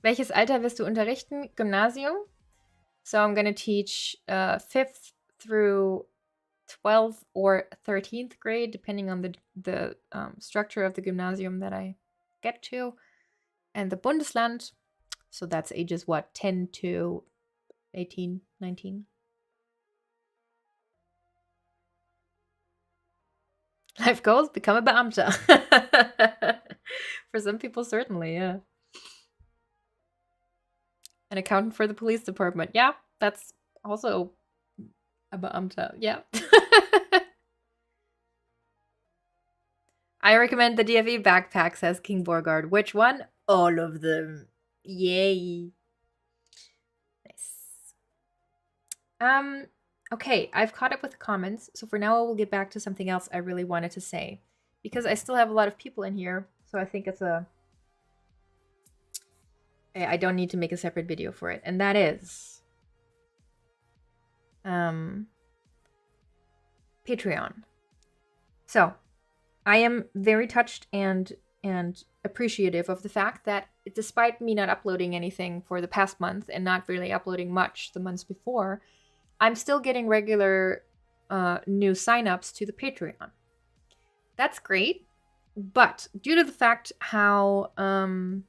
Welches Alter wirst du unterrichten? Gymnasium. So I'm going to teach 5th through 12th or 13th grade, depending on the structure of the gymnasium that I get to. And the Bundesland, so that's ages, what, 10 to 18, 19? Life goals, become a Beamter. For some people, certainly, yeah. An accountant for the police department. Yeah, that's also a Beamter. Yeah. I recommend the DFE backpack, says King Borgard. Which one? All of them. Yay. Nice. Okay, I've caught up with the comments, so for now I will get back to something else I really wanted to say. Because I still have a lot of people in here, so I think I don't need to make a separate video for it. And that is Patreon. So, I am very touched and appreciative of the fact that despite me not uploading anything for the past month and not really uploading much the months before, I'm still getting regular new signups to the Patreon. That's great, but due to the fact how oh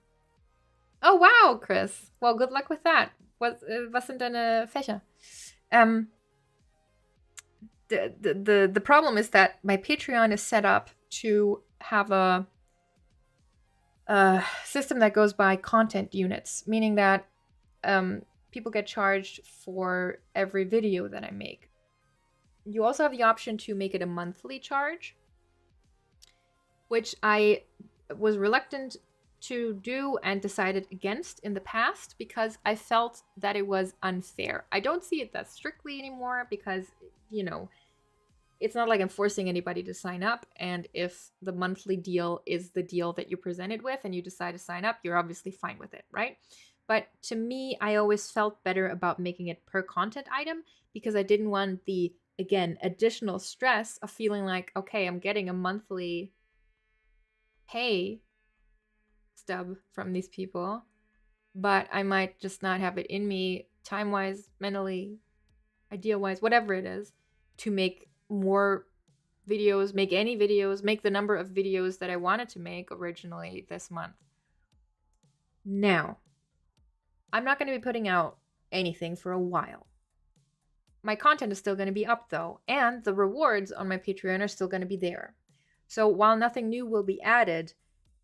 wow, Chris. Well, good luck with that. Was sind deine Fächer? The problem is that my Patreon is set up to have a system that goes by content units, meaning that people get charged for every video that I make. You also have the option to make it a monthly charge, which I was reluctant to do and decided against in the past because I felt that it was unfair. I don't see it that strictly anymore because, you know, it's not like I'm forcing anybody to sign up. And if the monthly deal is the deal that you're presented with and you decide to sign up, you're obviously fine with it, right? But to me, I always felt better about making it per content item because I didn't want the, again, additional stress of feeling like, okay, I'm getting a monthly pay stub from these people, but I might just not have it in me time-wise, mentally, idea-wise, whatever it is, to make more videos, make any videos, make the number of videos that I wanted to make originally this month. Now, I'm not going to be putting out anything for a while. My content is still going to be up though, and the rewards on my Patreon are still going to be there. So while nothing new will be added,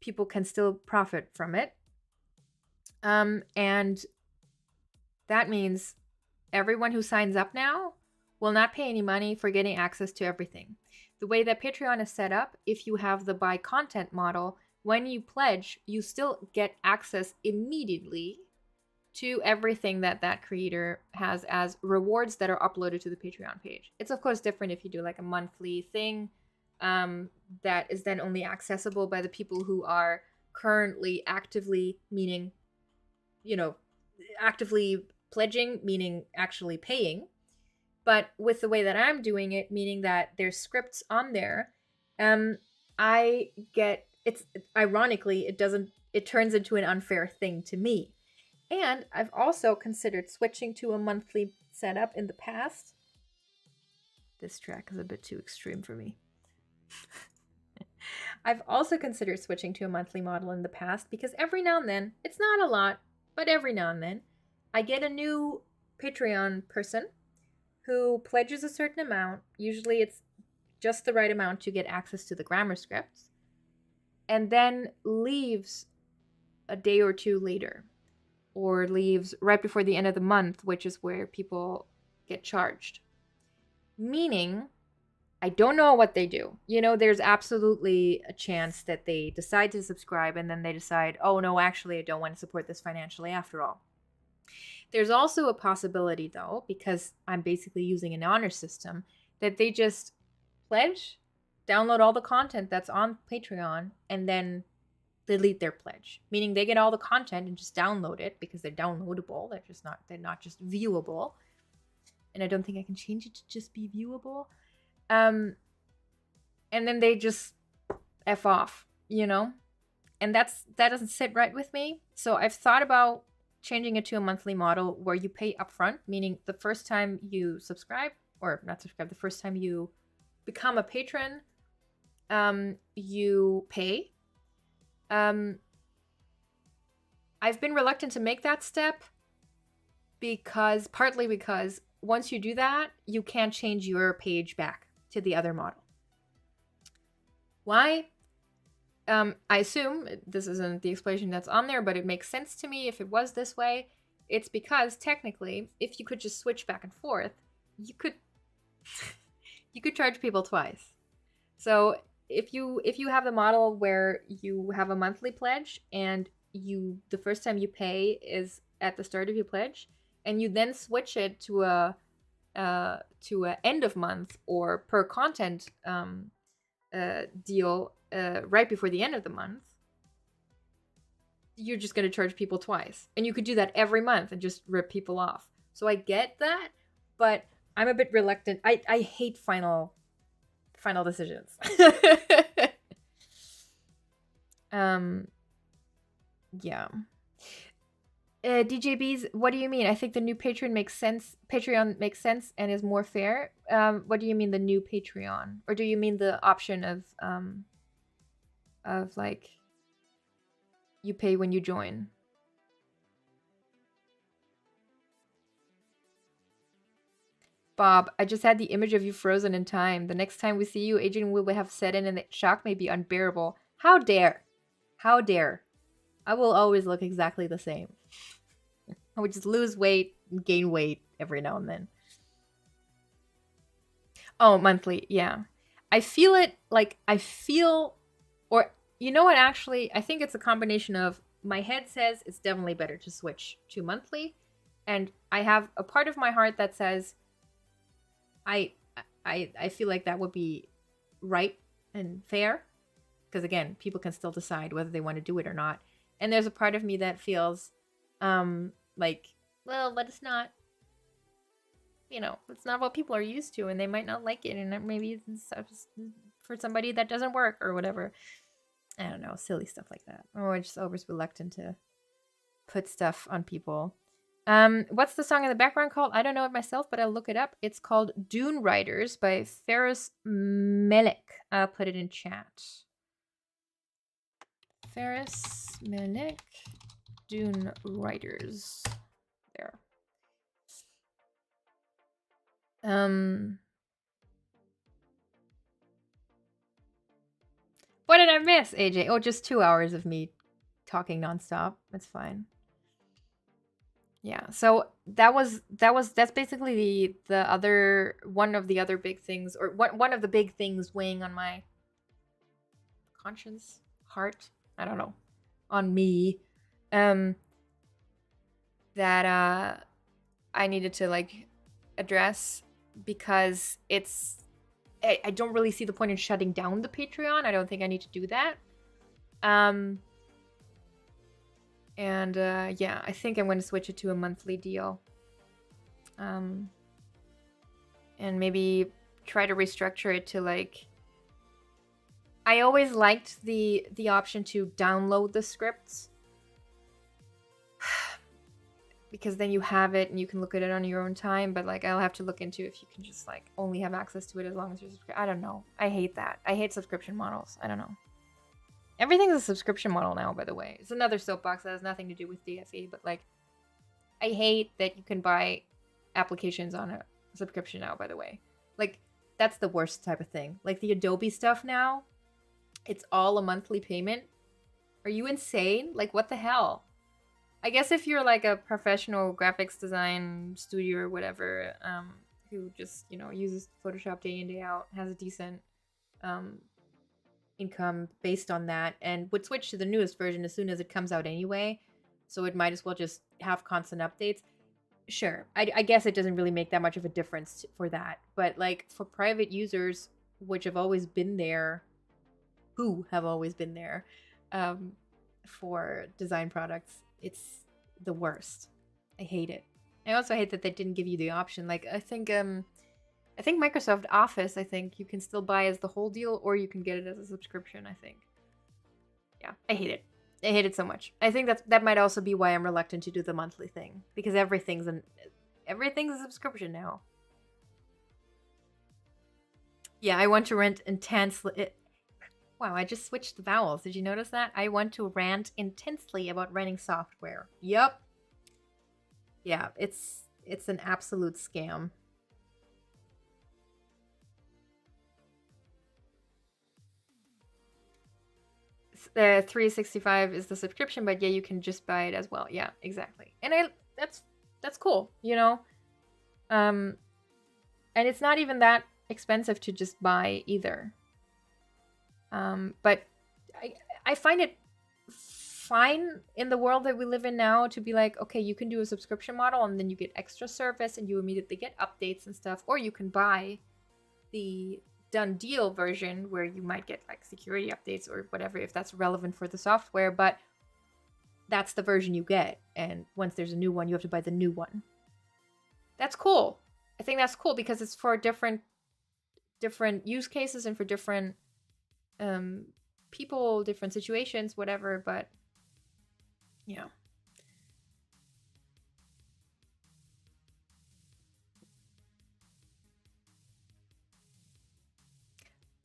people can still profit from it. And that means everyone who signs up now will not pay any money for getting access to everything. The way that Patreon is set up, if you have the buy content model, when you pledge, you still get access immediately to everything that that creator has as rewards that are uploaded to the Patreon page. It's of course different if you do like a monthly thing that is then only accessible by the people who are currently actively, meaning, you know, actively pledging, meaning actually paying. But with the way that I'm doing it, meaning that there's scripts on there, I get, it's ironically, it turns into an unfair thing to me. And I've also considered switching to a monthly setup in the past. This track is a bit too extreme for me. I've also considered switching to a monthly model in the past because every now and then, it's not a lot, but every now and then, I get a new Patreon person who pledges a certain amount. Usually it's just the right amount to get access to the grammar scripts, and then leaves a day or two later, or leaves right before the end of the month, which is where people get charged. Meaning, I don't know what they do. You know, there's absolutely a chance that they decide to subscribe and then they decide, oh no, actually, I don't want to support this financially after all. There's also a possibility, though, because I'm basically using an honor system, that they just pledge, download all the content that's on Patreon, and then delete their pledge. Meaning they get all the content and just download it because they're downloadable. They're not just viewable. And I don't think I can change it to just be viewable. And then they just F off, you know? And that doesn't sit right with me. So I've thought about changing it to a monthly model where you pay upfront, meaning the first time you subscribe, or not subscribe, the first time you become a patron, you pay. I've been reluctant to make that step partly because once you do that, you can't change your page back to the other model. Why? I assume this isn't the explanation that's on there, but it makes sense to me if it was this way. It's because technically, if you could just switch back and forth, you could charge people twice. So if you have the model where you have a monthly pledge and the first time you pay is at the start of your pledge, and you then switch it to a end of month or per content deal right before the end of the month, you're just going to charge people twice. And you could do that every month and just rip people off. So I get that, but I'm a bit reluctant. I hate final decisions. Yeah. DJBs, what do you mean? I think the new Patreon makes sense and is more fair. What do you mean the new Patreon? Or do you mean the option of like you pay when you join? Bob, I just had the image of you frozen in time. The next time we see you, aging will have set in and the shock may be unbearable. How dare? How dare? I will always look exactly the same. I would just lose weight, gain weight every now and then. Oh, monthly, yeah. I feel it, or you know what, actually, I think it's a combination of my head says it's definitely better to switch to monthly, and I have a part of my heart that says I feel like that would be right and fair, because again, people can still decide whether they want to do it or not. And there's a part of me that feels like, well, let's not, it's not what people are used to, and they might not like it, and maybe it's for somebody that doesn't work or whatever. I don't know, silly stuff like that. Or just always reluctant to put stuff on people. What's the song in the background called? I don't know it myself, but I'll look it up. It's called Dune Riders by Ferris Melik. I'll put it in chat. Ferris Melik, Dune Riders. There. What did I miss, AJ? Oh, just 2 hours of me talking nonstop. That's fine. Yeah, so that's basically the other one of the other big things, or one of the big things weighing on my conscience, heart, I don't know, on me, that I needed to like address, because I don't really see the point in shutting down the Patreon. I don't think I need to do that. And yeah, I think I'm going to switch it to a monthly deal. And maybe try to restructure it to like, I always liked the option to download the scripts. because then you have it and you can look at it on your own time. But like, I'll have to look into if you can just like only have access to it as long as you're subscribed. I don't know. I hate that. I hate subscription models. I don't know. Everything's a subscription model now, by the way. It's another soapbox that has nothing to do with DFE, but like, I hate that you can buy applications on a subscription now, by the way. Like, that's the worst type of thing. Like the Adobe stuff now, it's all a monthly payment. Are you insane? Like, what the hell? I guess if you're like a professional graphics design studio or whatever, who just, you know, uses Photoshop day in, day out, has a decent income based on that, and would switch to the newest version as soon as it comes out anyway, so it might as well just have constant updates. Sure, I guess it doesn't really make that much of a difference for that, but like for private users, which have always been there, for design products, it's the worst. I hate it. I also hate that they didn't give you the option. Like, I think Microsoft Office, I think you can still buy as the whole deal, or you can get it as a subscription, I think. Yeah, I hate it. I hate it so much. I think that might also be why I'm reluctant to do the monthly thing, because everything's a subscription now. Yeah, I want to rant intensely. Wow, I just switched the vowels. Did you notice that? I want to rant intensely about renting software. Yep. Yeah, it's an absolute scam. 365 is the subscription, but yeah, you can just buy it as well. Yeah, exactly. And that's cool, you know? And it's not even that expensive to just buy either. But I find it fine in the world that we live in now to be like, okay, you can do a subscription model and then you get extra service and you immediately get updates and stuff, or you can buy the done deal version where you might get like security updates or whatever if that's relevant for the software, but that's the version you get, and once there's a new one you have to buy the new one. That's cool. I think that's cool because it's for different use cases and for different people, different situations, whatever, but you know.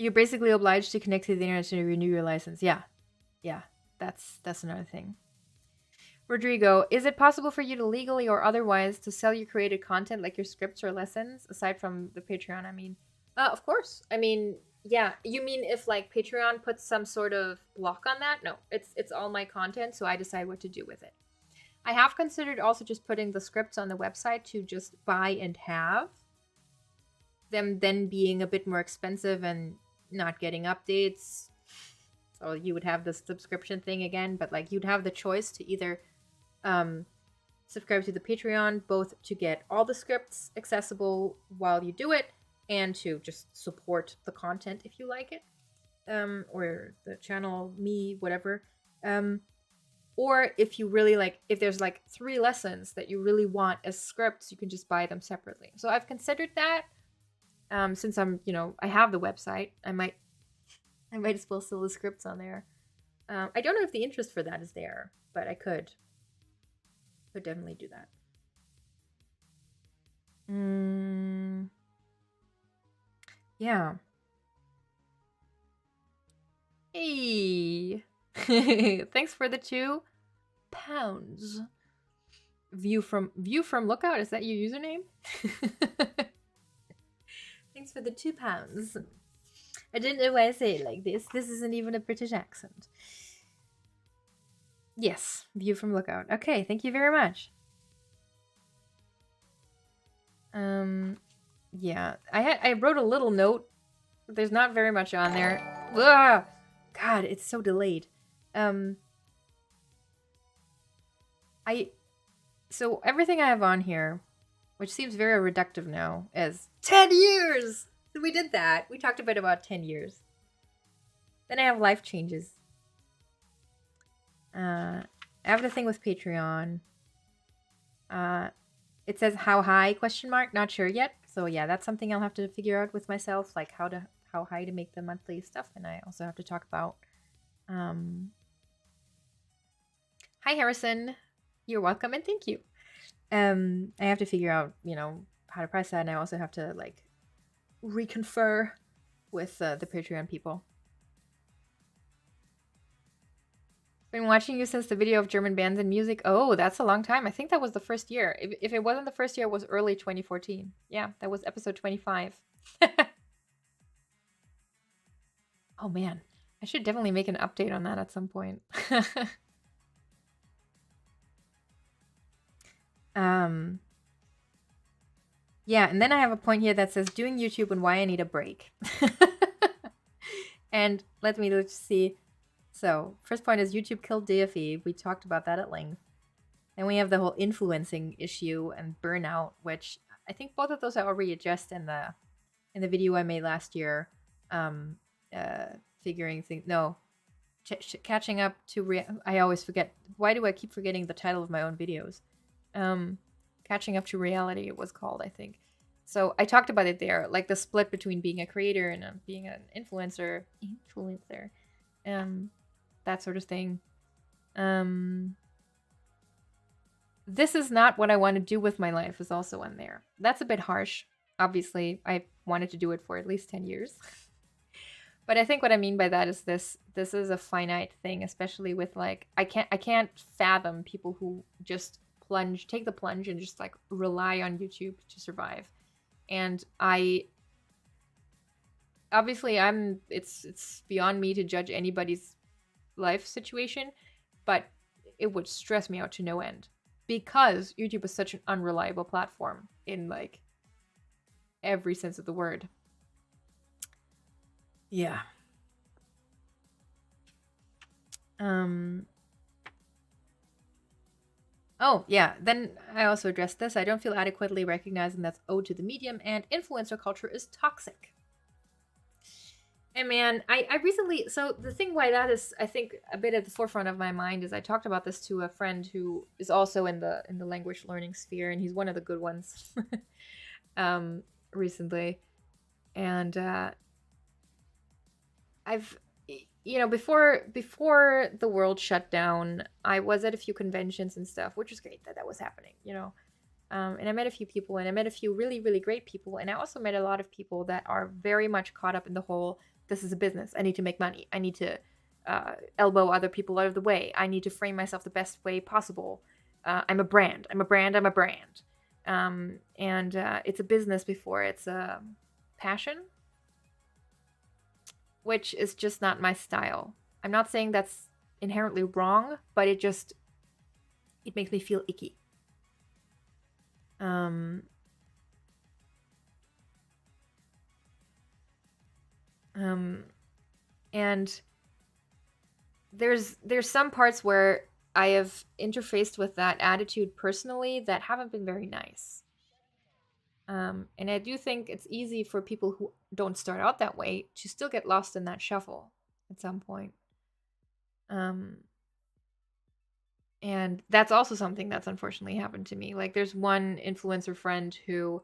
You're basically obliged to connect to the internet to renew your license. Yeah, that's another thing. Rodrigo, is it possible for you to legally or otherwise to sell your created content, like your scripts or lessons, aside from the Patreon? I mean, of course. I mean, yeah. You mean if like Patreon puts some sort of block on that? No, it's all my content, so I decide what to do with it. I have considered also just putting the scripts on the website to just buy and have them, then being a bit more expensive and not getting updates. So you would have the subscription thing again, but like you'd have the choice to either subscribe to the Patreon, both to get all the scripts accessible while you do it and to just support the content if you like it, or the channel, me, whatever. Or if you really like, if there's like 3 lessons that you really want as scripts, you can just buy them separately. So I've considered that. Since I'm, you know, I have the website, I might as well sell the scripts on there. I don't know if the interest for that is there, but I could definitely do that. Yeah. Hey, thanks for the £2. View from Lookout. Is that your username? Thanks for the £2. I didn't know why I say it like this. This isn't even a British accent. Yes, View from Lookout. Okay, thank you very much. Yeah, I wrote a little note. There's not very much on there. Ugh! God, it's so delayed. So everything I have on here, which seems very reductive now, as 10 years! We did that. We talked a bit about 10 years. Then I have life changes. I have the thing with Patreon. It says how high ? Not sure yet. So yeah, that's something I'll have to figure out with myself, like how high to make the monthly stuff. And I also have to talk about. Hi Harrison, you're welcome and thank you. I have to figure out, how to price that, and I also have to like reconfer with the Patreon people. Been watching you since the video of German bands and music. Oh, that's a long time. I think that was the first year. If it wasn't the first year, it was early 2014. Yeah, that was episode 25. Oh man, I should definitely make an update on that at some point. Yeah, and then I have a point here that says doing YouTube and why I need a break. And let me just see. So, first point is YouTube killed DFE. We talked about that at length. Then we have the whole influencing issue and burnout, which I think both of those I already addressed in the video I made last year. Figuring things. No, catching up to. I always forget. Why do I keep forgetting the title of my own videos? Catching up to reality, it was called, I think. So I talked about it there, like the split between being a creator and being an influencer, that sort of thing. This is not what I want to do with my life is also in there. That's a bit harsh. Obviously, I wanted to do it for at least 10 years. But I think what I mean by that is this is a finite thing, especially with like I can't fathom people who just take the plunge and just like rely on YouTube to survive. And it's beyond me to judge anybody's life situation, but it would stress me out to no end because YouTube is such an unreliable platform in like every sense of the word. Yeah. Oh, yeah. Then I also addressed this. I don't feel adequately recognized, and that's owed to the medium, and influencer culture is toxic. And man, I recently, so the thing why that is, I think, a bit at the forefront of my mind is I talked about this to a friend who is also in the language learning sphere, and he's one of the good ones recently. And I've before the world shut down, I was at a few conventions and stuff, which was great that was happening, and I met a few people, and I met a few really, really great people, and I also met a lot of people that are very much caught up in the whole, this is a business, I need to make money, I need to elbow other people out of the way, I need to frame myself the best way possible, I'm a brand, and it's a business before it's a passion, which is just not my style. I'm not saying that's inherently wrong, but it makes me feel icky. And there's some parts where I have interfaced with that attitude personally that haven't been very nice. And I do think it's easy for people who don't start out that way to still get lost in that shuffle at some point. And that's also something that's unfortunately happened to me. Like there's one influencer friend who,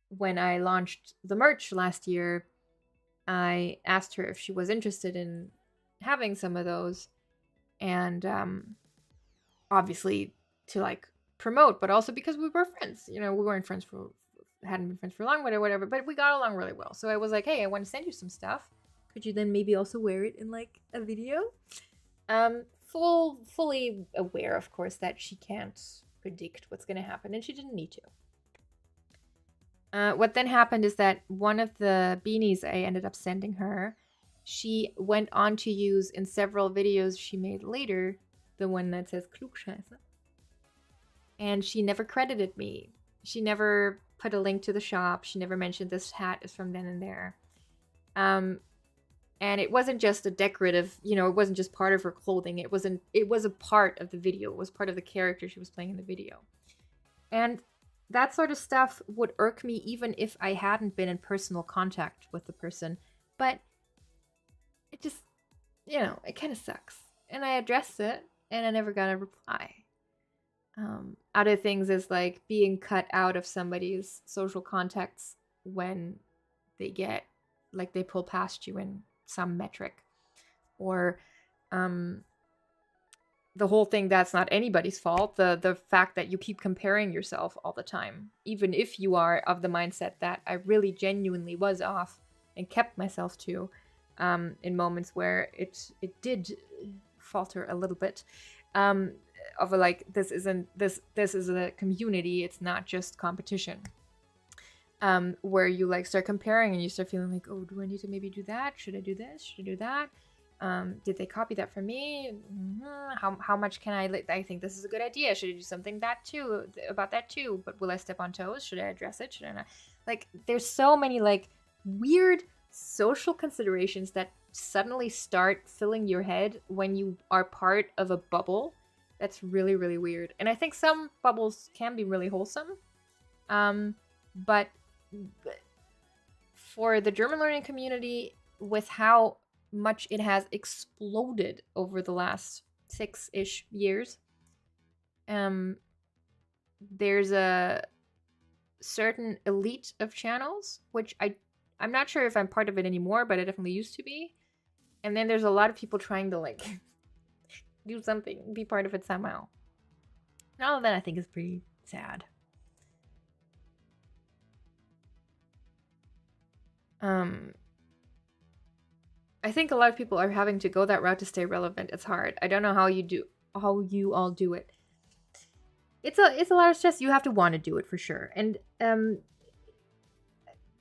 when I launched the merch last year, I asked her if she was interested in having some of those. And obviously to like promote, but also because we were friends. We weren't friends hadn't been friends for long, whatever, but we got along really well. So I was like, hey, I want to send you some stuff. Could you then maybe also wear it in like a video? Fully aware, of course, that she can't predict what's going to happen, and she didn't need to. What then happened is that one of the beanies I ended up sending her, she went on to use in several videos she made later, the one that says Klugscheiße. And she never credited me. She never put a link to the shop. She never mentioned this hat is from then and there. And it wasn't just a decorative, it wasn't just part of her clothing. It was a part of the video. It was part of the character she was playing in the video. And that sort of stuff would irk me even if I hadn't been in personal contact with the person. But it just, it kind of sucks. And I addressed it, and I never got a reply. Other things is like being cut out of somebody's social contacts when they pull past you in some metric, or the whole thing, that's not anybody's fault. The fact that you keep comparing yourself all the time, even if you are of the mindset that I really genuinely was off and kept myself to, in moments where it did falter a little bit, of a, like, this is a community, it's not just competition. Where you like start comparing and you start feeling like, oh, do I need to maybe do that? Should I do this? Should I do that? Did they copy that from me? How much can I think this is a good idea. Should I do something about that too? But will I step on toes? Should I address it? Should I not? Like, there's so many like weird social considerations that suddenly start filling your head when you are part of a bubble. That's really, really weird. And I think some bubbles can be really wholesome. But for the German learning community, with how much it has exploded over the last 6-ish years, there's a certain elite of channels, which I'm not sure if I'm part of it anymore, but I definitely used to be. And then there's a lot of people trying to like do something, be part of it somehow. And all of that I think is pretty sad. I think a lot of people are having to go that route to stay relevant. It's hard. I don't know how you all do it. It's a lot of stress. You have to want to do it for sure. And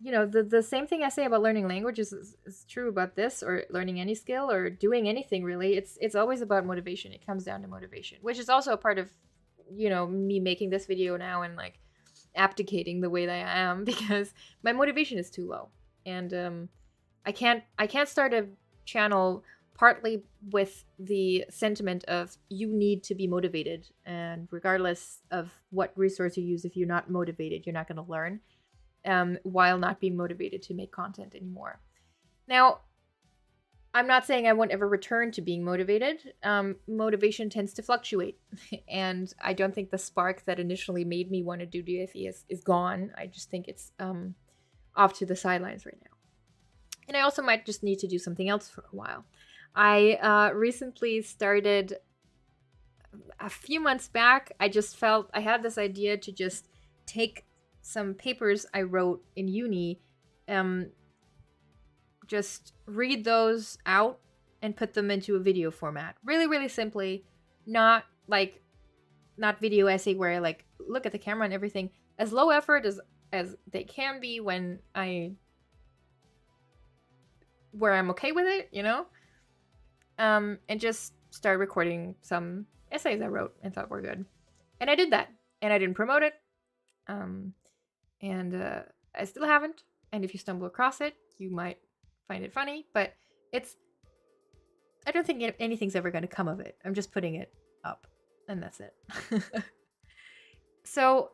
you know, the same thing I say about learning languages is true about this, or learning any skill, or doing anything really. It's always about motivation. It comes down to motivation, which is also a part of, you know, me making this video now and like abdicating the way that I am, because my motivation is too low. And I can't start a channel partly with the sentiment of you need to be motivated, and regardless of what resource you use, if you're not motivated, you're not going to learn, while not being motivated to make content anymore. Now, I'm not saying I won't ever return to being motivated. Motivation tends to fluctuate, and I don't think the spark that initially made me want to do DFE is gone. I just think it's off to the sidelines right now. And I also might just need to do something else for a while. I recently started, a few months back, I just felt I had this idea to just take some papers I wrote in uni, just read those out and put them into a video format. Really, really simply, not video essay where I like look at the camera and everything. As low effort as they can be where I'm okay with it, you know? And just start recording some essays I wrote and thought were good. And I did that. And I didn't promote it. And I still haven't. And if you stumble across it, you might find it funny. But I don't think anything's ever going to come of it. I'm just putting it up. And that's it. So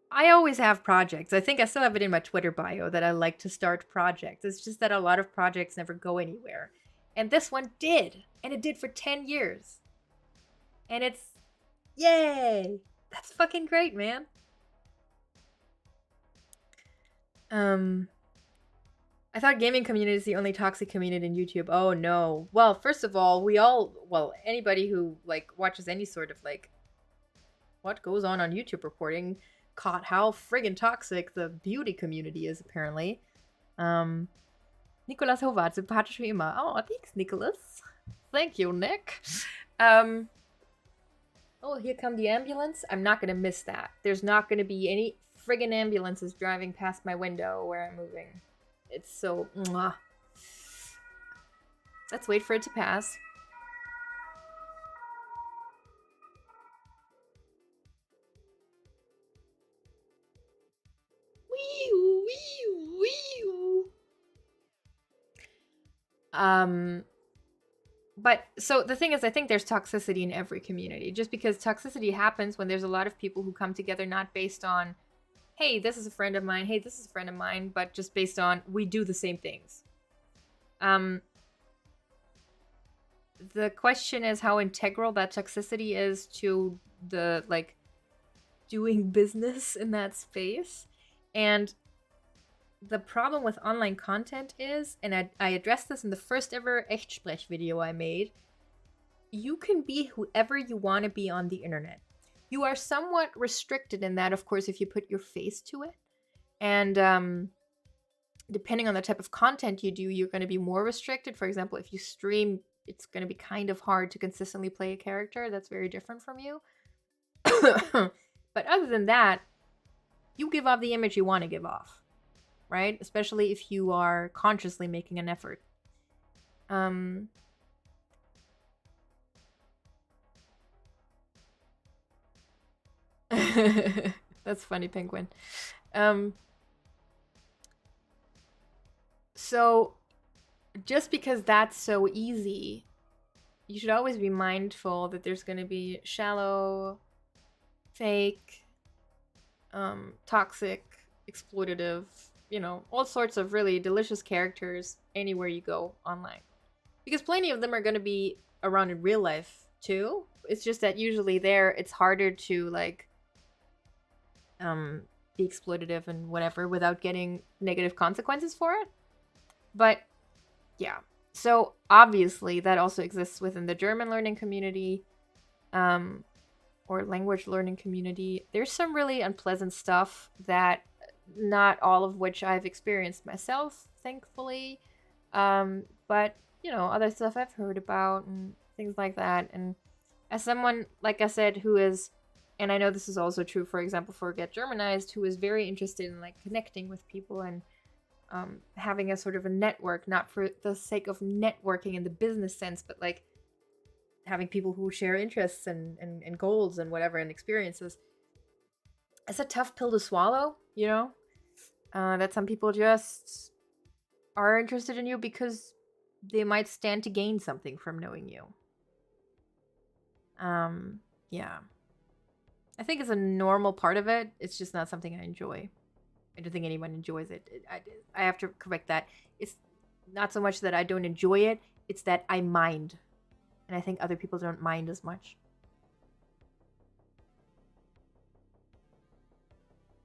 I always have projects. I think I still have it in my Twitter bio that I like to start projects. It's just that a lot of projects never go anywhere. And this one did. And it did for 10 years. And it's... Yay! That's fucking great, man. I thought gaming community is the only toxic community in YouTube. Oh, no. Well, first of all, anybody who, like, watches any sort of, like, what goes on YouTube reporting caught how friggin' toxic the beauty community is, apparently. Nicolas Howard, sympathisch wie immer. Oh, thanks, Nicholas. Thank you, Nick. Oh, here come the ambulance. I'm not gonna miss that. There's not gonna be any friggin' ambulances driving past my window where I'm moving. It's so... Mwah. Let's wait for it to pass. But so the thing is, I think there's toxicity in every community, just because toxicity happens when there's a lot of people who come together not based on, hey, this is a friend of mine, hey, this is a friend of mine, but just based on we do the same things. The question is how integral that toxicity is to the, like, doing business in that space. And the problem with online content is, and I addressed this in the first ever Echtsprech video I made, you can be whoever you want to be on the internet. You are somewhat restricted in that, of course, if you put your face to it. And depending on the type of content you do, you're going to be more restricted. For example, if you stream, it's going to be kind of hard to consistently play a character that's very different from you. But other than that, you give off the image you want to give off, right? Especially if you are consciously making an effort. That's funny, Penguin. So just because that's so easy, you should always be mindful that there's going to be shallow, fake, toxic, exploitative, all sorts of really delicious characters anywhere you go online. Because plenty of them are going to be around in real life too. It's just that usually there it's harder to be exploitative and whatever without getting negative consequences for it. But yeah. So obviously that also exists within the German learning community or language learning community. There's some really unpleasant stuff that not all of which I've experienced myself, thankfully. But, other stuff I've heard about and things like that. And as someone, like I said, who is, and I know this is also true, for example, for Get Germanized, who is very interested in connecting with people and having a sort of a network, not for the sake of networking in the business sense, but having people who share interests and goals and whatever and experiences. It's a tough pill to swallow, that some people just are interested in you because they might stand to gain something from knowing you. Yeah. I think it's a normal part of it. It's just not something I enjoy. I don't think anyone enjoys it. I have to correct that. It's not so much that I don't enjoy it, it's that I mind. And I think other people don't mind as much.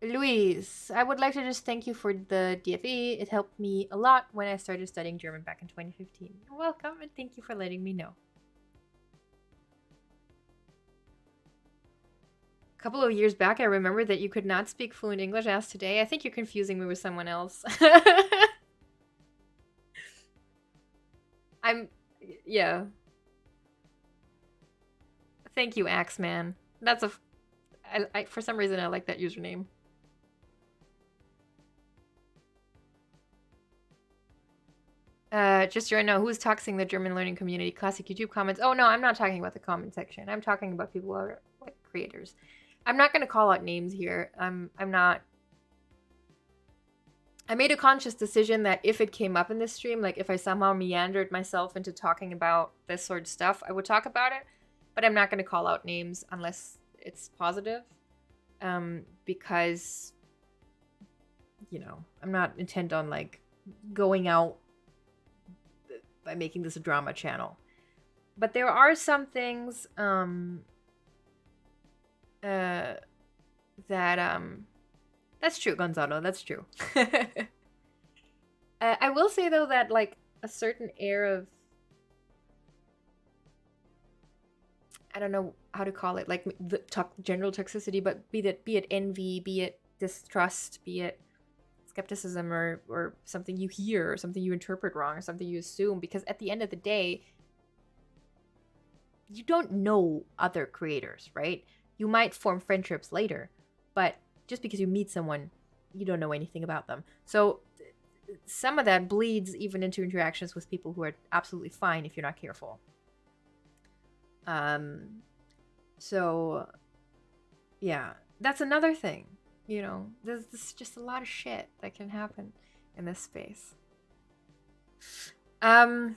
Louise, I would like to just thank you for the DFE. It helped me a lot when I started studying German back in 2015. You're welcome, and thank you for letting me know. A couple of years back, I remember that you could not speak fluent English as today. I think you're confusing me with someone else. Yeah. Thank you, Axeman. That's for some reason I like that username. Just so you know, who's toxing the German learning community? Classic YouTube comments. Oh no, I'm not talking about the comment section. I'm talking about people who are creators. I'm not going to call out names here. I'm not. I made a conscious decision that if it came up in this stream, if I somehow meandered myself into talking about this sort of stuff, I would talk about it. But I'm not going to call out names unless it's positive. Because, I'm not intent on going out by making this a drama channel. But there are some things that's true, Gonzalo, that's true. I will say though that a certain air of, I don't know how to call it, the general toxicity, but be it envy, be it distrust, be it skepticism or something you hear or something you interpret wrong or something you assume, because at the end of the day, you don't know other creators, right? You might form friendships later, but just because you meet someone, you don't know anything about them. So some of that bleeds even into interactions with people who are absolutely fine if you're not careful. So yeah, that's another thing. There's just a lot of shit that can happen in this space. So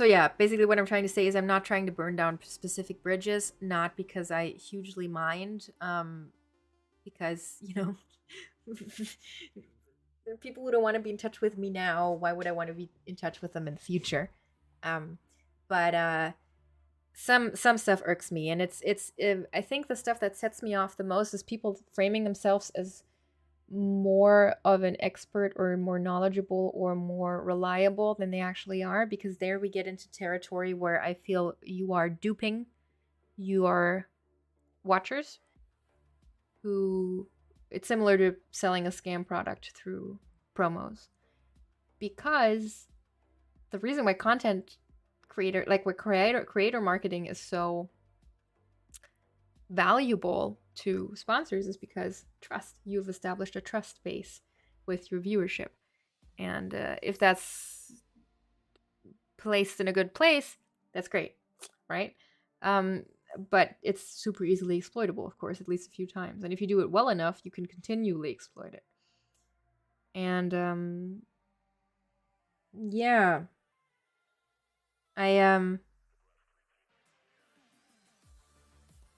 yeah, basically what I'm trying to say is I'm not trying to burn down specific bridges, not because I hugely mind, because, people who don't want to be in touch with me now, why would I want to be in touch with them in the future? But some stuff irks me, and it's I think the stuff that sets me off the most is people framing themselves as more of an expert or more knowledgeable or more reliable than they actually are, because there we get into territory where I feel you are duping your watchers, who it's similar to selling a scam product through promos. Because the reason why content creator, like where creator marketing is so valuable to sponsors, is because trust. You've established a trust base with your viewership, and if that's placed in a good place, that's great, right? But it's super easily exploitable, of course, at least a few times, and if you do it well enough, you can continually exploit it. And yeah, I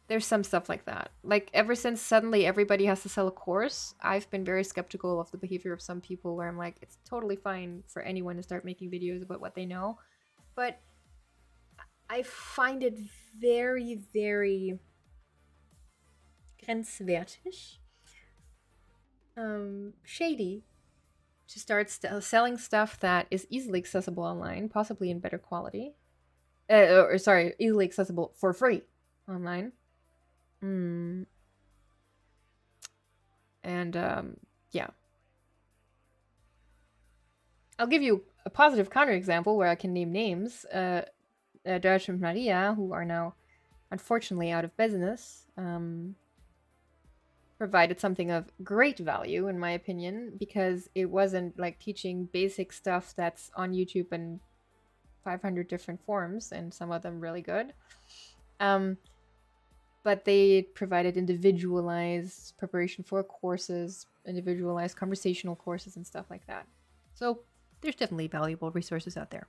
there's some stuff like that. Like, ever since suddenly everybody has to sell a course, I've been very skeptical of the behavior of some people, where I'm like, it's totally fine for anyone to start making videos about what they know. But I find it very, very grenzwertig, shady, to start selling stuff that is easily accessible online, possibly in better quality. Easily accessible for free online. And yeah. I'll give you a positive counterexample where I can name names. Deutsch and Maria, who are now unfortunately out of business, provided something of great value, in my opinion, because it wasn't like teaching basic stuff that's on YouTube in 500 different forms, and some of them really good. But they provided individualized preparation for courses, individualized conversational courses, and stuff like that. So there's definitely valuable resources out there.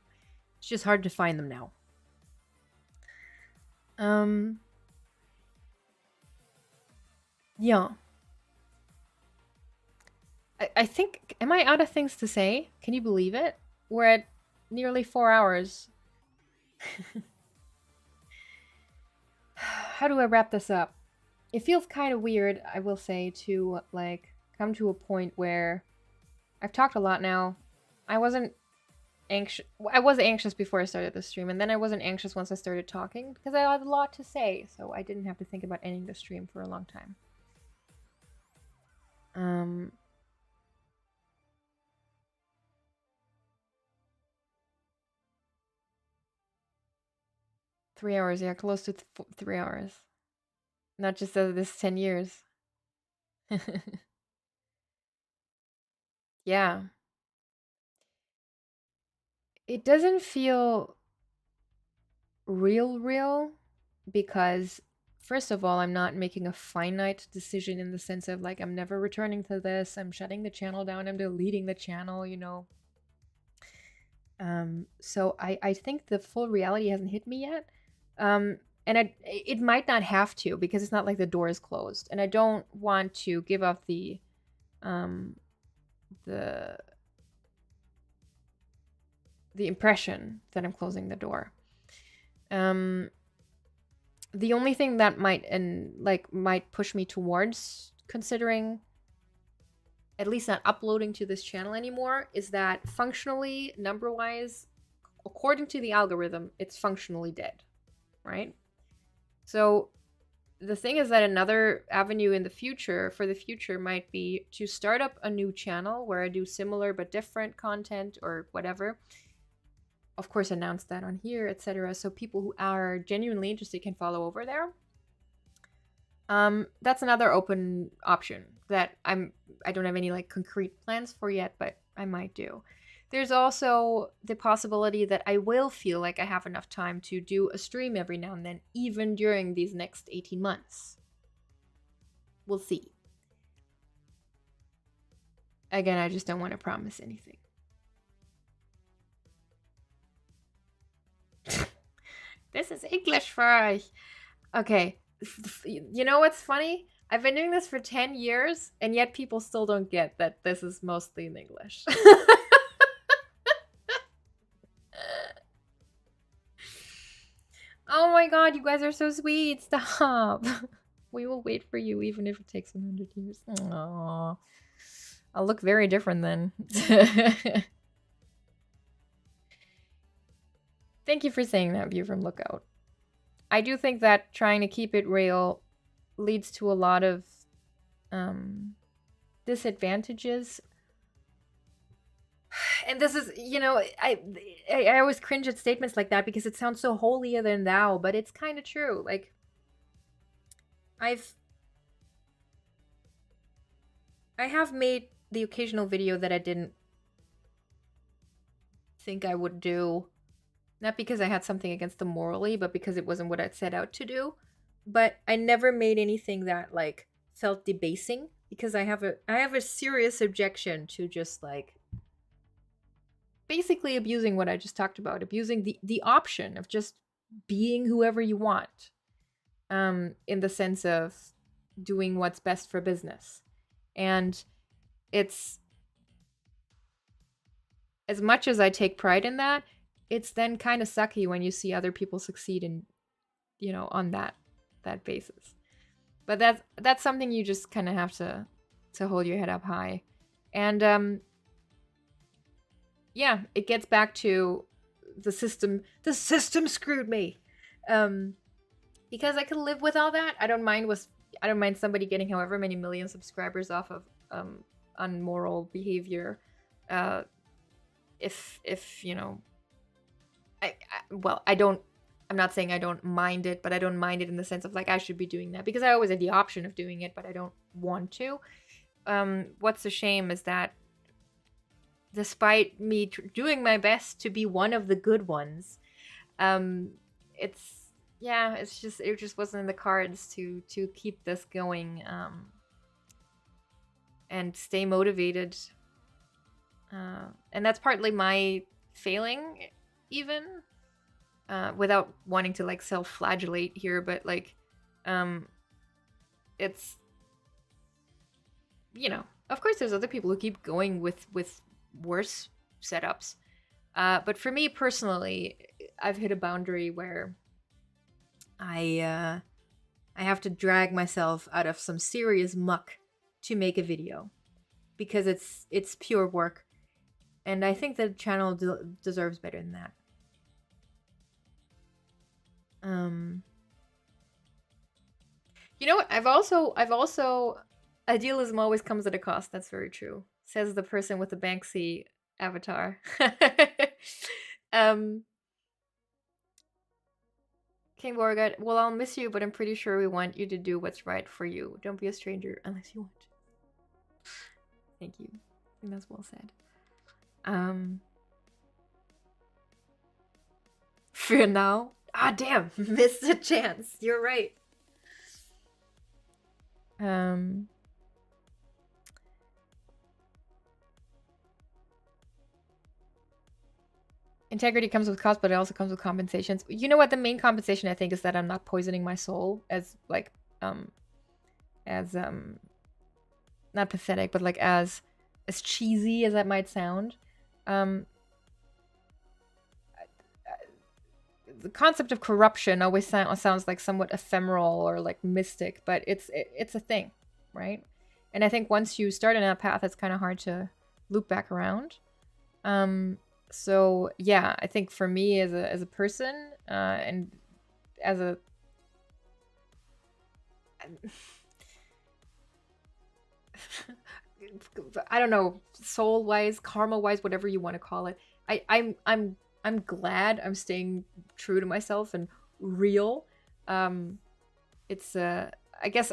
It's just hard to find them now. Yeah. I think, am I out of things to say? Can you believe it? We're at nearly 4 hours. How do I wrap this up? It feels kind of weird, I will say, to like come to a point where I've talked a lot now. I wasn't anxious. I was anxious before I started the stream, and then I wasn't anxious once I started talking, because I had a lot to say, so I didn't have to think about ending the stream for a long time. 3 hours, yeah, close to 3 hours. Not just this 10 years. Yeah. It doesn't feel real, because first of all, I'm not making a finite decision in the sense of like, I'm never returning to this, I'm shutting the channel down, I'm deleting the channel, you know. So I think the full reality hasn't hit me yet. And it might not have to, because it's not like the door is closed, and I don't want to give off the impression that I'm closing the door. The only thing that might push me towards considering at least not uploading to this channel anymore is that functionally, number-wise, according to the algorithm, it's functionally dead, right? So the thing is that another avenue in the future, might be to start up a new channel where I do similar but different content or whatever. Of course, announce that on here, etc. So people who are genuinely interested can follow over there. That's another open option that I don't have any like concrete plans for yet, but I might do. There's also the possibility that I will feel like I have enough time to do a stream every now and then, even during these next 18 months. We'll see. Again, I just don't want to promise anything. This is English for euch. Okay. You know what's funny? I've been doing this for 10 years, and yet people still don't get that this is mostly in English. Oh my god, you guys are so sweet. Stop. We will wait for you, even if it takes 100 years. Aww. I'll look very different then. Thank you for saying that, View from Lookout. I do think that trying to keep it real leads to a lot of disadvantages. And this is, you know, I always cringe at statements like that because it sounds so holier than thou, but it's kind of true. Like, I have made the occasional video that I didn't think I would do. Not because I had something against them morally, but because it wasn't what I'd set out to do. But I never made anything that, like, felt debasing, because I have a serious objection to just, like, basically abusing what I just talked about, abusing the option of just being whoever you want, in the sense of doing what's best for business. And it's, as much as I take pride in that, it's then kind of sucky when you see other people succeed in, you know, on that basis. But that's something you just kind of have to hold your head up high. And yeah, it gets back to the system. The system screwed me. Because I can live with all that. I don't mind somebody getting however many million subscribers off of unmoral behavior. If you know, I'm not saying I don't mind it, but I don't mind it in the sense of, like, I should be doing that because I always had the option of doing it, but I don't want to. What's a shame is that despite me doing my best to be one of the good ones, it just wasn't in the cards to keep this going, and stay motivated. And that's partly my failing, even, without wanting to, like, self-flagellate here, but, like, it's, you know, of course there's other people who keep going with worse setups, but for me personally, I've hit a boundary where I have to drag myself out of some serious muck to make a video, because it's pure work, and I think the channel deserves better than that. You know what? I've also idealism always comes at a cost. That's very true. Says the person with the Banksy avatar. King Borgat, well, I'll miss you, but I'm pretty sure we want you to do what's right for you. Don't be a stranger unless you want. Thank you. I think that's well said. For now. Ah, damn. Missed a chance. You're right. Integrity comes with cost, but it also comes with compensations. You know what? The main compensation, I think, is that I'm not poisoning my soul, as, like, not pathetic, but, like, as cheesy as that might sound. The concept of corruption always sounds like somewhat ephemeral or, like, mystic, but it's a thing, right? And I think once you start on that path, it's kind of hard to loop back around. So yeah, I think for me as a person, and as a I don't know, soul wise, karma wise, whatever you want to call it, I'm glad I'm staying true to myself and real. It's I guess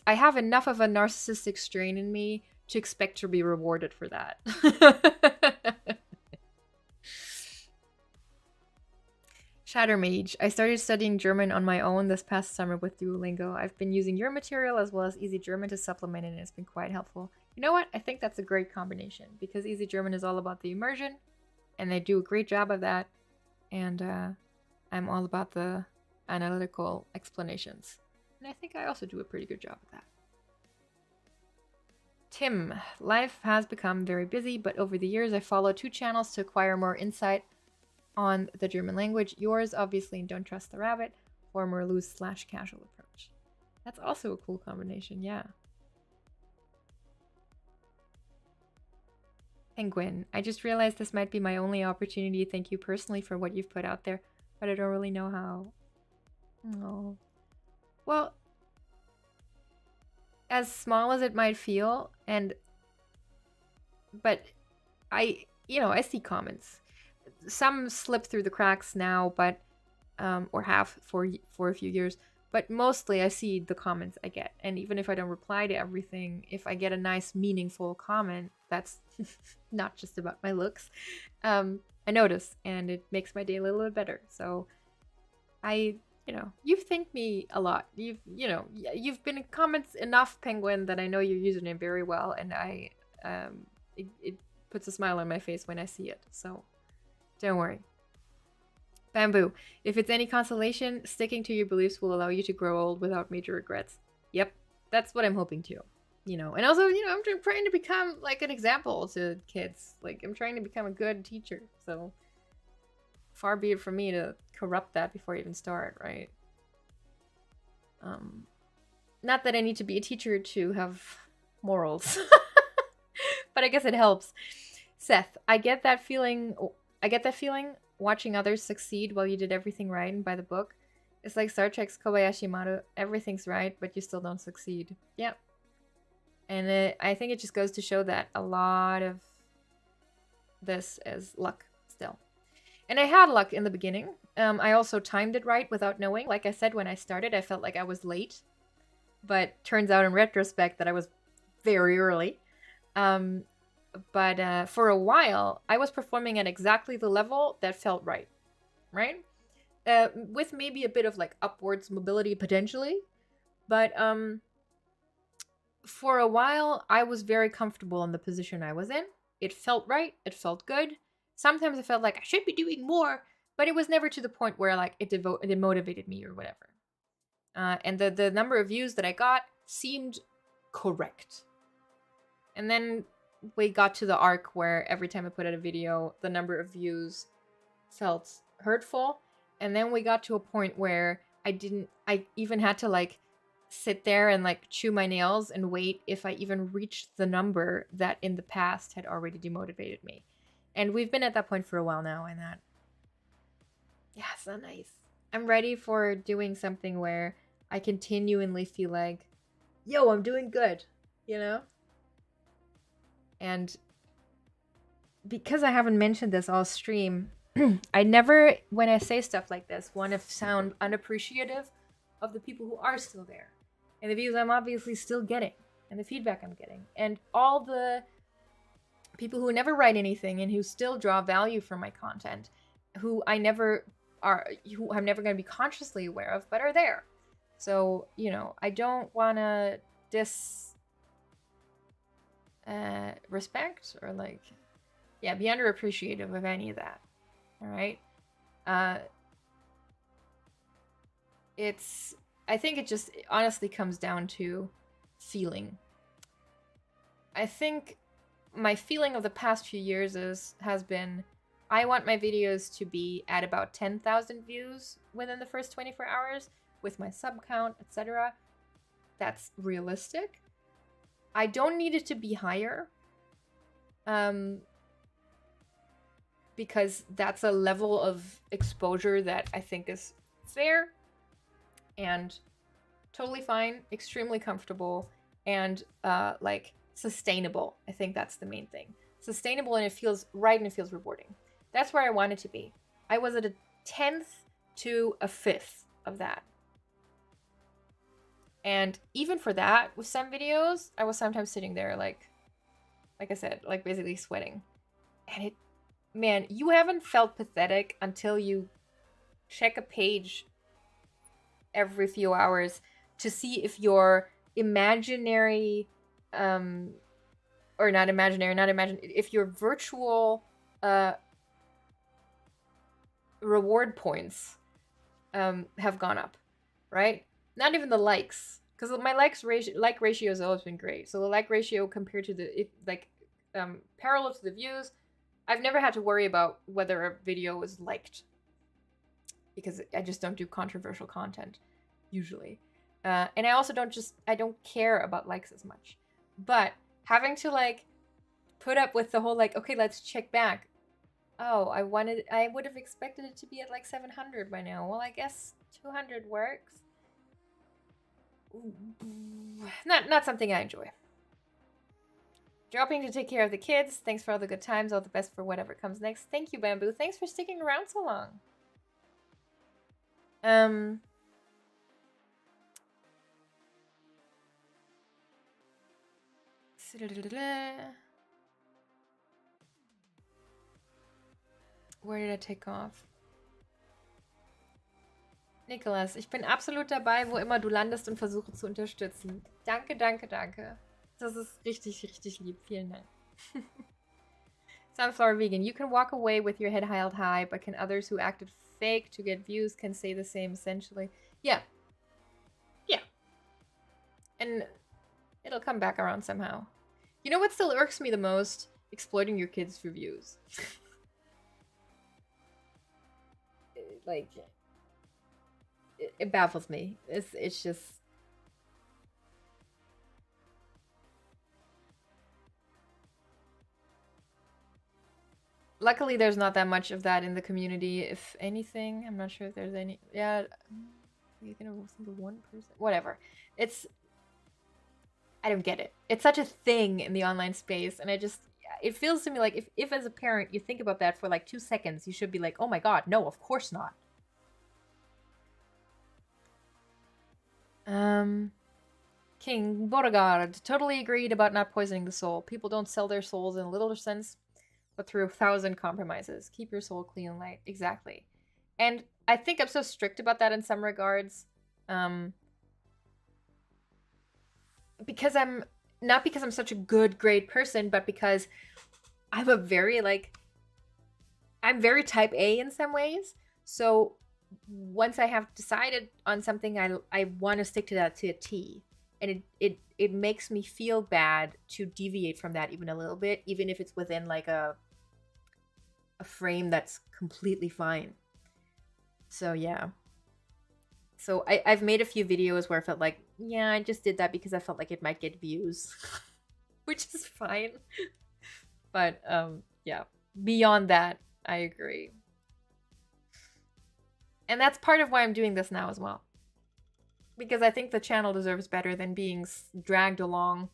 I have enough of a narcissistic strain in me to expect to be rewarded for that. Shatter Mage. I started studying German on my own this past summer with Duolingo. I've been using your material as well as Easy German to supplement it, and it's been quite helpful. You know what? I think that's a great combination, because Easy German is all about the immersion, and they do a great job of that. And I'm all about the analytical explanations. And I think I also do a pretty good job of that. Tim, life has become very busy, but over the years I followed 2 channels to acquire more insight on the German language. Yours, obviously, Don't Trust the Rabbit, or more loose/casual approach. That's also a cool combination, yeah. Penguin, I just realized this might be my only opportunity to thank you personally for what you've put out there, but I don't really know how. Oh. Well, as small as it might feel, but I see comments. Some slip through the cracks now, but or have for a few years, but mostly I see the comments I get. And even if I don't reply to everything, if I get a nice meaningful comment that's not just about my looks, I notice, and it makes my day a little bit better. So you've thanked me a lot. You've been in comments enough, Penguin, that I know you're using it very well, and it puts a smile on my face when I see it. So don't worry. Bamboo, if it's any consolation, sticking to your beliefs will allow you to grow old without major regrets. Yep, that's what I'm hoping to. And also, I'm trying to become like an example to kids. Like, I'm trying to become a good teacher. So far be it from me to corrupt that before I even start, right? Not that I need to be a teacher to have morals, but I guess it helps. Seth, I get that feeling watching others succeed while you did everything right and by the book. It's like Star Trek's Kobayashi Maru. Everything's right, but you still don't succeed. Yep. And I think it just goes to show that a lot of this is luck still. And I had luck in the beginning. I also timed it right without knowing. Like I said, when I started, I felt like I was late. But turns out in retrospect that I was very early. But for a while, I was performing at exactly the level that felt right? With maybe a bit of like upwards mobility potentially. But for a while, I was very comfortable in the position I was in. It felt right. It felt good. Sometimes I felt like I should be doing more, but it was never to the point where like it motivated me or whatever. And the number of views that I got seemed correct. And then we got to the arc where every time I put out a video, the number of views felt hurtful. And then we got to a point where I even had to like sit there and like chew my nails and wait if I even reached the number that in the past had already demotivated me. And we've been at that point for a while now, and yeah, it's not nice. I'm ready for doing something where I continually feel like, yo, I'm doing good, And because I haven't mentioned this all stream, I never, when I say stuff like this, want to sound unappreciative of the people who are still there. And the views I'm obviously still getting. And the feedback I'm getting. And all the people who never write anything and who still draw value from my content, who I'm never going to be consciously aware of, but are there. So, I don't want to respect or be underappreciative of any of that. All right. I think it just honestly comes down to feeling. I think my feeling of the past few years has been, I want my videos to be at about 10,000 views within the first 24 hours with my sub count, etc. That's realistic. I don't need it to be higher. Because that's a level of exposure that I think is fair and totally fine, extremely comfortable, and sustainable. I think that's the main thing. Sustainable, and it feels right and it feels rewarding. That's where I want it to be. I was at a 10th to a 5th of that. And even for that, with some videos, I was sometimes sitting there like I said, basically sweating. And man, you haven't felt pathetic until you check a page every few hours to see if your imaginary, if your virtual reward points have gone up, right? Not even the likes, because my like ratio has always been great. So the like ratio compared to parallel to the views, I've never had to worry about whether a video was liked, because I just don't do controversial content usually. And I also I don't care about likes as much. But having to like put up with the whole like, okay, let's check back. Oh, I would have expected it to be at like 700 by now. Well, I guess 200 works. Not something I enjoy. Dropping to take care of the kids. Thanks for all the good times. All the best for whatever comes next. Thank you, Bamboo. Thanks for sticking around so long. Where did I take off? Nikolas, ich bin absolut dabei, wo immer du landest und versuche zu unterstützen. Danke, danke, danke. Das ist richtig, richtig lieb. Vielen Dank. Sunflower Vegan, you can walk away with your head held high, but can others who acted fake to get views can say the same essentially? Yeah. Yeah. And it'll come back around somehow. You know what still irks me the most? Exploiting your kids for views. Like, it baffles me. It's just... Luckily, there's not that much of that in the community, if anything. I'm not sure if there's any... Yeah, you can listen to one person? Whatever. It's... I don't get it. It's such a thing in the online space, and it feels to me like if as a parent you think about that for like 2 seconds, you should be like, oh my god, no, of course not. King Beauregard, totally agreed about not poisoning the soul. People don't sell their souls in a little sense, but through 1,000 compromises. Keep your soul clean and light. Exactly. And I think I'm so strict about that in some regards. Because not because I'm such a good, great person, but because I'm a very, I'm very type A in some ways. So once I have decided on something, I want to stick to that to a T. And it makes me feel bad to deviate from that even a little bit, even if it's within like a frame that's completely fine. So yeah. So I've made a few videos where I felt like, yeah, I just did that because I felt like it might get views. Which is fine. But yeah. Beyond that, I agree. And that's part of why I'm doing this now as well. Because I think the channel deserves better than being dragged along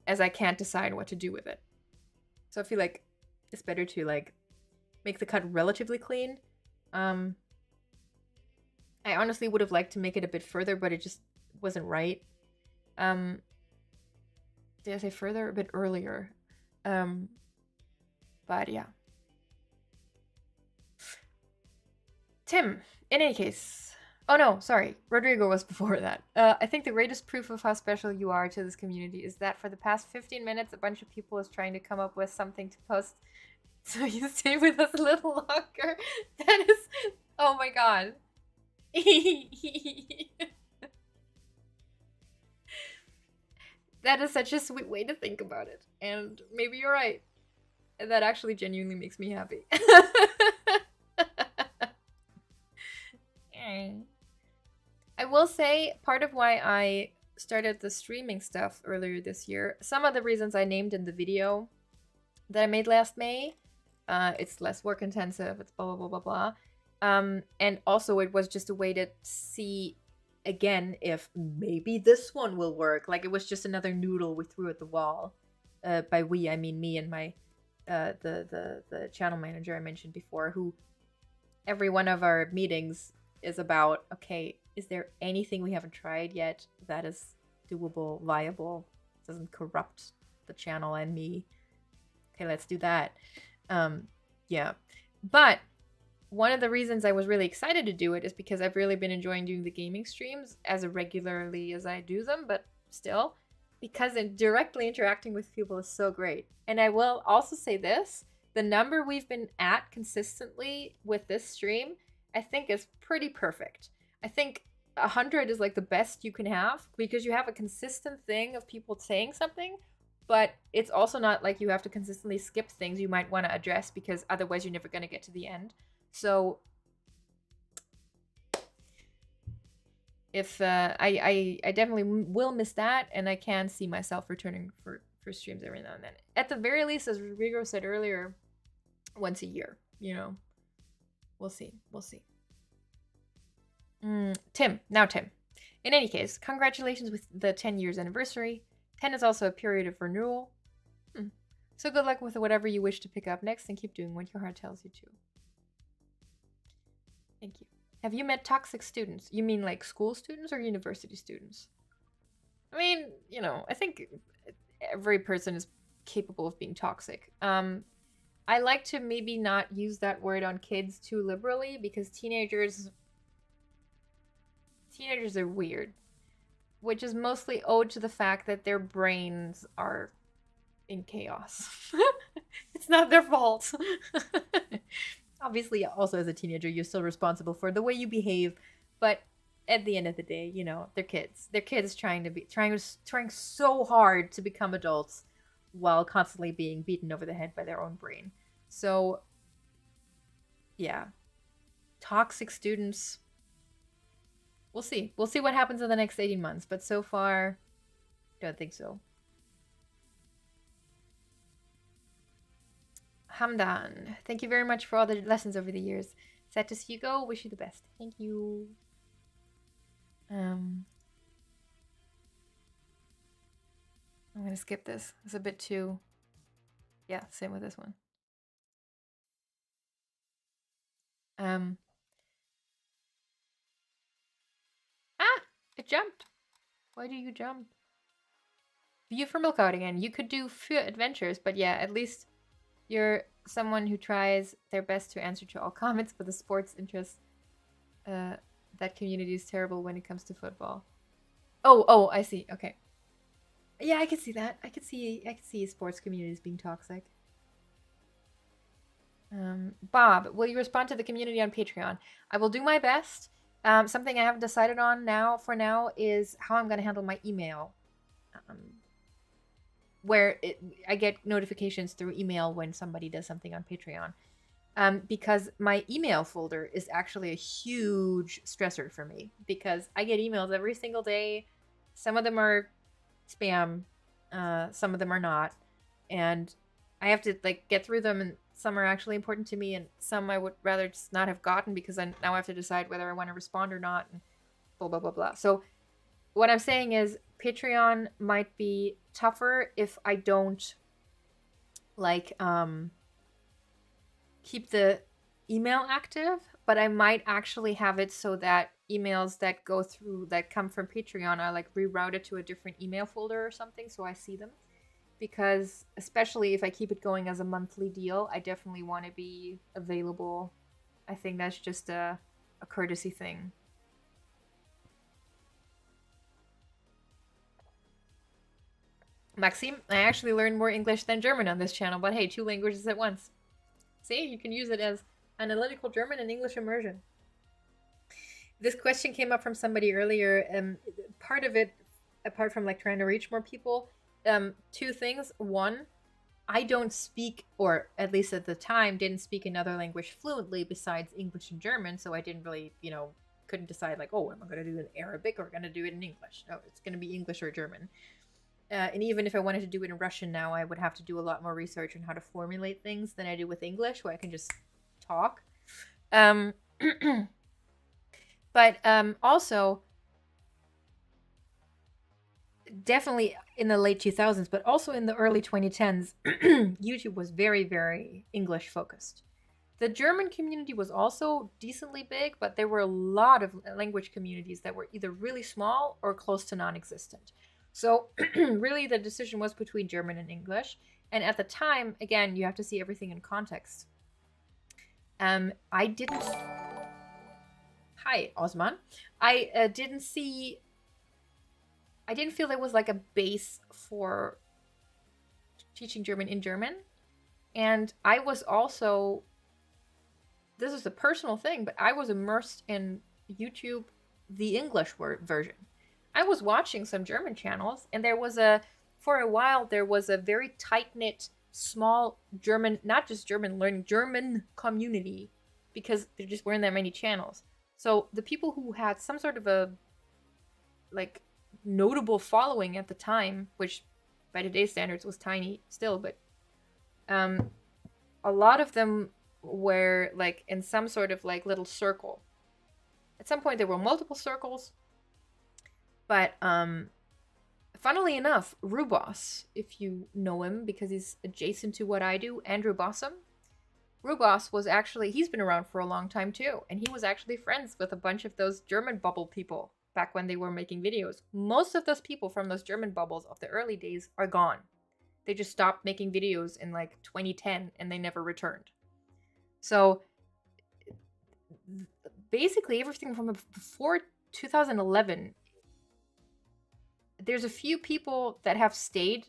as I can't decide what to do with it. So I feel like it's better to like make the cut relatively clean. I honestly would have liked to make it a bit further, but it just wasn't right. Did I say further? A bit earlier. But yeah. Tim, in any case... Oh no, sorry. Rodrigo was before that. I think the greatest proof of how special you are to this community is that for the past 15 minutes, a bunch of people is trying to come up with something to post. So you stay with us a little longer. That is... Oh my god. That is such a sweet way to think about it. And maybe you're right. That actually genuinely makes me happy. I will say, part of why I started the streaming stuff earlier this year, some of the reasons I named in the video that I made last May, it's less work intensive, it's blah, blah, blah, blah, blah. And also it was just a way to see, again, if maybe this one will work. Like, it was just another noodle we threw at the wall. By we, I mean me and my, the channel manager I mentioned before, who every one of our meetings is about, okay, is there anything we haven't tried yet that is doable, viable, doesn't corrupt the channel and me? Okay, let's do that. Yeah. But one of the reasons I was really excited to do it is because I've really been enjoying doing the gaming streams as regularly as I do them, but still, because directly interacting with people is so great. And I will also say this, the number we've been at consistently with this stream, I think is pretty perfect. I think 100 is like the best you can have, because you have a consistent thing of people saying something, but it's also not like you have to consistently skip things you might want to address, because otherwise you're never going to get to the end. So if I definitely will miss that, and I can see myself returning for streams every now and then. At the very least, as Rodrigo said earlier, once a year. You know, we'll see. We'll see. Tim. In any case, congratulations with the 10 years anniversary. 10 is also a period of renewal. So good luck with whatever you wish to pick up next, and keep doing what your heart tells you to. Thank you. Have you met toxic students? You mean like school students or university students? I mean, you know, I think every person is capable of being toxic. I like to maybe not use that word on kids too liberally, because teenagers are weird, which is mostly owed to the fact that their brains are in chaos. It's not their fault. Obviously, also as a teenager, you're still responsible for the way you behave, but at the end of the day, you know, they're kids. They're kids trying so hard to become adults while constantly being beaten over the head by their own brain. So, yeah. Toxic students. We'll see. We'll see what happens in the next 18 months, but so far, don't think so. Hamdan, thank you very much for all the lessons over the years. Sad to see you go. Wish you the best. Thank you. I'm gonna skip this. It's a bit too... Yeah, same with this one. It jumped. Why do you jump? View for milk out again. You could do Für adventures, but yeah, at least you're someone who tries their best to answer to all comments, but the sports interest, that community is terrible when it comes to football. Oh, I see. Okay. Yeah, I can see that. I could see sports communities being toxic. Bob, will you respond to the community on Patreon? I will do my best. Something I haven't decided on for now is how I'm going to handle my email. Where I get notifications through email when somebody does something on Patreon. Because my email folder is actually a huge stressor for me, because I get emails every single day. Some of them are spam, some of them are not, and I have to like get through them, and some are actually important to me, and some I would rather just not have gotten, because now I have to decide whether I want to respond or not, and blah blah blah blah. So what I'm saying is Patreon might be tougher if I don't like keep the email active, but I might actually have it so that emails that come from Patreon are like rerouted to a different email folder or something, so I see them. Because especially if I keep it going as a monthly deal, I definitely want to be available. I think that's just a courtesy thing. Maxime, I actually learned more English than German on this channel, but hey, 2 languages at once. See, you can use it as analytical German and English immersion. This question came up from somebody earlier. Part of it, apart from like trying to reach more people, 2 things. One, I don't speak, or at least at the time, didn't speak another language fluently besides English and German, so I didn't really, couldn't decide like, oh, am I going to do it in Arabic or going to do it in English? No, it's going to be English or German. And even if I wanted to do it in Russian now, I would have to do a lot more research on how to formulate things than I do with English, where I can just talk. But also, definitely in the late 2000s, but also in the early 2010s, YouTube was very, very English focused. The German community was also decently big, but there were a lot of language communities that were either really small or close to non-existent. So really the decision was between German and English. And at the time, again, you have to see everything in context. I didn't... Hi, Osman. I didn't feel there was like a base for teaching German in German. And I was also... This is a personal thing, but I was immersed in YouTube, the English version. I was watching some German channels, and for a while, there was a very tight-knit, small German, not just German, learning German community, because there just weren't that many channels. So the people who had some sort of a like notable following at the time, which by today's standards was tiny still, but a lot of them were like in some sort of like little circle. At some point there were multiple circles, but funnily enough, Rubos, if you know him because he's adjacent to what I do, Andrew Bossum. Rubos was actually, he's been around for a long time too, and he was actually friends with a bunch of those German bubble people back when they were making videos. Most of those people from those German bubbles of the early days are gone. They just stopped making videos in like 2010 and they never returned. So basically everything from before 2011, there's a few people that have stayed,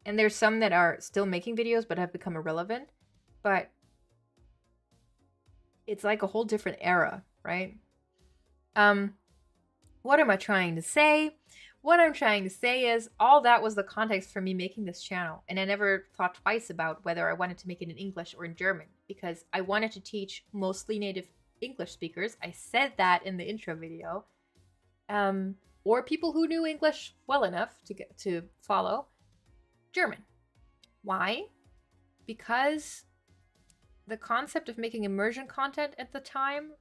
and there's some that are still making videos but have become irrelevant. But it's like a whole different era, right? What am I trying to say? What I'm trying to say is all that was the context for me making this channel, and I never thought twice about whether I wanted to make it in English or in German, because I wanted to teach mostly native English speakers. I said that in the intro video. Or people who knew English well enough to follow German. Why? Because the concept of making immersion content at the time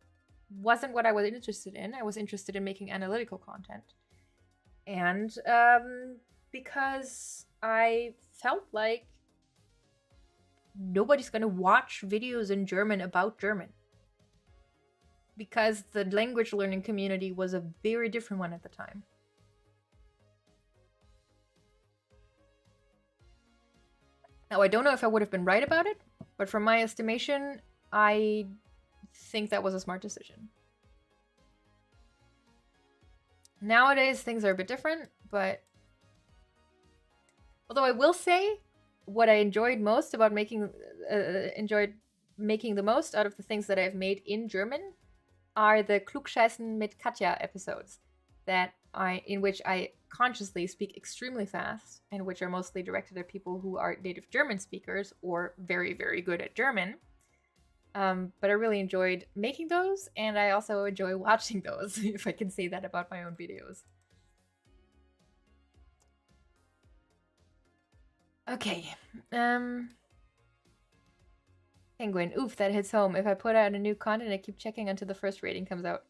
wasn't what I was interested in. I was interested in making analytical content. And because I felt like nobody's going to watch videos in German about German. Because the language learning community was a very different one at the time. Now, I don't know if I would have been right about it, but from my estimation, I think that was a smart decision. Nowadays, things are a bit different, but although I will say what I enjoyed most about making the most out of the things that I've made in German are the Klugscheißen mit Katja episodes in which I consciously speak extremely fast, and which are mostly directed at people who are native German speakers or very, very good at German. But I really enjoyed making those, and I also enjoy watching those, if I can say that about my own videos. Okay. Penguin. Oof, that hits home. If I put out a new content, I keep checking until the first rating comes out.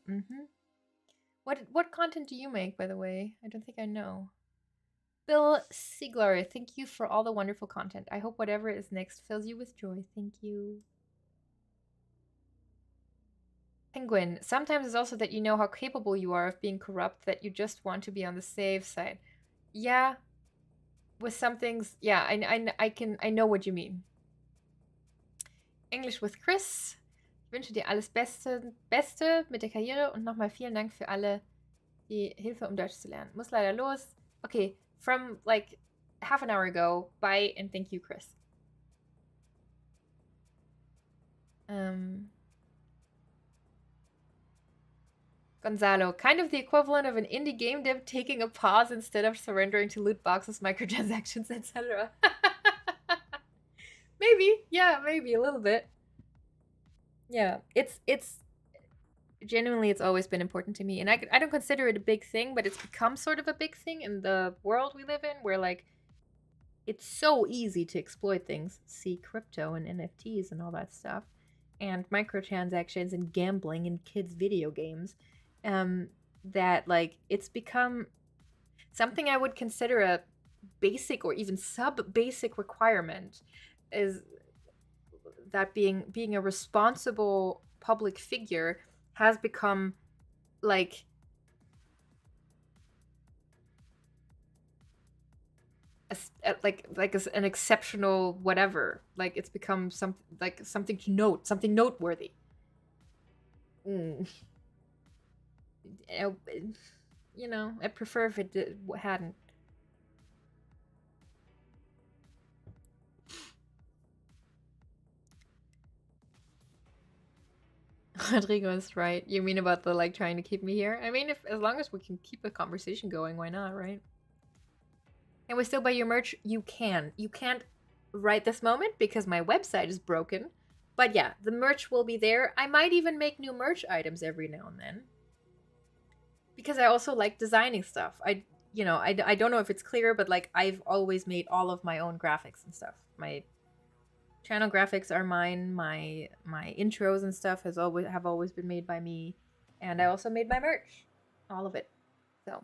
What content do you make, by the way? I don't think I know. Bill Siegler, thank you for all the wonderful content. I hope whatever is next fills you with joy. Thank you. Penguin, sometimes it's also that you know how capable you are of being corrupt, that you just want to be on the safe side. Yeah, with some things, yeah, I know what you mean. Englisch with Chris. Ich wünsche dir alles Beste mit der Karriere und nochmal vielen Dank für alle die Hilfe, um Deutsch zu lernen. Muss leider los. Okay, from like half an hour ago. Bye and thank you, Chris. Gonzalo, kind of the equivalent of an indie game dev taking a pause instead of surrendering to loot boxes, microtransactions, etc. Maybe, yeah, maybe a little bit. Yeah, it's genuinely, it's always been important to me, and I don't consider it a big thing, but it's become sort of a big thing in the world we live in, where like it's so easy to exploit things. See crypto and NFTs and all that stuff, and microtransactions and gambling in kids' video games. That like it's become something I would consider a basic or even sub-basic requirement, is that being a responsible public figure has become like an exceptional whatever. Like it's become something to note, something noteworthy. You know, I'd prefer if it hadn't. Rodrigo is right. You mean about the like trying to keep me here? I mean, as long as we can keep a conversation going, why not, right? Can we still buy your merch? You can. You can't right this moment because my website is broken. But yeah, the merch will be there. I might even make new merch items every now and then. because I also like designing stuff. I don't know if it's clear, but like I've always made all of my own graphics and stuff. My channel graphics are mine. My intros and stuff have always been made by me, and I also made my merch, all of it. So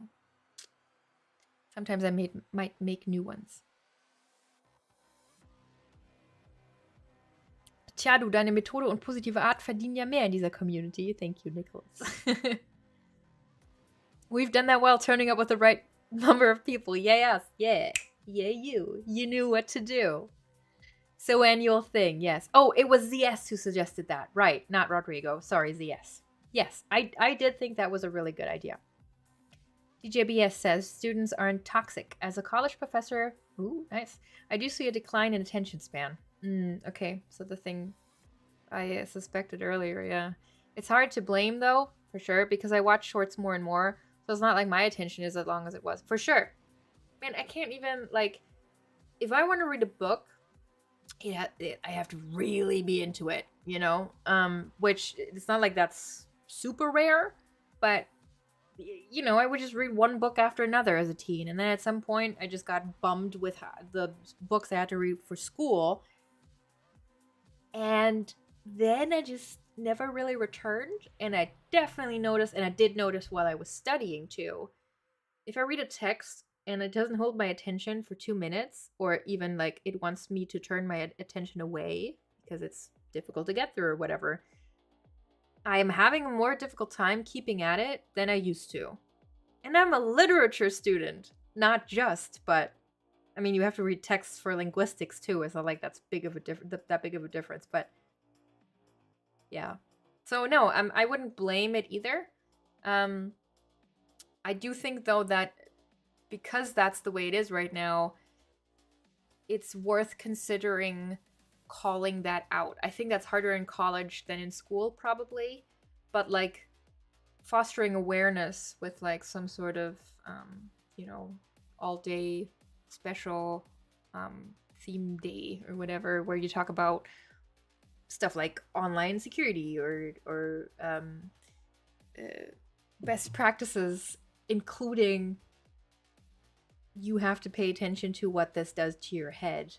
sometimes I might make new ones. Tja, du, deine Methode und positive Art verdienen ja mehr in dieser Community. Thank you, Nicholas. We've done that well, turning up with the right number of people. Yes, yeah. Yeah, you. You knew what to do. So annual thing, yes. Oh, it was ZS who suggested that. Right, not Rodrigo. Sorry, ZS. Yes, I did think that was a really good idea. DJBS says, students aren't toxic. As a college professor, ooh, nice. I do see a decline in attention span. Okay, so the thing I suspected earlier, yeah. It's hard to blame, though, for sure, because I watch shorts more and more, so it's not like my attention is as long as it was. For sure. Man, I can't even, like, if I want to read a book, I have to really be into it, you know? Which, it's not like that's super rare, but, you know, I would just read one book after another as a teen, and then at some point, I just got bummed with the books I had to read for school, and then I just never really returned, and I definitely noticed, and I did notice while I was studying too, if I read a text and it doesn't hold my attention for 2 minutes, or even like it wants me to turn my attention away because it's difficult to get through or whatever, I am having a more difficult time keeping at it than I used to. And I'm a literature student, not just, but I mean, you have to read texts for linguistics too. It's not like that's that big of a difference, but yeah. So no, I wouldn't blame it either. I do think though that because that's the way it is right now, it's worth considering calling that out. I think that's harder in college than in school probably, but like fostering awareness with like some sort of you know, all day special theme day or whatever, where you talk about stuff like online security or best practices, including you have to pay attention to what this does to your head.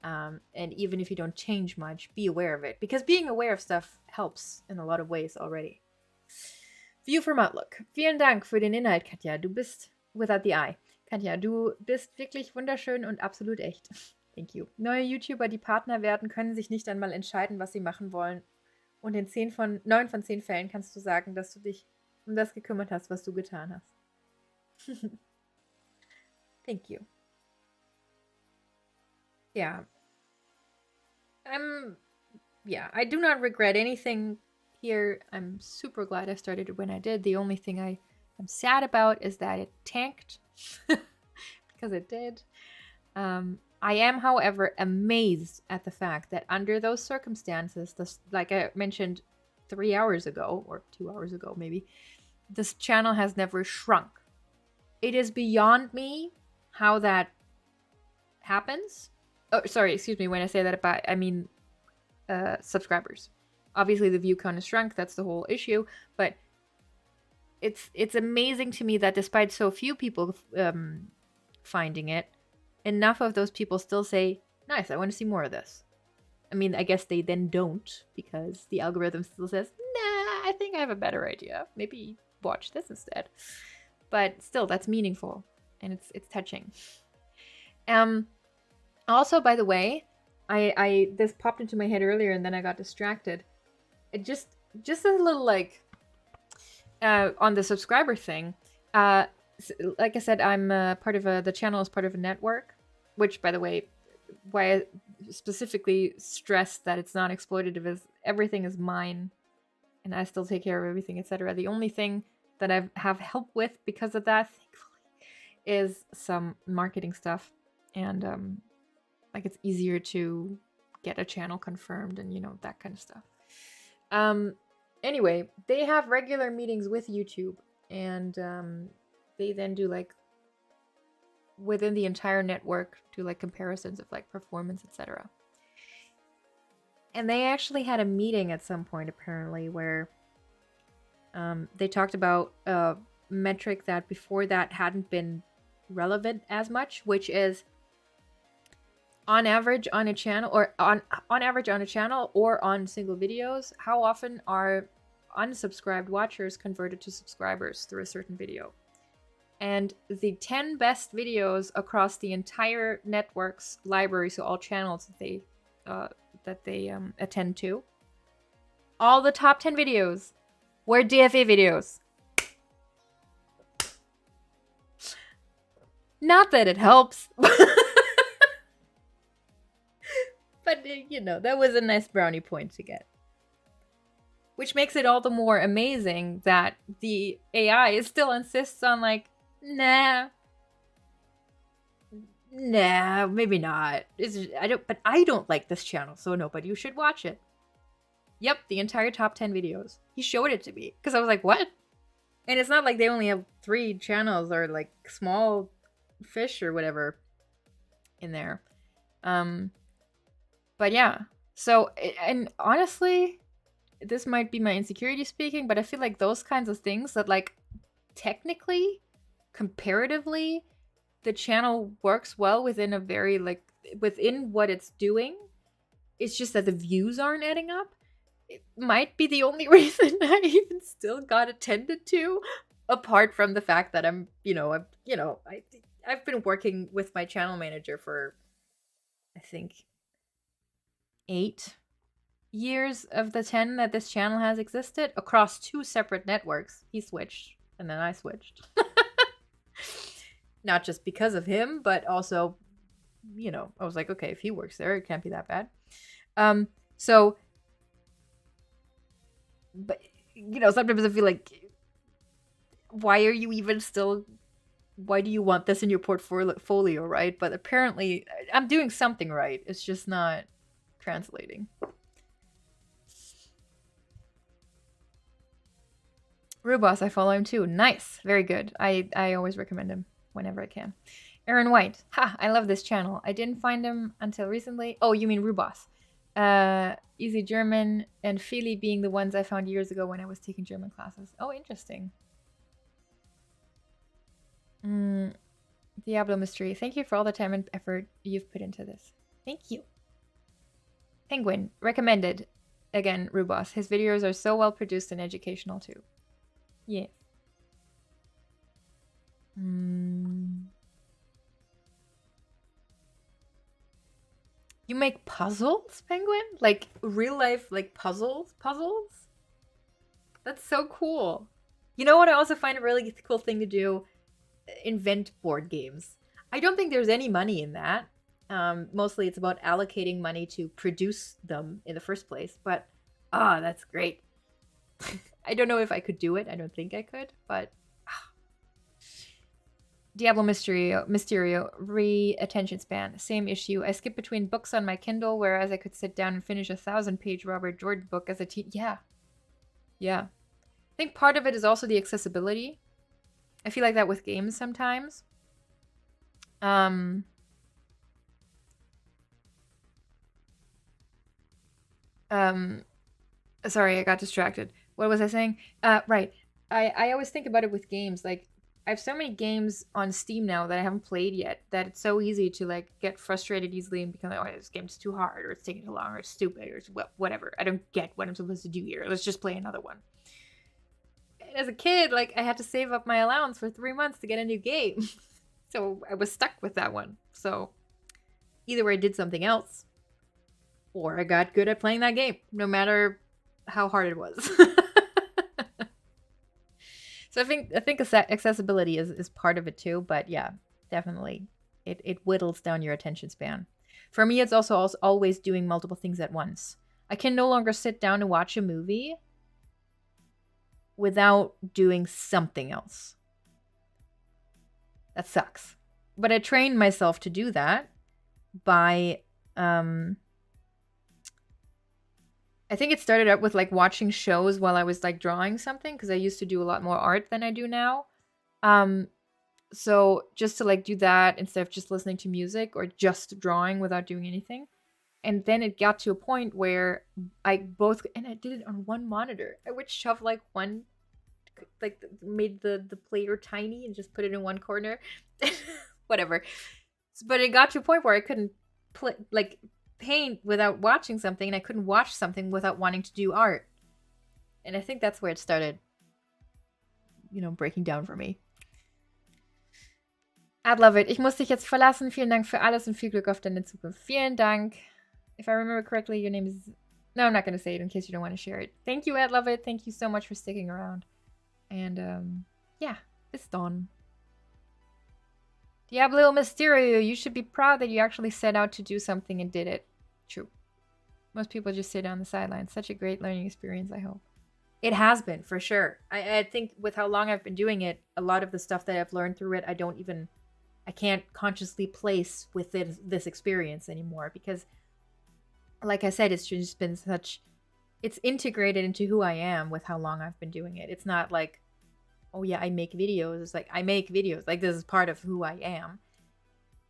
And even if you don't change much, be aware of it, because being aware of stuff helps in a lot of ways already. View from Outlook. Vielen Dank für den Inhalt, Katja. Du bist, without the I. Katja, du bist wirklich wunderschön und absolut echt. Thank you. Neue YouTuber, die Partner werden, können sich nicht einmal entscheiden, was sie machen wollen. Und in 9 von 10 Fällen kannst du sagen, dass du dich um das gekümmert hast, was du getan hast. Thank you. Yeah. I do not regret anything here. I'm super glad I started it when I did. The only thing I'm sad about is that it tanked. Because it did. I am, however, amazed at the fact that under those circumstances, like I mentioned 3 hours ago, or 2 hours ago maybe, this channel has never shrunk. It is beyond me how that happens. Oh, sorry, excuse me. When I say that, I mean subscribers. Obviously, the view count has shrunk. That's the whole issue. But it's amazing to me that despite so few people finding it, enough of those people still say, nice, I want to see more of this. I mean, I guess they then don't, because the algorithm still says, nah, I think I have a better idea. Maybe watch this instead. But still, that's meaningful, and it's touching. Also, by the way, I this popped into my head earlier, and then I got distracted. It just a little like on the subscriber thing. Like I said, I'm part of the channel is part of a network, which, by the way, why I specifically stress that it's not exploitative is everything is mine, and I still take care of everything, etc. The only thing that I have help with because of that, thankfully, is some marketing stuff, and like it's easier to get a channel confirmed and, you know, that kind of stuff. Anyway, they have regular meetings with YouTube, and they then do like within the entire network do like comparisons of like performance, etc. And they actually had a meeting at some point apparently where they talked about metric that before that hadn't been relevant as much, which is on average on a channel, or on average on a channel or on single videos, how often are unsubscribed watchers converted to subscribers through a certain video. And the 10 best videos across the entire network's library, so all channels that they attend to, all the top 10 videos were DFE videos. Not that it helps. But, you know, that was a nice brownie point to get. Which makes it all the more amazing that the AI still insists on, like, nah, maybe not. But I don't like this channel, so no, but you should watch it. Yep, the entire top 10 videos. He showed it to me, because I was like, what? And it's not like they only have 3 channels or, like, small fish or whatever in there. But yeah, so, and honestly, this might be my insecurity speaking, but I feel like those kinds of things that, like, technically, comparatively, the channel works well within a very, like, within what it's doing. It's just that the views aren't adding up. It might be the only reason I even still got attended to, apart from the fact that I've been working with my channel manager for, I think, 8 years of the 10 that this channel has existed across 2 separate networks. He switched, and then I switched. Not just because of him, but also, you know, I was like, okay, if he works there, it can't be that bad. But, you know, sometimes I feel like, why do you want this in your portfolio, right? But apparently, I'm doing something right. It's just not translating. Rubos, I follow him too. Nice. Very good. I always recommend him whenever I can. Aaron White. Ha! I love this channel. I didn't find him until recently. Oh, you mean Rubos. Easy German and Feely being the ones I found years ago when I was taking German classes. Oh, interesting. Diablo Mystery. Thank you for all the time and effort you've put into this. Thank you. Penguin. Recommended. Again, Rubos. His videos are so well produced and educational too. Yeah. You make puzzles, Penguin? Like real life, like puzzles? That's so cool. You know what I also find a really cool thing to do? Invent board games. I don't think there's any money in that. Mostly it's about allocating money to produce them in the first place. But, that's great. I don't know if I could do it. I don't think I could, but... Diablo Mysterio, re-attention span. Same issue. I skip between books on my Kindle, whereas I could sit down and finish a 1,000-page Robert Jordan book as a teen. Yeah. I think part of it is also the accessibility. I feel like that with games sometimes. Sorry, I got distracted. What was I saying? Right. I always think about it with games. Like, I have so many games on Steam now that I haven't played yet that it's so easy to, like, get frustrated easily and become like, oh, this game's too hard, or it's taking too long, or it's stupid, or it's whatever. I don't get what I'm supposed to do here. Let's just play another one. And as a kid, like, I had to save up my allowance for 3 months to get a new game. So I was stuck with that one. So either I did something else, or I got good at playing that game, no matter how hard it was. So I think accessibility is part of it too, but yeah, definitely it whittles down your attention span. For me, it's also always doing multiple things at once. I can no longer sit down and watch a movie without doing something else. That sucks. But I trained myself to do that by I think it started out with, like, watching shows while I was, like, drawing something, because I used to do a lot more art than I do now. So just to, like, do that instead of just listening to music or just drawing without doing anything. And then it got to a point where and I did it on one monitor. I would shove, like, one made the player tiny and just put it in one corner. Whatever. But it got to a point where I couldn't paint without watching something, and I couldn't watch something without wanting to do art. And I think that's where it started, breaking down for me. I'd love it. Ich muss dich jetzt verlassen. Vielen Dank für alles und viel Glück auf deine Zukunft. Vielen Dank. If I remember correctly, your name is... No, I'm not going to say it in case you don't want to share it. Thank you, I'd love it. Thank you so much for sticking around. And, yeah, it's done. Diablo Mysterio, you should be proud that you actually set out to do something and did it. True. Most people just sit on the sidelines. Such a great learning experience, I hope. It has been, for sure. I think with how long I've been doing it, a lot of the stuff that I've learned through it, I can't consciously place with this experience anymore. Because, like I said, it's just been it's integrated into who I am with how long I've been doing it. It's not like, oh yeah, I make videos. It's like, I make videos. Like, this is part of who I am.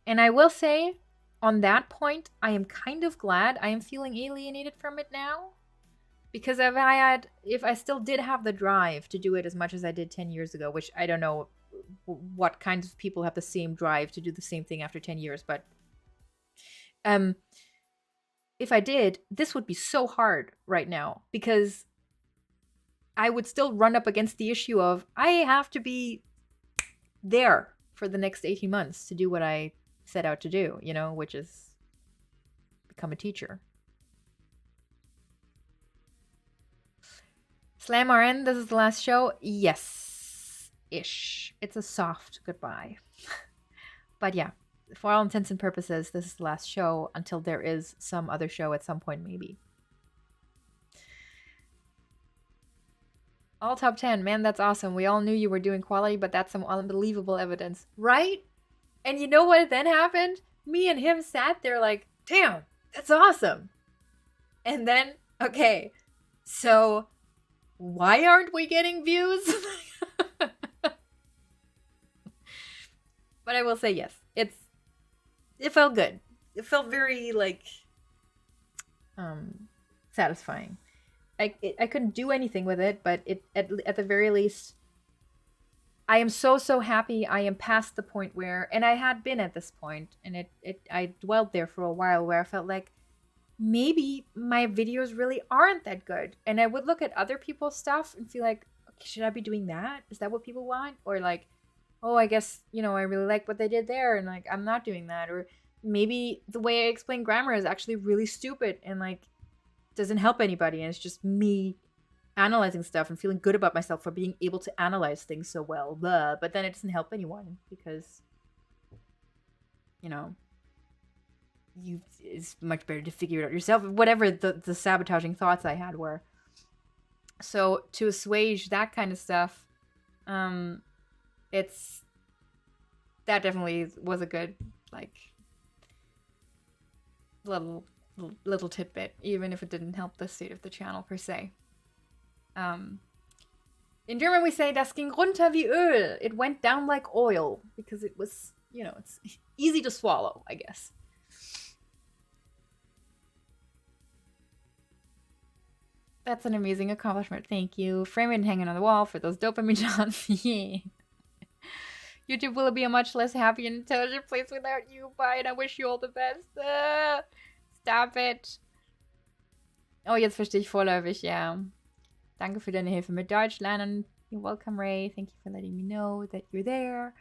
And I will say, on that point, I am kind of glad I am feeling alienated from it now. Because if I still did have the drive to do it as much as I did 10 years ago, which I don't know what kinds of people have the same drive to do the same thing after 10 years, but if I did, this would be so hard right now, because I would still run up against the issue of I have to be there for the next 18 months to do what I set out to do, which is become a teacher. Slam RN, this is the last show? Yes-ish. It's a soft goodbye. But yeah, for all intents and purposes, this is the last show until there is some other show at some point, maybe. All top 10. Man, that's awesome. We all knew you were doing quality, but that's some unbelievable evidence. Right? And you know what then happened? Me and him sat there like, damn, that's awesome. And then, okay, so why aren't we getting views? But I will say yes. It felt good. It felt very, satisfying. I couldn't do anything with it, but at the very least, I am so happy I am past the point where, and I had been at this point, and I dwelled there for a while where I felt like maybe my videos really aren't that good. And I would look at other people's stuff and feel like, okay, should I be doing that? Is that what people want? Or like, oh, I guess, I really like what they did there, and like, I'm not doing that. Or maybe the way I explain grammar is actually really stupid and like doesn't help anybody, and it's just me analyzing stuff and feeling good about myself for being able to analyze things so well. Blah. But then it doesn't help anyone because, it's much better to figure it out yourself. Whatever the sabotaging thoughts I had were. So to assuage that kind of stuff, that definitely was a good little tidbit, even if it didn't help the state of the channel per se. In German we say, das ging runter wie Öl. It went down like oil, because it was, it's easy to swallow, I guess. That's an amazing accomplishment. Thank you. Frame it and hang it on the wall for those dopamine shots. Yeah. YouTube will be a much less happy and intelligent place without you. Bye, and I wish you all the best. Stop it. Oh, jetzt verstehe ich vorläufig, ja. Danke für deine Hilfe mit Deutsch lernen. You're welcome, Ray. Thank you for letting me know that you're there.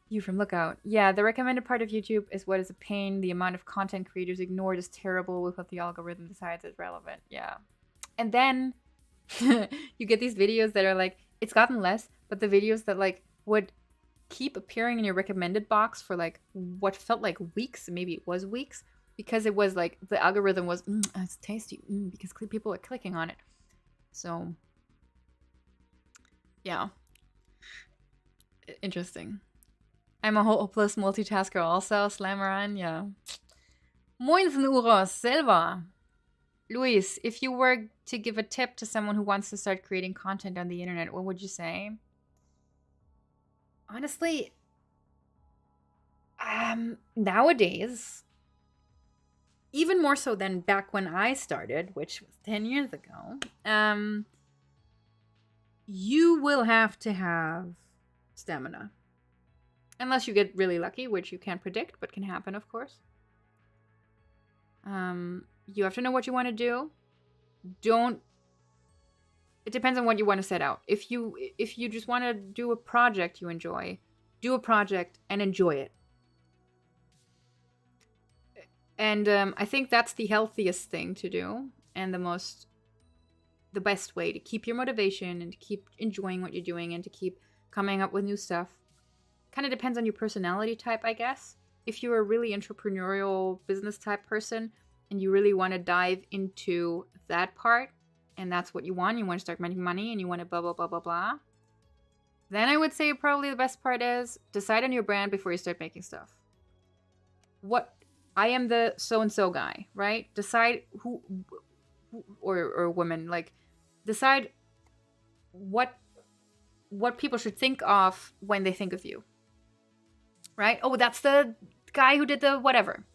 You from Lookout. Yeah, the recommended part of YouTube is what is a pain. The amount of content creators ignored is terrible with what the algorithm decides is relevant. Yeah. And then you get these videos that are like, it's gotten less, but the videos that would keep appearing in your recommended box for what felt like weeks, maybe it was weeks, because it was the algorithm was, it's tasty, because people are clicking on it. So, yeah. Interesting. I'm a hopeless multitasker also, Slammer on, yeah. Moinsen Uros, selber. Luis, if you were to give a tip to someone who wants to start creating content on the internet, what would you say? Honestly, nowadays, even more so than back when I started, which was 10 years ago, you will have to have stamina. Unless you get really lucky, which you can't predict, but can happen, of course. You have to know what you want to do. It depends on what you want to set out. If you just want to do a project you enjoy, do a project and enjoy it. And I think that's the healthiest thing to do, and the best way to keep your motivation and to keep enjoying what you're doing and to keep coming up with new stuff. Kind of depends on your personality type, I guess. If you're a really entrepreneurial business type person and you really want to dive into that part, and that's what you want to start making money and you want to blah, blah, blah, blah, blah, then I would say probably the best part is decide on your brand before you start making stuff. I am the so-and-so guy, right? Decide who or woman, like, decide what people should think of when they think of you, right? Oh, that's the guy who did the whatever,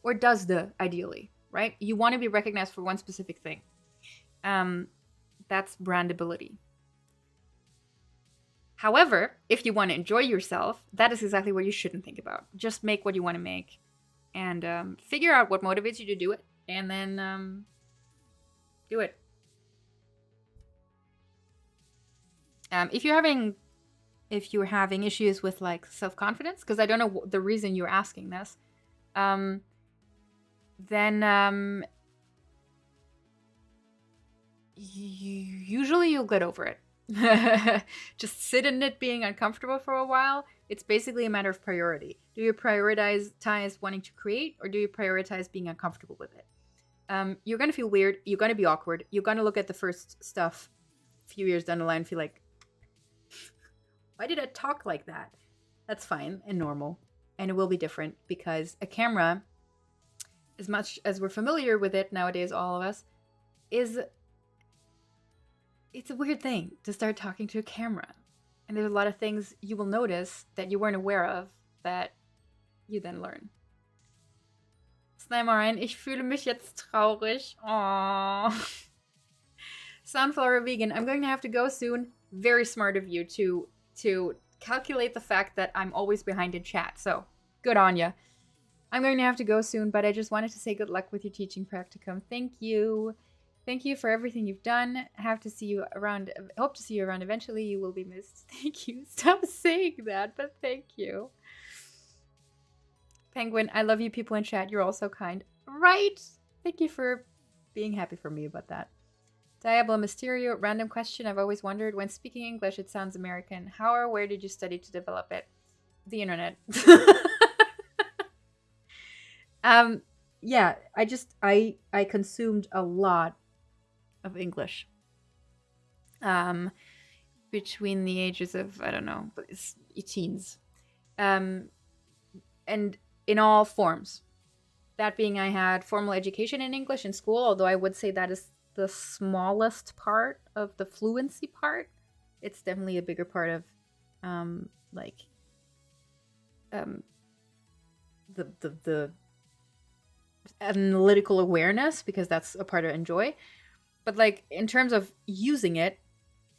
or does the, ideally, right? You want to be recognized for one specific thing. That's brandability. However, if you want to enjoy yourself, that is exactly what you shouldn't think about. Just make what you want to make, and figure out what motivates you to do it, and then do it. If you're having issues with like self-confidence, because I don't know the reason you're asking this, then usually you'll get over it. Just sit in it being uncomfortable for a while. It's basically a matter of priority. Do you prioritize wanting to create, or do you prioritize being uncomfortable with it? You're going to feel weird. You're going to be awkward. You're going to look at the first stuff a few years down the line and feel like, why did I talk like that? That's fine and normal. And it will be different because a camera, as much as we're familiar with it nowadays, all of us, it's a weird thing to start talking to a camera. And there's a lot of things you will notice that you weren't aware of that you then learn. Slimerein, ich fühle mich jetzt traurig. Aww. Sunflower Vegan, I'm going to have to go soon. Very smart of you to calculate the fact that I'm always behind in chat. So, good on ya. I'm going to have to go soon, but I just wanted to say good luck with your teaching practicum. Thank you. Thank you for everything you've done. Hope to see you around eventually. You will be missed. Thank you. Stop saying that, but thank you. Penguin, I love you people in chat. You're all so kind. Right? Thank you for being happy for me about that. Diablo Mysterio, random question. I've always wondered, when speaking English, it sounds American. How or where did you study to develop it? The internet. Yeah, I consumed a lot of English. Between the ages of, I don't know, teens. And in all forms. That being, I had formal education in English in school, although I would say that is the smallest part of the fluency part. It's definitely a bigger part of the analytical awareness, because that's a part I enjoy. But like in terms of using it,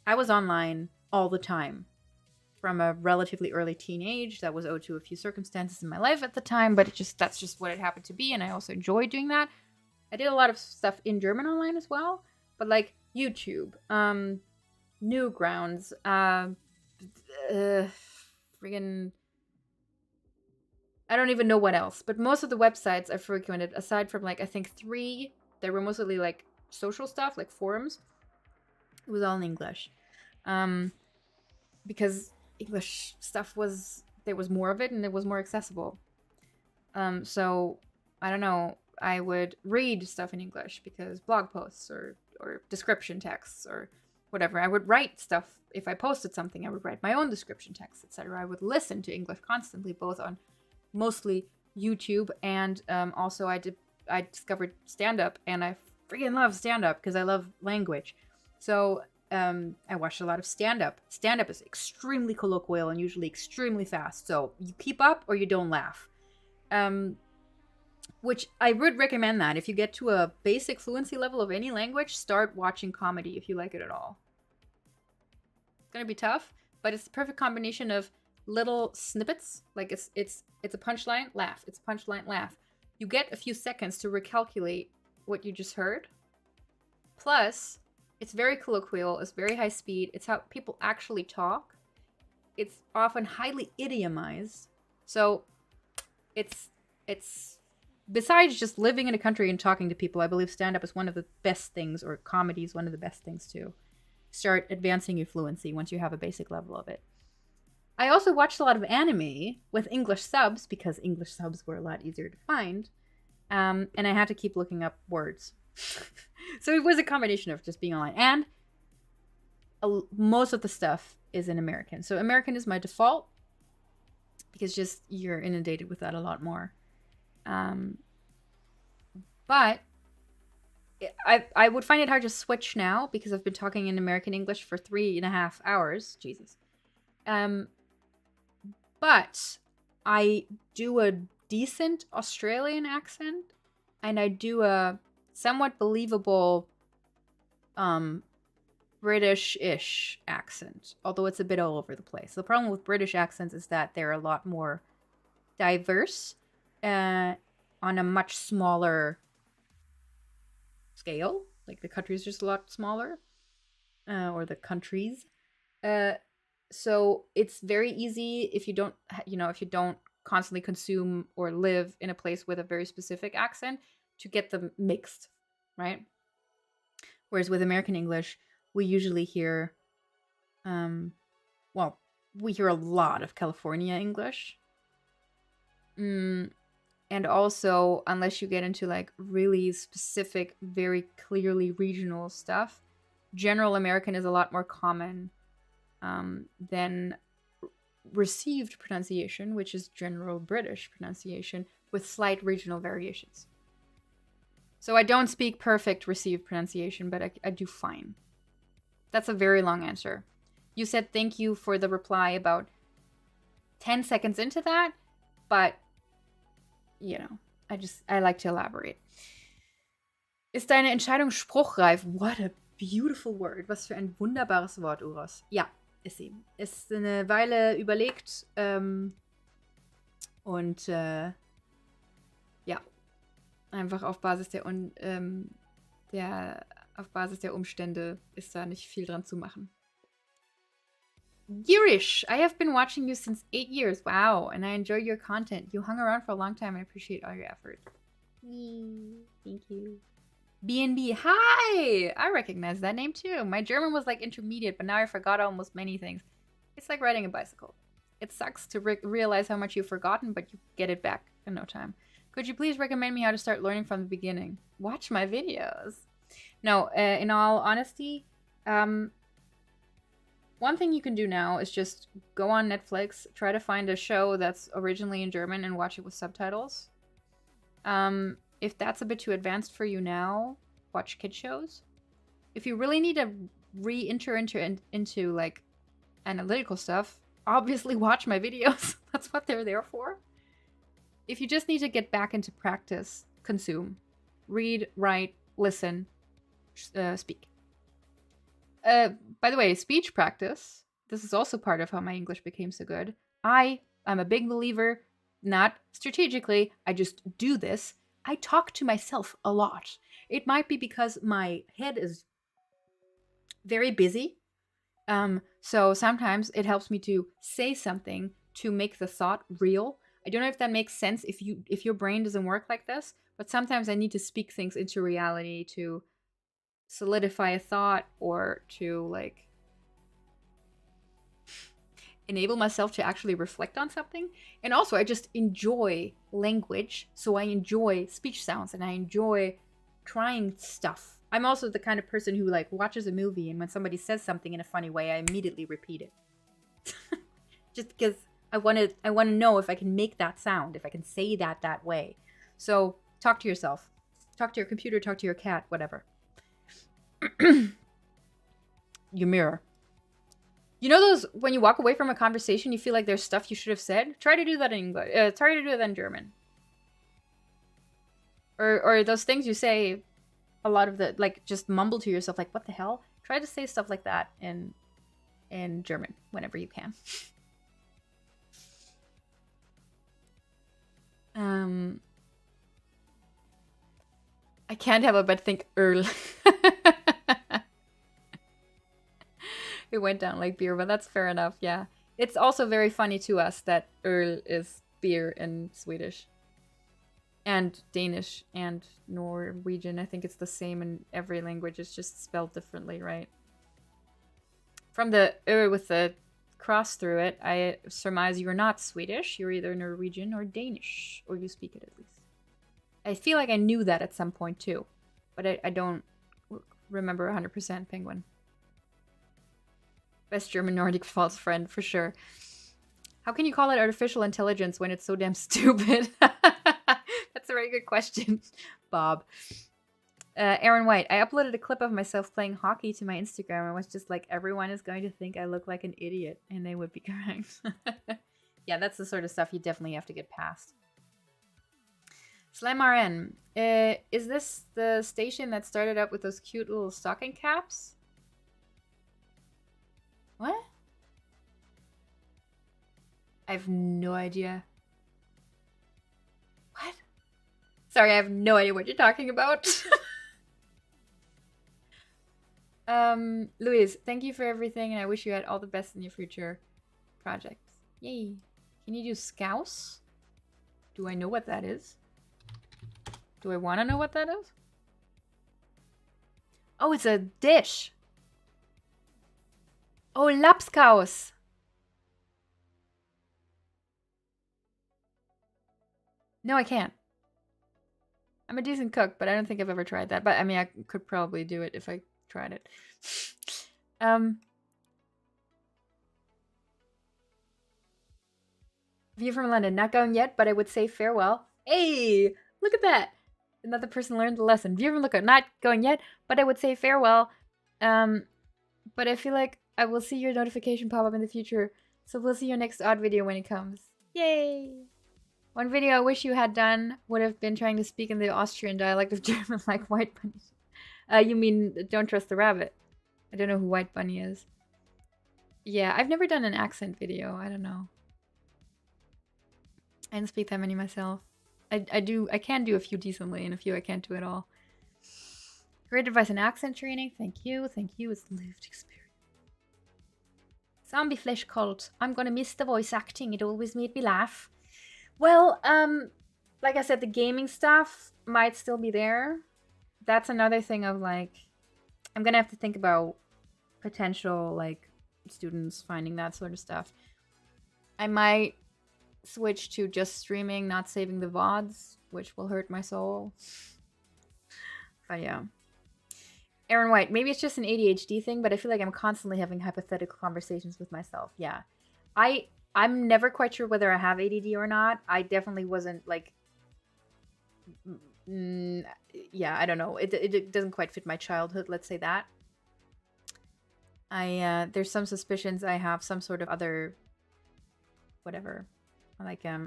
I was online all the time from a relatively early teenage. That was owed to a few circumstances in my life at the time, but that's just what it happened to be, and I also enjoyed doing that. I did a lot of stuff in German online as well, but like YouTube, Newgrounds, friggin', I don't even know what else, but most of the websites I frequented, aside from like I think 3, they were mostly like social stuff, like forums. It was all in English, because English stuff there was more of it and it was more accessible. So I don't know. I would read stuff in English because blog posts or description texts or whatever. I would write stuff. If I posted something, I would write my own description text, etc. I would listen to English constantly, both on mostly YouTube and also I discovered stand-up, and I freaking love stand-up because I love language. So I watched a lot of stand-up. Stand-up is extremely colloquial and usually extremely fast. So you keep up or you don't laugh. Which I would recommend that. If you get to a basic fluency level of any language, start watching comedy if you like it at all. gonna be tough, but it's the perfect combination of little snippets. Like it's a punchline, laugh. It's a punchline, laugh. You get a few seconds to recalculate what you just heard. Plus, it's very colloquial. It's very high speed. It's how people actually talk. It's often highly idiomized. So it's besides just living in a country and talking to people, I believe stand-up is one of the best things, or comedy is one of the best things to start advancing your fluency once you have a basic level of it. I also watched a lot of anime with English subs because English subs were a lot easier to find. And I had to keep looking up words. So it was a combination of just being online. And most of the stuff is in American. So American is my default because just you're inundated with that a lot more. But I would find it hard to switch now because I've been talking in American English for 3.5 hours. Jesus. But I do a decent Australian accent, and I do a somewhat believable British-ish accent, although it's a bit all over the place. The problem with British accents is that they're a lot more diverse on a much smaller scale. Like the country's just a lot smaller, or the countries. So it's very easy if you don't, if you don't constantly consume or live in a place with a very specific accent to get them mixed, right? Whereas with American English, we usually hear, we hear a lot of California English. And also, unless you get into like really specific, very clearly regional stuff, general American is a lot more common than received pronunciation, which is general British pronunciation with slight regional variations. So I don't speak perfect received pronunciation, but I do fine. That's a very long answer. You said thank you for the reply about 10 seconds into that, but, I like to elaborate. Ist deine Entscheidung spruchreif? What a beautiful word. Was für ein wunderbares Wort, Uros. Ja, ist sie. Ist eine Weile überlegt und einfach auf Basis der Umstände ist da nicht viel dran zu machen. Girish, I have been watching you since 8 years. Wow, and I enjoy your content. You hung around for a long time. I appreciate all your effort. Thank you. BNB, hi! I recognize that name too. My German was like intermediate, but now I forgot almost many things. It's like riding a bicycle. It sucks to realize how much you've forgotten, but you get it back in no time. Could you please recommend me how to start learning from the beginning? Watch my videos. No, in all honesty, one thing you can do now is just go on Netflix, try to find a show that's originally in German and watch it with subtitles. If that's a bit too advanced for you now, watch kid shows. If you really need to re-enter into like analytical stuff, obviously watch my videos. That's what they're there for. If you just need to get back into practice, consume. Read, write, listen, speak. By the way, speech practice. This is also part of how my English became so good. I'm a big believer, not strategically, I just do this. I talk to myself a lot. It might be because my head is very busy. So sometimes it helps me to say something to make the thought real. I don't know if that makes sense if your brain doesn't work like this, but sometimes I need to speak things into reality to solidify a thought or to like enable myself to actually reflect on something. And also I just enjoy language, so I enjoy speech sounds and I enjoy trying stuff. I'm also the kind of person who like watches a movie and when somebody says something in a funny way, I immediately repeat it. Just because I want to know if I can make that sound, if I can say that way. So talk to yourself. Talk to your computer, talk to your cat, whatever. Your mirror. You know those, when you walk away from a conversation, you feel like there's stuff you should have said? Try to do that in English. Try to do that in German. Or those things you say, a lot of the, like, just mumble to yourself, like, what the hell? Try to say stuff like that in in German whenever you can. I can't help but think Earl. It went down like beer, but that's fair enough, yeah. It's also very funny to us that Earl is beer in Swedish. And Danish and Norwegian. I think it's the same in every language. It's just spelled differently, right? From the with the cross through it, I surmise you're not Swedish. You're either Norwegian or Danish, or you speak it at least. I feel like I knew that at some point too, but I don't remember 100%. Penguin. Best German Nordic false friend, for sure. How can you call it artificial intelligence when it's so damn stupid? That's a very good question, Bob. Aaron White, I uploaded a clip of myself playing hockey to my Instagram and was just like, everyone is going to think I look like an idiot, and they would be correct. Yeah, that's the sort of stuff you definitely have to get past. Slam RN, is this the station that started up with those cute little stocking caps? What? I have no idea. What? Sorry, I have no idea what you're talking about. Louise, thank you for everything, and I wish you had all the best in your future projects. Yay. Can you do scouse? Do I know what that is? Do I want to know what that is? Oh, it's a dish. Oh, lapskaus. No, I can't. I'm a decent cook, but I don't think I've ever tried that. But I mean, I could probably do it if I tried it. View from London. Not going yet, but I would say farewell. Hey, look at that. Another person learned the lesson. View from Lookout. Not going yet, but I would say farewell. But I feel like I will see your notification pop up in the future. So we'll see your next odd video when it comes. Yay! One video I wish you had done would have been trying to speak in the Austrian dialect of German like White Bunny. You mean Don't Trust the Rabbit. I don't know who White Bunny is. Yeah, I've never done an accent video. I don't know. I didn't speak that many myself. I can do a few decently and a few I can't do at all. Great advice in accent training. Thank you. Thank you. It's lived experience. Zombie Flesh Cult. I'm gonna miss the voice acting. It always made me laugh. Well, like I said, the gaming stuff might still be there. That's another thing of like, I'm gonna have to think about potential like students finding that sort of stuff. I might switch to just streaming, not saving the VODs, which will hurt my soul. But yeah. Aaron White, maybe it's just an ADHD thing, but I feel like I'm constantly having hypothetical conversations with myself. Yeah. I'm never quite sure whether I have ADD or not. I definitely wasn't like... yeah, I don't know. It doesn't quite fit my childhood, let's say that. There's some suspicions I have some sort of other... whatever. Like, what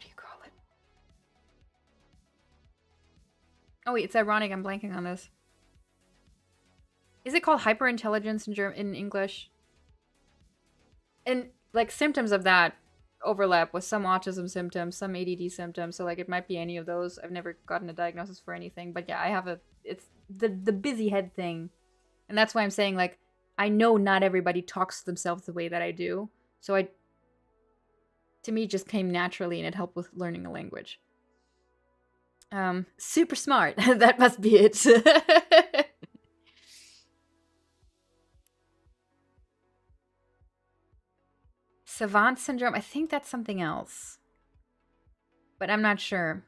do you call it? Oh wait, it's ironic I'm blanking on this. Is it called hyperintelligence in English? And like symptoms of that overlap with some autism symptoms, some ADD symptoms. So like it might be any of those. I've never gotten a diagnosis for anything, but yeah, I have it's the busy head thing. And that's why I'm saying like, I know not everybody talks to themselves the way that I do. So to me, it just came naturally and it helped with learning a language. Super smart. That must be it. Savant syndrome. I think that's something else. But I'm not sure.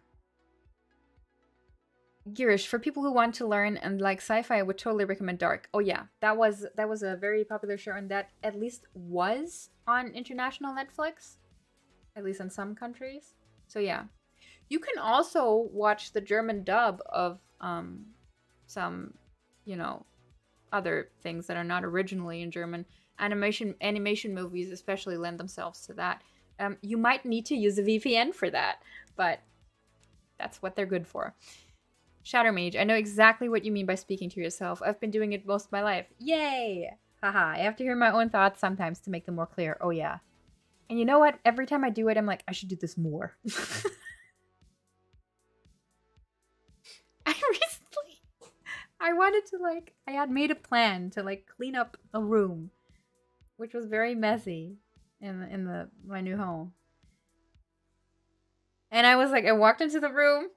Girish, for people who want to learn and like sci-fi, I would totally recommend Dark. Oh yeah, that was a very popular show, and that at least was on international Netflix, at least in some countries. So yeah, you can also watch the German dub of some, other things that are not originally in German. Animation movies especially lend themselves to that. You might need to use a VPN for that, but that's what they're good for. Shadow Mage, I know exactly what you mean by speaking to yourself. I've been doing it most of my life. Yay! Haha, I have to hear my own thoughts sometimes to make them more clear. Oh yeah. And you know what? Every time I do it, I'm like, I should do this more. I wanted to I had made a plan to clean up a room, which was very messy in my new home. And I was like, I walked into the room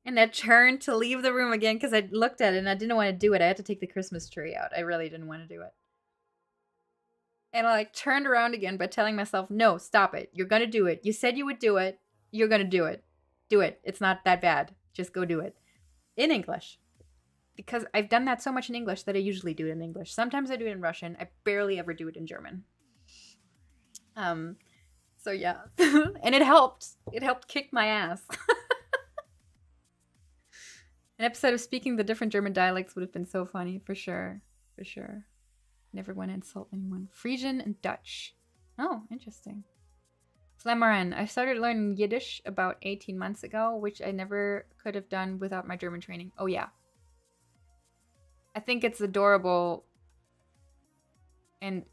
and I turned to leave the room again because I looked at it and I didn't want to do it. I had to take the Christmas tree out. I really didn't want to do it. And I turned around again by telling myself, no, stop it. You're going to do it. You said you would do it. You're going to do it. Do it. It's not that bad. Just go do it. In English. Because I've done that so much in English that I usually do it in English. Sometimes I do it in Russian. I barely ever do it in German. So yeah. And it helped. It helped kick my ass. An episode of speaking the different German dialects would have been so funny, for sure. For sure. Never want to insult anyone. Frisian and Dutch. Oh, interesting. Flemmerin. I started learning Yiddish about 18 months ago, which I never could have done without my German training. Oh yeah. I think it's adorable and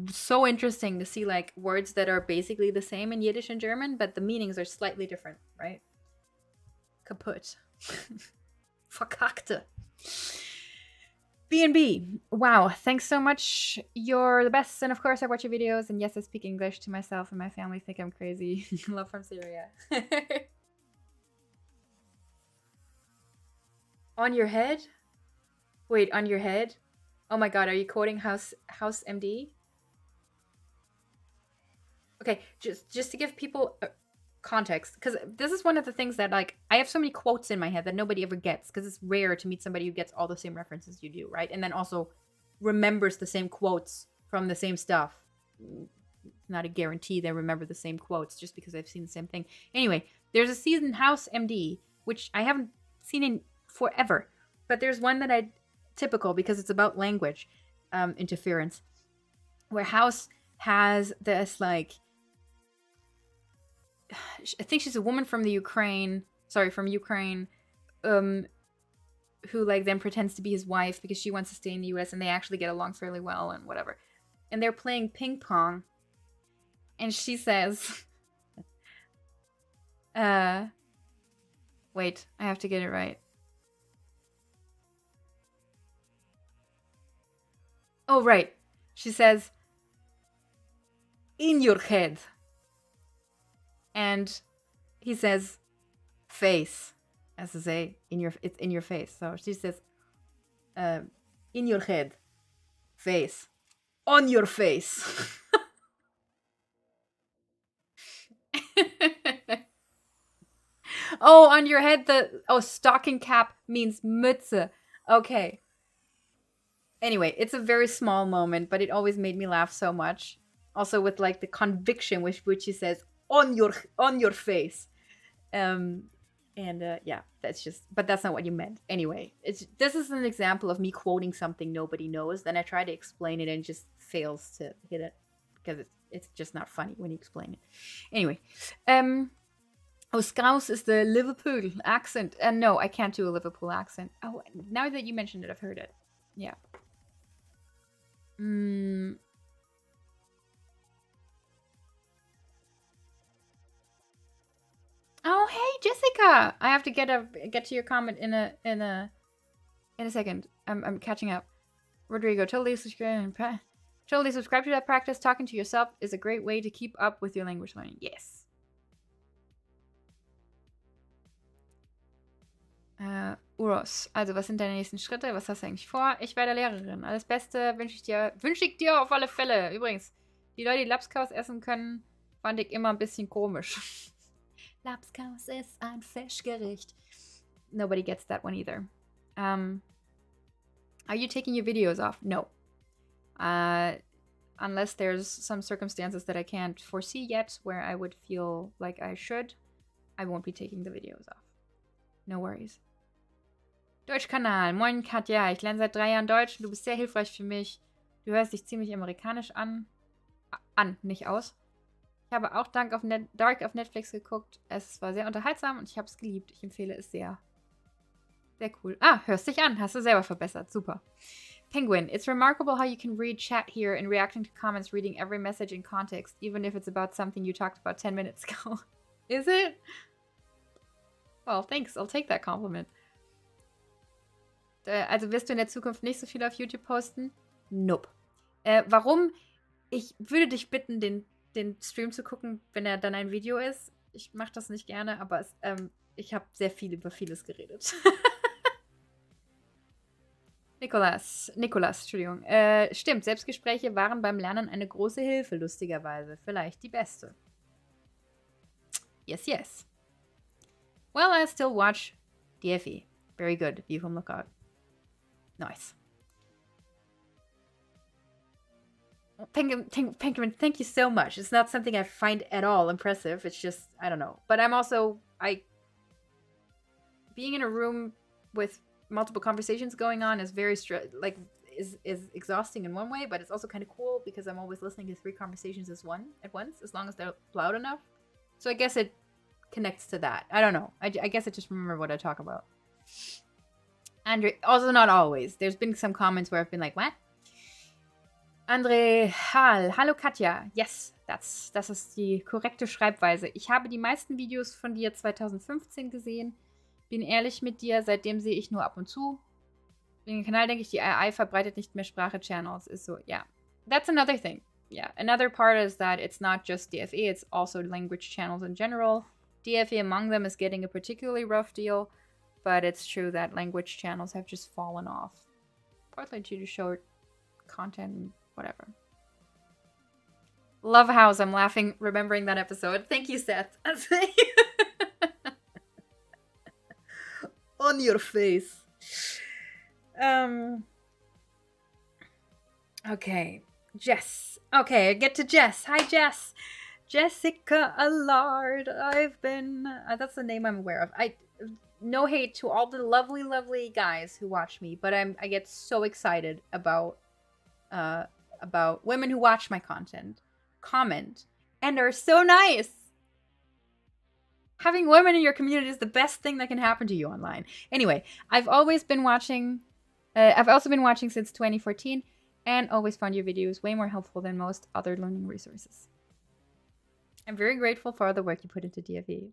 so interesting to see words that are basically the same in Yiddish and German, but the meanings are slightly different, right? Kaputt. Verkackte. B&B. Wow, thanks so much. You're the best. And of course, I watch your videos. And yes, I speak English to myself and my family think I'm crazy. Love from Syria. On your head? Wait, on your head? Oh my god, are you quoting House MD? Okay, just to give people context, because this is one of the things that I have so many quotes in my head that nobody ever gets, because it's rare to meet somebody who gets all the same references you do, right? And then also remembers the same quotes from the same stuff. It's not a guarantee they remember the same quotes just because I've seen the same thing. Anyway, there's a season House MD, which I haven't seen in forever, but there's one that typical because it's about language interference, where House has this I think she's a woman from Ukraine, who then pretends to be his wife because she wants to stay in the US, and they actually get along fairly well and whatever. And they're playing ping pong, and she says, wait, I have to get it right. Oh, right. She says, in your head. And he says, face. As to say, it's in your face. So she says, in your head. Face. On your face. Oh, on your head, stocking cap means Mütze. Okay. Anyway, it's a very small moment, but it always made me laugh so much. Also with the conviction with which he says, on your face. Yeah, but that's not what you meant. Anyway, this is an example of me quoting something nobody knows. Then I try to explain it and it just fails to hit it because it's just not funny when you explain it. Anyway, Scouse is the Liverpool accent. No, I can't do a Liverpool accent. Oh, now that you mentioned it, I've heard it. Yeah. Oh, hey, Jessica! I have to get to your comment in a second. I'm catching up. Rodrigo, totally subscribe to that practice. Talking to yourself is a great way to keep up with your language learning. Yes. Uros, also was sind deine nächsten Schritte? Was hast du eigentlich vor? Ich werde Lehrerin. Alles Beste wünsche ich dir auf alle Fälle. Übrigens, die Leute, die Lapskaus essen können, fand ich immer ein bisschen komisch. Lapskaus ist ein Fischgericht. Nobody gets that one either. Are you taking your videos off? No. Unless there's some circumstances that I can't foresee yet where I would feel like I should, I won't be taking the videos off. No worries. Deutschkanal. Moin Katja, ich lerne seit 3 Jahren Deutsch und du bist sehr hilfreich für mich. Du hörst dich ziemlich amerikanisch an, nicht aus. Ich habe auch Dark auf Netflix geguckt. Es war sehr unterhaltsam und ich habe es geliebt. Ich empfehle es sehr. Sehr cool. Ah, hörst dich an. Hast du selber verbessert. Super. Penguin, it's remarkable how you can read chat here and reacting to comments, reading every message in context, even if it's about something you talked about 10 minutes ago. Is it? Well, thanks. I'll take that compliment. Also wirst du in der Zukunft nicht so viel auf YouTube posten? Nope. Warum? Ich würde dich bitten, den Stream zu gucken, wenn er dann ein Video ist. Ich mache das nicht gerne, aber ich habe sehr viel über vieles geredet. Nikolas, Entschuldigung. Stimmt, Selbstgespräche waren beim Lernen eine große Hilfe, lustigerweise. Vielleicht die beste. Yes, yes. Well, I still watch DFE. Very good. View from Lookout. Nice. Penguin, thank you so much. It's not something I find at all impressive. It's just, I don't know. But I'm also, being in a room with multiple conversations going on is very, is exhausting in one way, but it's also kind of cool because I'm always listening to 3 conversations at once, as long as they're loud enough. So I guess it connects to that. I don't know. I guess I just remember what I talk about. Andre, also not always. There's been some comments where I've been like, what? Andre Hall. Hallo Katja. Yes, das ist die korrekte Schreibweise. Ich habe die meisten Videos von dir 2015 gesehen. Bin ehrlich mit dir, seitdem sehe ich nur ab und zu. Wegen dem Kanal denke ich, die AI verbreitet nicht mehr Sprache-Channels. Ist so, yeah. That's another thing. Yeah, another part is that it's not just DFE, it's also language channels in general. DFE among them is getting a particularly rough deal, but it's true that language channels have just fallen off. Partly due to short content and whatever. Love House, I'm laughing remembering that episode. Thank you, Seth. On your face. Okay. Jess. Okay, I get to Jess. Hi, Jess. Jessica Allard. I've been... that's the name I'm aware of. No hate to all the lovely, lovely guys who watch me, but I get so excited about women who watch my content, comment, and are so nice. Having women in your community is the best thing that can happen to you online. Anyway, I've always been watching... I've also been watching since 2014, and always found your videos way more helpful than most other learning resources. I'm very grateful for all the work you put into DFE.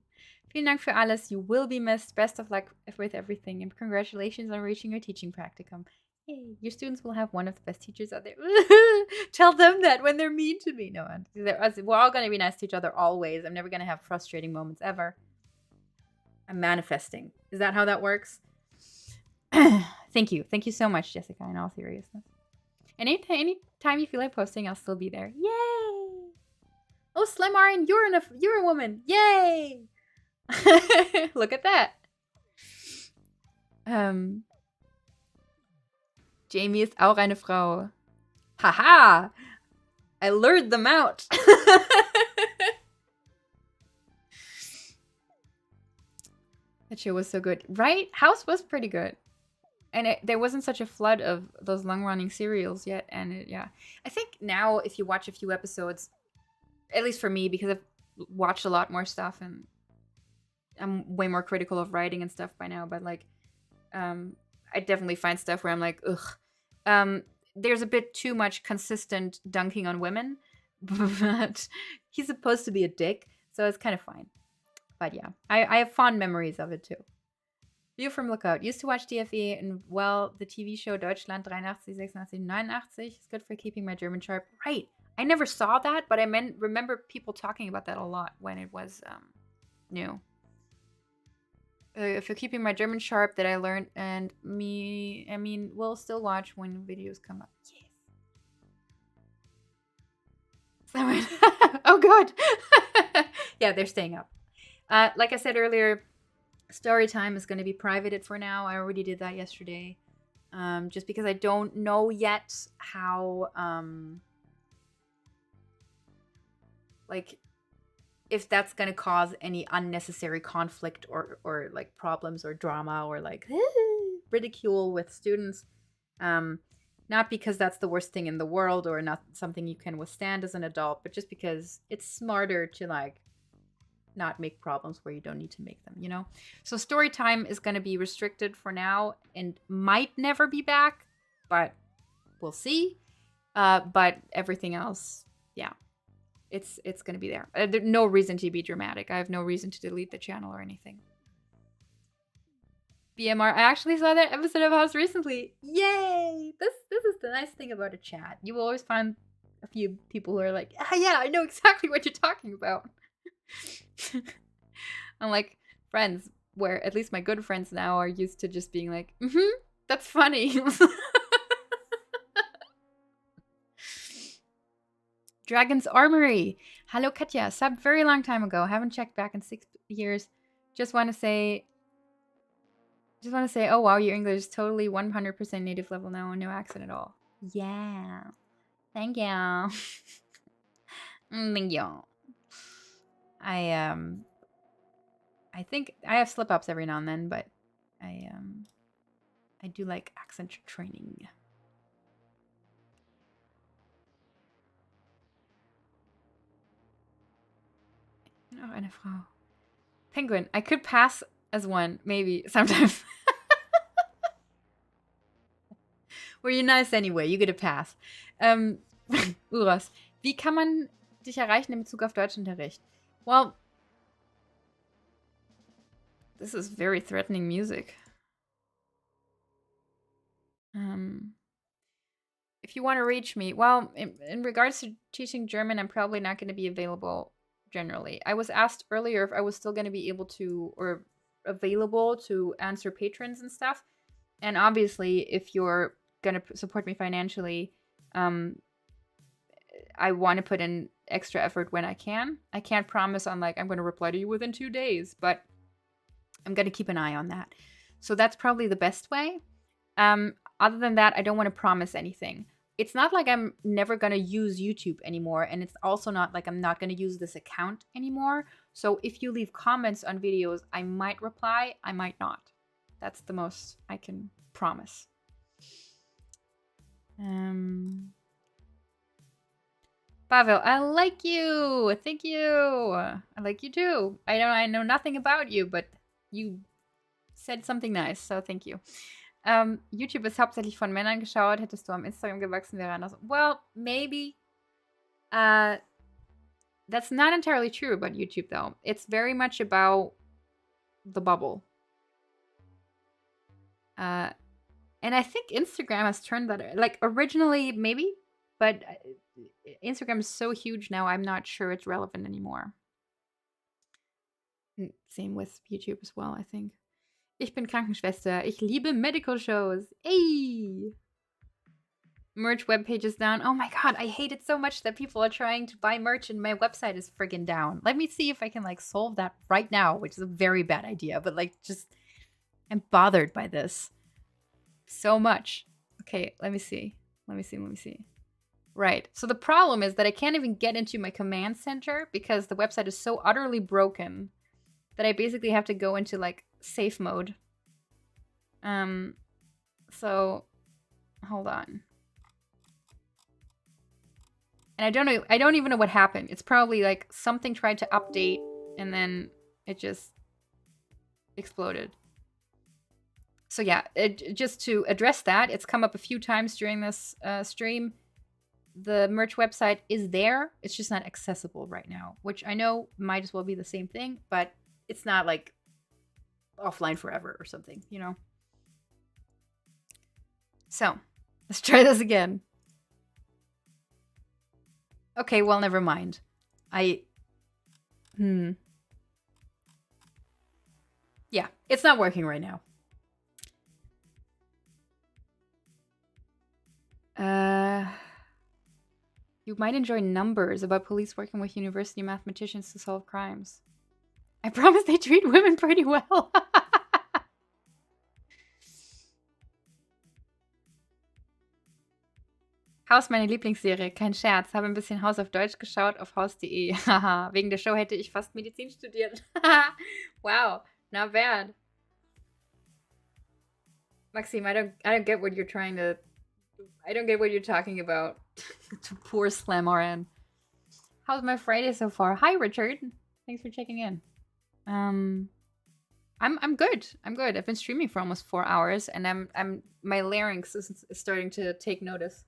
Vielen Dank für alles. You will be missed. Best of luck with everything, and congratulations on reaching your teaching practicum. Yay. Your students will have one of the best teachers out there. Tell them that when they're mean to me. No, we're all going to be nice to each other always. I'm never going to have frustrating moments ever. I'm manifesting. Is that how that works? Thank you. Thank you so much, Jessica, in all seriousness. And anytime you feel like posting, I'll still be there. Yay! Oh, Slim Arin, you're a woman. Yay! Look at that. Jamie ist auch eine Frau. Haha! I lured them out. That show was so good. Right? House was pretty good. And there wasn't such a flood of those long-running serials yet. And yeah. I think now if you watch a few episodes, at least for me, because I've watched a lot more stuff and I'm way more critical of writing and stuff by now, but like, I definitely find stuff where I'm like, ugh. There's a bit too much consistent dunking on women, but he's supposed to be a dick, so it's kind of fine. But yeah, I have fond memories of it too. View from Lookout. Used to watch DFE and, well, the TV show Deutschland 83, 86, 89. It's good for keeping my German sharp. Right. I never saw that, but I remember people talking about that a lot when it was new. For keeping my German sharp that I learned, and we'll still watch when videos come up. Yes. Oh, God. Yeah, they're staying up. Like I said earlier, story time is going to be private for now. I already did that yesterday. Just because I don't know yet how, if that's going to cause any unnecessary conflict or like problems or drama or like ridicule with students. Not because that's the worst thing in the world or not something you can withstand as an adult, but just because it's smarter to like not make problems where you don't need to make them, you know? So story time is going to be restricted for now and might never be back, but we'll see. But everything else, yeah, it's going to be there. There's no reason to be dramatic. I have no reason to delete the channel or anything. BMR, I actually saw that episode of House recently. Yay! This is the nice thing about a chat. You will always find a few people who are like, yeah, I know exactly what you're talking about. I'm like, friends, where at least my good friends now are used to just being like, that's funny. Dragon's Armory. Hello, Katya. Sub very long time ago. Haven't checked back in 6 years. Just want to say, oh wow, your English is totally 100% native level now, no accent at all. Yeah. Thank you. Thank you. I think I have slip-ups every now and then, but I do like accent training. Oh, eine Frau. Penguin. I could pass as one, maybe, sometimes. Well, you're nice anyway. You get a pass. Uros, wie kann man dich erreichen in Bezug auf Deutschunterricht? Well, this is very threatening music. If you want to reach me, well, in regards to teaching German, I'm probably not going to be available generally. I was asked earlier if I was still going to be able to, or available to answer patrons and stuff. And obviously, if you're going to support me financially, I want to put in extra effort when I can. I can't promise I'm going to reply to you within 2 days, but I'm going to keep an eye on that. So that's probably the best way. Other than that, I don't want to promise anything. It's not like I'm never going to use YouTube anymore, and it's also not like I'm not going to use this account anymore. So if you leave comments on videos, I might reply, I might not. That's the most I can promise. Pavel, I like you. Thank you. I like you too. I know nothing about you, but you said something nice, so thank you. YouTube ist hauptsächlich von Männern geschaut. Hättest du am Instagram gewachsen, wäre anders. Well, maybe. That's not entirely true about YouTube, though. It's very much about the bubble. And I think Instagram has turned that, like, originally, maybe, but Instagram is so huge now, I'm not sure it's relevant anymore. Same with YouTube as well, I think. Ich bin Krankenschwester. Ich liebe medical shows. Ey! Merch webpage is down. Oh my god, I hate it so much that people are trying to buy merch and my website is friggin' down. Let me see if I can, like, solve that right now, which is a very bad idea, but, like, just, I'm bothered by this so much. Okay, let me see. Right. So the problem is that I can't even get into my command center because the website is so utterly broken that I basically have to go into, like, safe mode. So hold on. And I don't even know what happened. It's probably like something tried to update and then it just exploded. So yeah, just to address that, it's come up a few times during this stream. The merch website is there. It's just not accessible right now, which I know might as well be the same thing, but it's not like offline forever or something, you know? So, let's try this again. Okay, well, never mind. Yeah, it's not working right now. You might enjoy Numbers, about police working with university mathematicians to solve crimes. I promise they treat women pretty well. Haus, meine Lieblingsserie, kein Scherz. Habe ein bisschen Haus auf Deutsch geschaut auf haus.de. Haha, wegen der Show hätte ich fast Medizin studiert. Wow, not bad. Maxim, I don't get what you're trying to... I don't get what you're talking about. Poor Slam RN. How's my Friday so far? Hi, Richard. Thanks for checking in. I'm good. I'm good. I've been streaming for almost 4 hours, and my larynx is starting to take notice.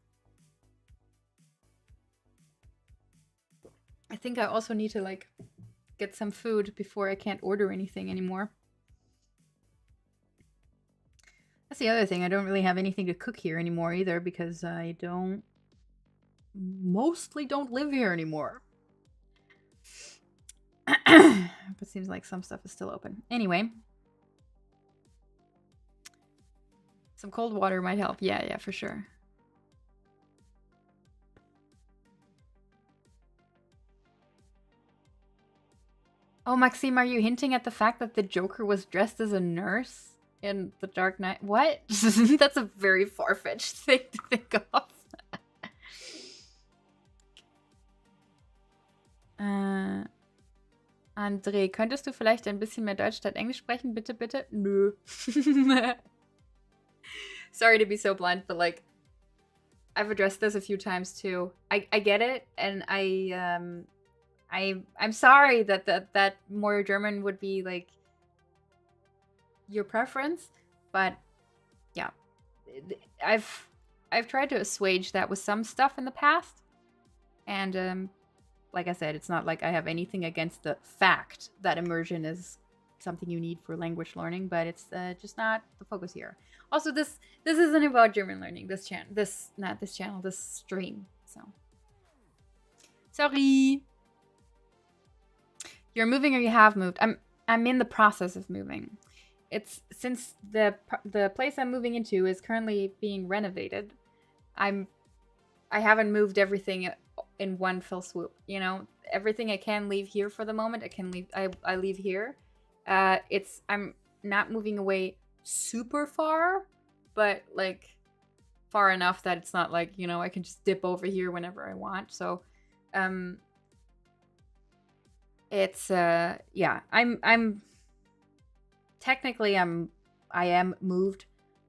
I think I also need to like get some food before I can't order anything anymore. That's the other thing. I don't really have anything to cook here anymore either because I mostly don't live here anymore. But it seems like some stuff is still open. Anyway. Some cold water might help. Yeah, for sure. Oh, Maxime, are you hinting at the fact that the Joker was dressed as a nurse in The Dark Knight? What? That's a very far-fetched thing to think of. André, könntest du vielleicht ein bisschen mehr Deutsch statt Englisch sprechen? Bitte, bitte? Nö. Sorry to be so blunt, but like, I've addressed this a few times too. I get it, and I'm sorry that more German would be like your preference, but yeah, I've tried to assuage that with some stuff in the past, and like I said, it's not like I have anything against the fact that immersion is something you need for language learning, but it's just not the focus here. Also, this isn't about German learning. This stream. So sorry. You're moving or you have moved. I'm in the process of moving. It's since the place I'm moving into is currently being renovated. I haven't moved everything in one fell swoop. You know, everything I can leave here for the moment. I leave here. I'm not moving away super far, but like far enough that it's not like, you know, I can just dip over here whenever I want. So it's yeah, I'm technically I am moved,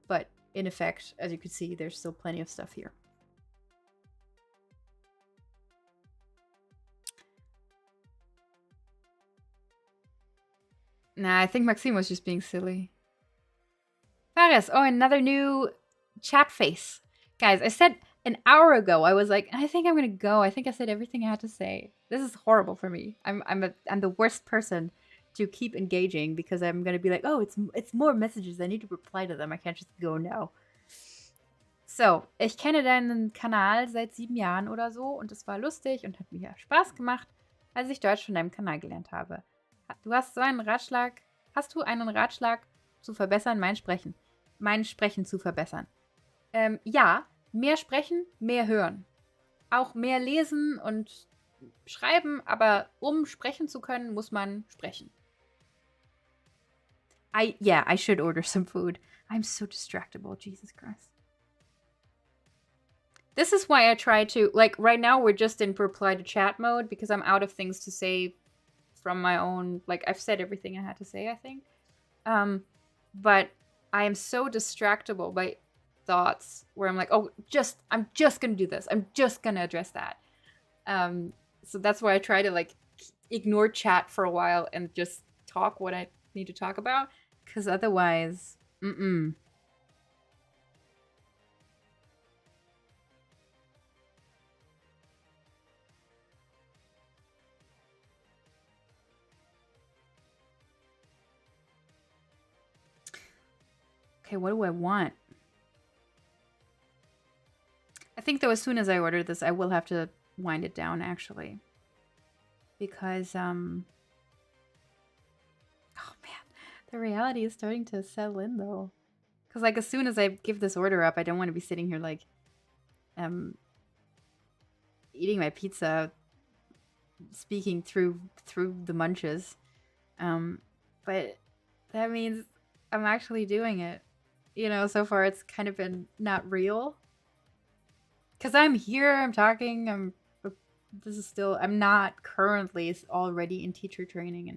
but in effect, as you can see, there's still plenty of stuff here. Nah, I think Maxime was just being silly. Paris, oh, another new chat face. Guys, I said an hour ago, I was like, I think I'm gonna go. I think I said everything I had to say. This is horrible for me. I'm the worst person to keep engaging because I'm gonna be like, oh, it's more messages. I need to reply to them. I can't just go now. So, ich kenne deinen Kanal seit 7 Jahren oder so und es war lustig und hat mir Spaß gemacht, als ich Deutsch von deinem Kanal gelernt habe. Hast du einen Ratschlag zu verbessern, mein Sprechen zu verbessern? Ja, mehr sprechen, mehr hören. Auch mehr lesen und schreiben, aber um sprechen zu können, muss man sprechen. I should order some food. I'm so distractible, Jesus Christ. This is why I try to, like, right now we're just in reply to chat mode because I'm out of things to say from my own, like, I've said everything I had to say, I think. But I am so distractible by thoughts where I'm like, oh, I'm just gonna do this. I'm just gonna address that. So that's why I try to, like, ignore chat for a while and just talk what I need to talk about. Because otherwise, Okay, what do I want? I think, though, as soon as I order this, I will have to wind it down, actually. Because, oh, man. The reality is starting to settle in, though. Because, like, as soon as I give this order up, I don't want to be sitting here, like, eating my pizza, speaking through the munches. But that means I'm actually doing it. You know, so far it's kind of been not real. Because I'm here, I'm talking, I'm not currently already in teacher training,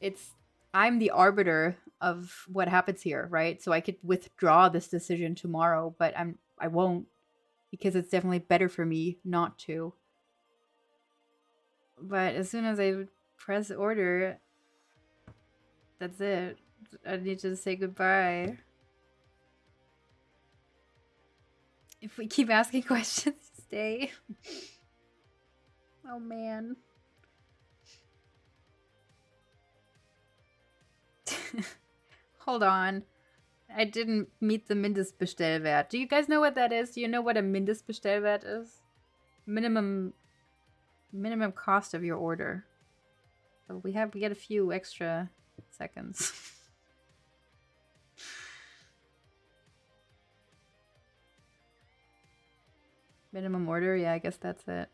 and I'm the arbiter of what happens here, right? So I could withdraw this decision tomorrow, but I won't, because it's definitely better for me not to. But as soon as I Press order. That's it. I need to say goodbye. If we keep asking questions, stay. Oh man. Hold on. I didn't meet the Mindestbestellwert. Do you guys know what that is? Do you know what a Mindestbestellwert is? Minimum cost of your order. So we get a few extra seconds. Minimum order, yeah, I guess that's it.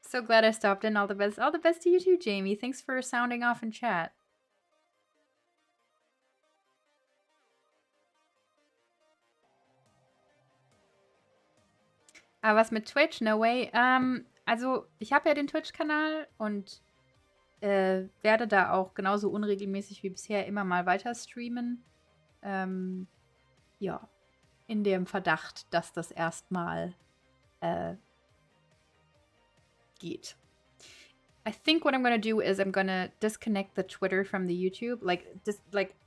So glad I stopped in. All the best. All the best to you too, Jamie. Thanks for sounding off in chat. Was mit Twitch? No way. Also, ich habe ja den Twitch-Kanal und werde da auch genauso unregelmäßig wie bisher immer mal weiter streamen. Ja, in dem Verdacht, dass das erstmal geht. I think what I'm gonna do is I'm gonna disconnect the Twitter from the YouTube.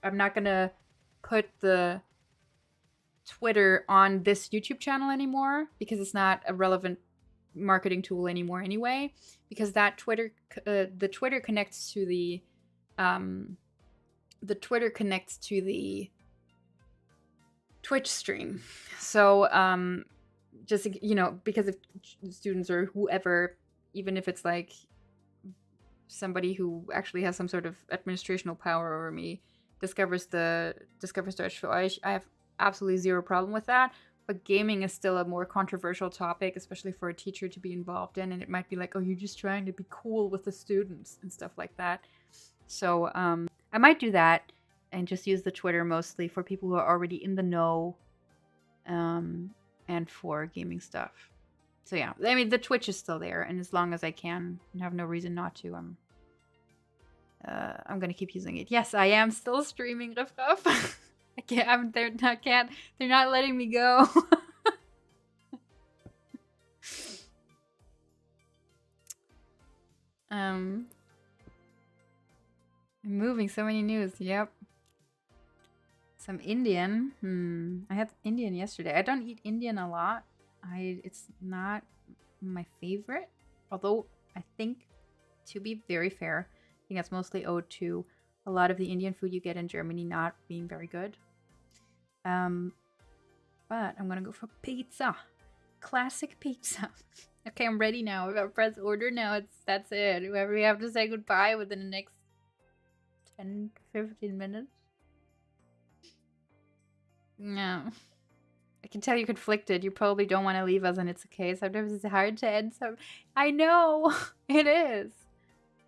I'm not gonna put the Twitter on this YouTube channel anymore because it's not a relevant marketing tool anymore anyway, because that Twitter the Twitter connects to the Twitch stream. So just, you know, because if students or whoever, even if it's like somebody who actually has some sort of administrational power over me, discovers Deutsch für Euch, I have absolutely zero problem with that. But gaming is still a more controversial topic, especially for a teacher to be involved in. And it might be like, oh, you're just trying to be cool with the students and stuff like that. So I might do that and just use the Twitter mostly for people who are already in the know and for gaming stuff. So yeah, I mean, the Twitch is still there. And as long as I can and have no reason not to, I'm going to keep using it. Yes, I am still streaming, Riff Raff. They're not letting me go. I'm moving so many news. Yep. Some Indian. I had Indian yesterday. I don't eat Indian a lot. It's not my favorite. Although I think, to be very fair, I think that's mostly owed to a lot of the Indian food you get in Germany not being very good. But I'm gonna go for pizza. Classic pizza. Okay, I'm ready now. I've got to press order now. That's it. We have to say goodbye within the next 10 to 15 minutes. No. I can tell you're conflicted. You probably don't want to leave us, and it's okay. Sometimes it's hard to end some. I know! It is.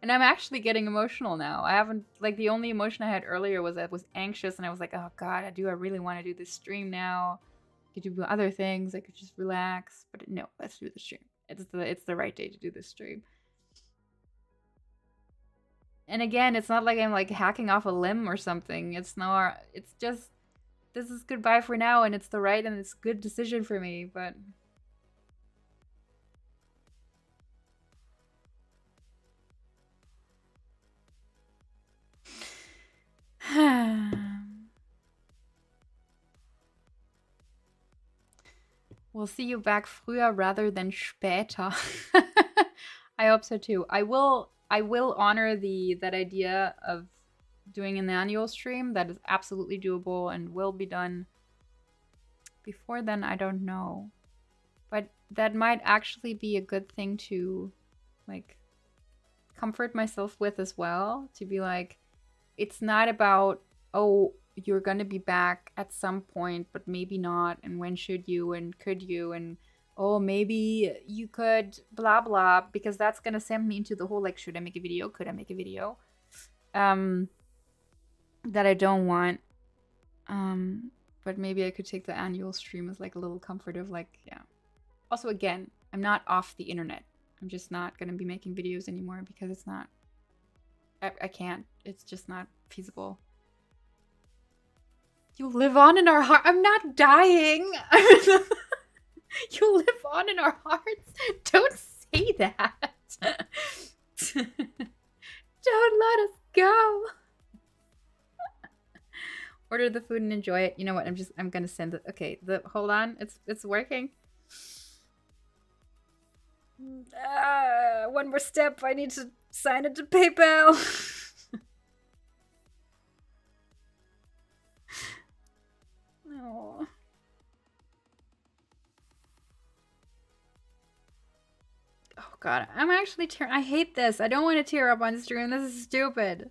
And I'm actually getting emotional now. I haven't, like, the only emotion I had earlier was I was anxious, and I was like, oh god, I really want to do this stream now. I could do other things. I could just relax. But no, let's do the stream. It's the right day to do this stream. And again, it's not like I'm, like, hacking off a limb or something. It's just, this is goodbye for now, and it's the right and it's a good decision for me, but... We'll see you back früher rather than später. I hope so too. I will honor that idea of doing an annual stream. That is absolutely doable and will be done. Before then, I don't know. But that might actually be a good thing to, like, comfort myself with as well. To be like, it's not about, oh, you're gonna be back at some point, but maybe not, and when should you, and could you, and oh, maybe you could, blah blah, because that's gonna send me into the whole, like, should I make a video, could I make a video, that I don't want. But maybe I could take the annual stream as, like, a little comfort of, like, yeah. Also, again, I'm not off the internet. I'm just not gonna be making videos anymore because it's not, I can't, it's just not feasible. You live on in our heart. I'm not dying. You live on in our hearts. Don't say that. Don't let us go. Order the food and enjoy it. You know what? I'm gonna send it. Okay, hold on. It's working. One more step. I need to sign it to PayPal. No. Oh god, I'm actually I hate this. I don't want to tear up on stream. This is stupid.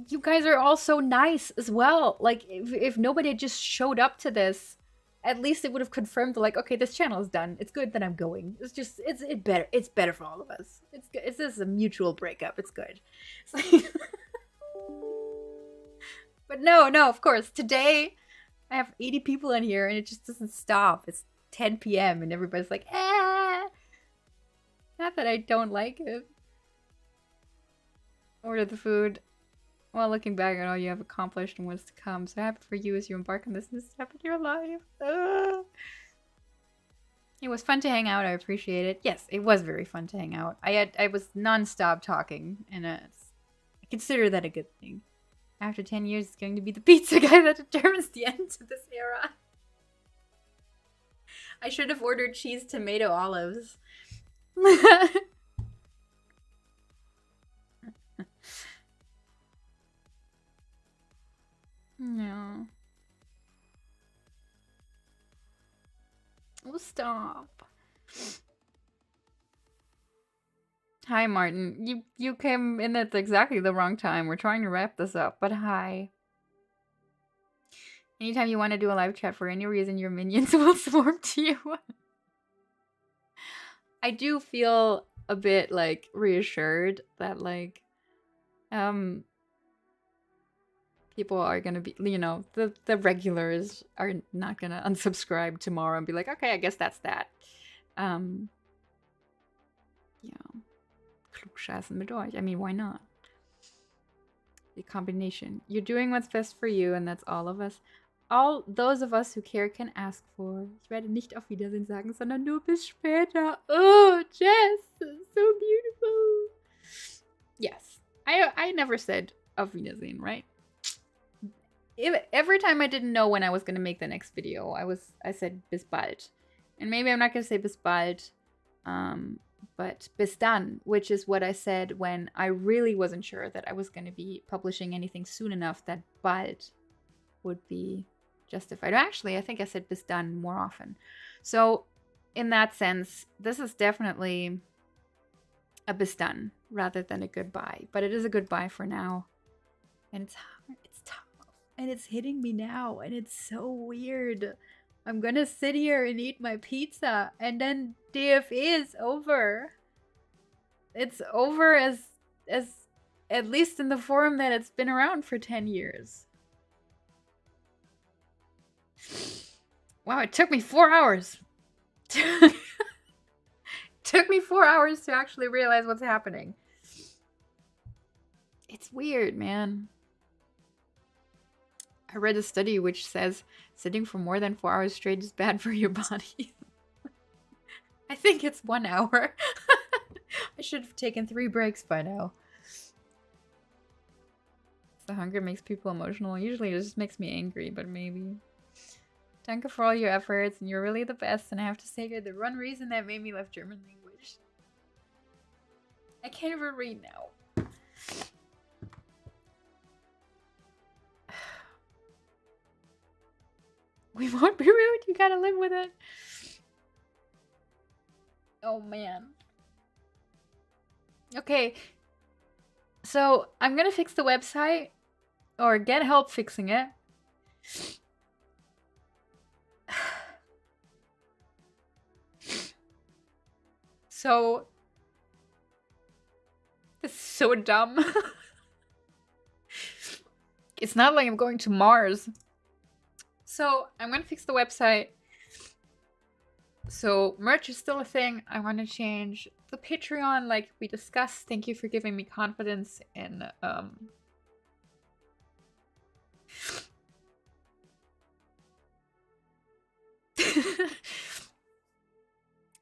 You guys are all so nice as well. Like, if nobody had just showed up to this, at least it would have confirmed, like, okay, this channel is done. It's good that I'm going. It's just, it's better for all of us. It's good. It's just a mutual breakup. It's good. It's like but no, of course. Today, I have 80 people in here, and it just doesn't stop. It's 10 p.m., and everybody's like, ah! Not that I don't like it. Order the food. While looking back at all you have accomplished and what's to come, so happy for you as you embark on this new step in your life. It was fun to hang out. I appreciate it. Yes, it was very fun to hang out. I was non-stop talking, and I consider that a good thing. After 10 years, it's going to be the pizza guy that determines the end to this era. I should have ordered cheese, tomato, olives. No. Oh, stop. Hi, Martin. You came in at exactly the wrong time. We're trying to wrap this up, but hi. Anytime you want to do a live chat for any reason, your minions will swarm to you. I do feel a bit, like, reassured that, like, people are gonna be, you know, the regulars are not gonna unsubscribe tomorrow and be like, okay, I guess that's that. Yeah. Klugscheißen mit euch. I mean, why not? The combination. You're doing what's best for you, and that's all of us. All those of us who care can ask for. Ich werde nicht auf Wiedersehen sagen, sondern nur bis später. Oh, Jess, so beautiful. Yes. I never said auf Wiedersehen, right? Every time I didn't know when I was going to make the next video, I said bis bald. And maybe I'm not going to say bis bald, but bis dann, which is what I said when I really wasn't sure that I was going to be publishing anything soon enough that bald would be justified. Actually, I think I said bis dann more often. So in that sense, this is definitely a bis dann rather than a goodbye. But it is a goodbye for now. And it's hard. It's tough. And it's hitting me now, and it's so weird. I'm gonna sit here and eat my pizza, and then DFE is over. It's over as at least in the form that it's been around for 10 years. Wow, it took me 4 hours. Took me 4 hours to actually realize what's happening. It's weird, man. I read a study which says sitting for more than 4 hours straight is bad for your body. I think it's 1 hour. I should have taken 3 breaks by now. The hunger makes people emotional. Usually it just makes me angry, but maybe. Danke for all your efforts, and you're really the best, and I have to say you're the one reason that made me love German language. I can't even read now. We won't be rude. You gotta live with it. Oh, man. Okay. So, I'm gonna fix the website. Or get help fixing it. So... This is so dumb. It's not like I'm going to Mars. So, I'm gonna fix the website. So, merch is still a thing. I want to change the Patreon like we discussed. Thank you for giving me confidence in,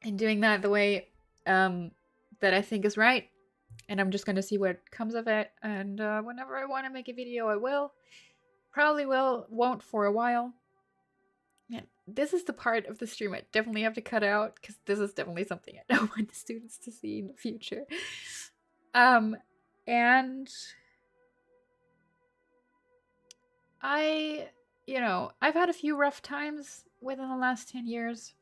and doing that the way that I think is right. And I'm just going to see what comes of it. And whenever I want to make a video, I will. Probably won't for a while. Man, this is the part of the stream I definitely have to cut out because this is definitely something I don't want the students to see in the future. And I've had a few rough times within the last 10 years.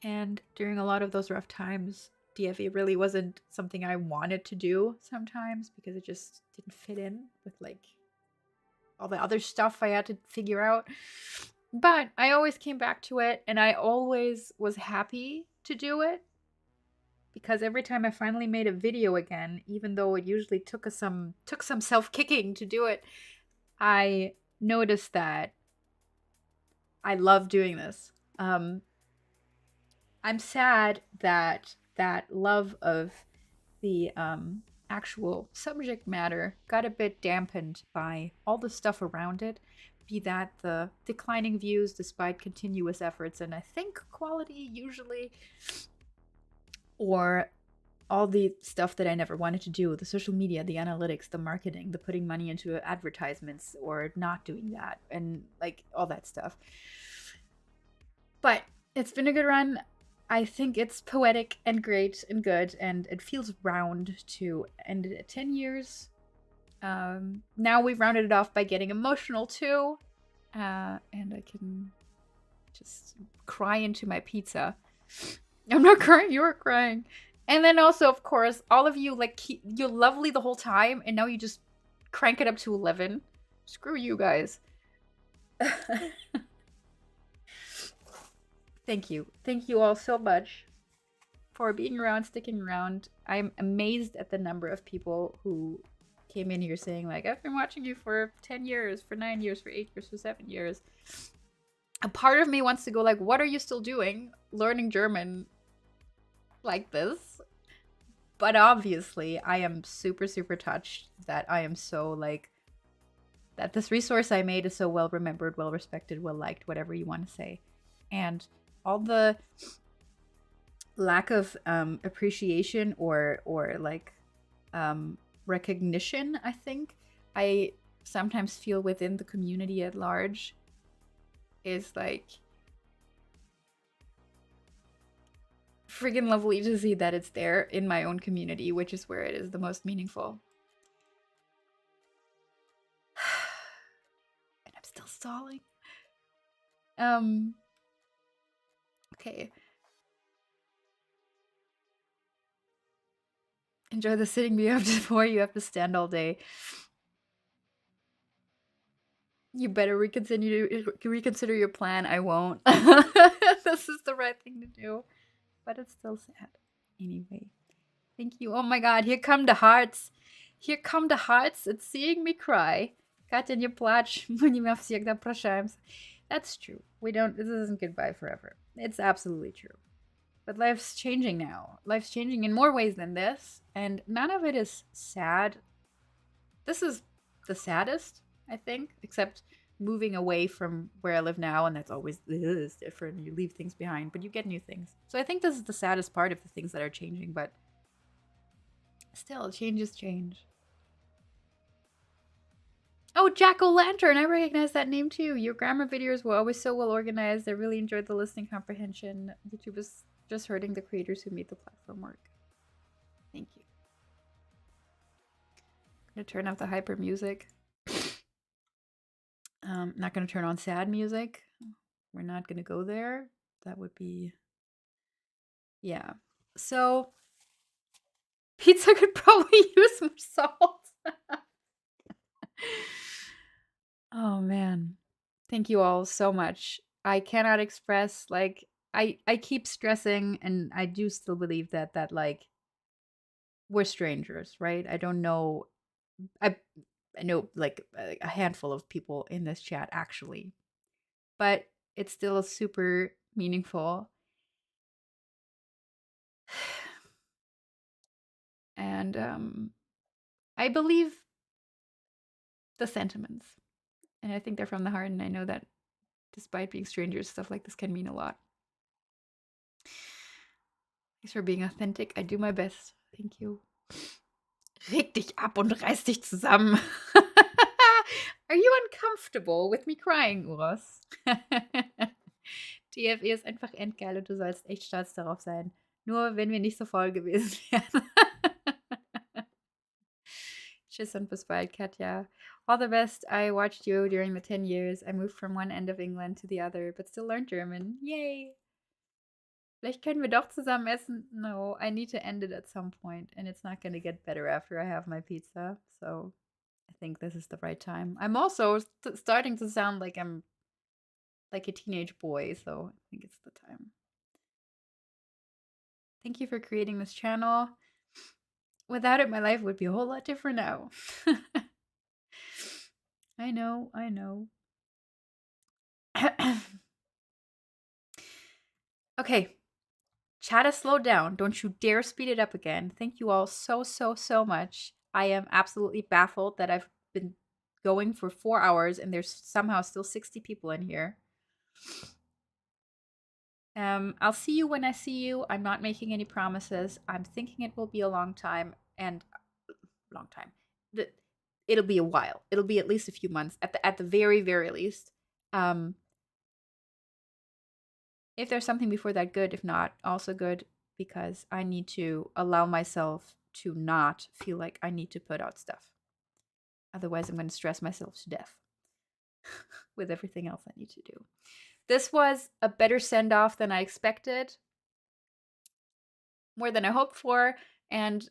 And during a lot of those rough times, DFE really wasn't something I wanted to do sometimes because it just didn't fit in with like all the other stuff I had to figure out. But I always came back to it and I always was happy to do it because every time I finally made a video again, even though it usually took some self-kicking to do it, I noticed that I love doing this. I'm sad that love of the actual subject matter got a bit dampened by all the stuff around it, be that the declining views despite continuous efforts and I think quality usually, or all the stuff that I never wanted to do, the social media, the analytics, the marketing, the putting money into advertisements or not doing that, and like all that stuff. But it's been a good run. I think it's poetic and great and good, and it feels round to end it at 10 years. Now we've rounded it off by getting emotional too, and I can just cry into my pizza. I'm not crying, you're crying. And then also, of course, all of you, like, you're lovely the whole time, and now you just crank it up to 11. Screw you guys. Thank you. Thank you all so much for being around, sticking around. I'm amazed at the number of people who came in here saying, like, I've been watching you for 10 years, for 9 years, for 8 years, for 7 years. A part of me wants to go, like, what are you still doing? Learning German like this? But obviously, I am super, super touched that I am so, like, that this resource I made is so well remembered, well respected, well liked, whatever you want to say. And all the lack of appreciation or like recognition, I think I sometimes feel within the community at large is like friggin' lovely to see that it's there in my own community, which is where it is the most meaningful. And I'm still stalling. Okay. Enjoy the sitting before you have to stand all day. You better reconsider your plan. I won't. This is the right thing to do. But it's still sad. Anyway. Thank you. Oh my god, here come the hearts. Here come the hearts. It's seeing me cry. Katja, nie placz, bo nie ma всегда прощаемся. That's true. This isn't goodbye forever. It's absolutely true. But life's changing now. Life's changing in more ways than this. And none of it is sad. This is the saddest, I think. Except moving away from where I live now. And that's always different. You leave things behind, but you get new things. So I think this is the saddest part of the things that are changing. But still, change is change. Oh, Jack-o'-lantern! I recognize that name too. Your grammar videos were always so well organized. I really enjoyed the listening comprehension. YouTube is just hurting the creators who made the platform work. Thank you. I'm gonna turn off the hyper music. Not gonna turn on sad music. We're not gonna go there. That would be... Yeah. So... Pizza could probably use more salt. Oh man, thank you all so much. I cannot express, like, I keep stressing, and I do still believe that like we're strangers, right? I don't know. I know like a handful of people in this chat actually, but it's still super meaningful. And I believe the sentiments. And I think they're from the heart, and I know that Despite being strangers, stuff like this can mean a lot. Thanks for being authentic. I do my best. Thank you. Reg dich ab und reiß dich zusammen. Are you uncomfortable with me crying, Uros? DFE ist einfach endgeil und du sollst echt stolz darauf sein. Nur wenn wir nicht so faul gewesen wären. Tschüss und bis bald, Katja. All the best. I watched you during the 10 years. I moved from one end of England to the other, but still learned German. Yay! Vielleicht können wir doch zusammen essen. No, I need to end it at some point, and it's not going to get better after I have my pizza. So I think this is the right time. I'm also starting to sound like I'm like a teenage boy, so I think it's the time. Thank you for creating this channel. Without it, my life would be a whole lot different now. I know. Okay. Chat has slowed down. Don't you dare speed it up again. Thank you all so much. I am absolutely baffled that I've been going for 4 hours and there's somehow still 60 people in here. I'll see you when I see you. I'm not making any promises. I'm thinking it will be a long time. It'll be a while. It'll be at least a few months at the very least. If there's something before that, good. If not, also good, because I need to allow myself to not feel like I need to put out stuff. Otherwise, I'm going to stress myself to death with everything else I need to do. This was a better send-off than I expected, more than I hoped for, and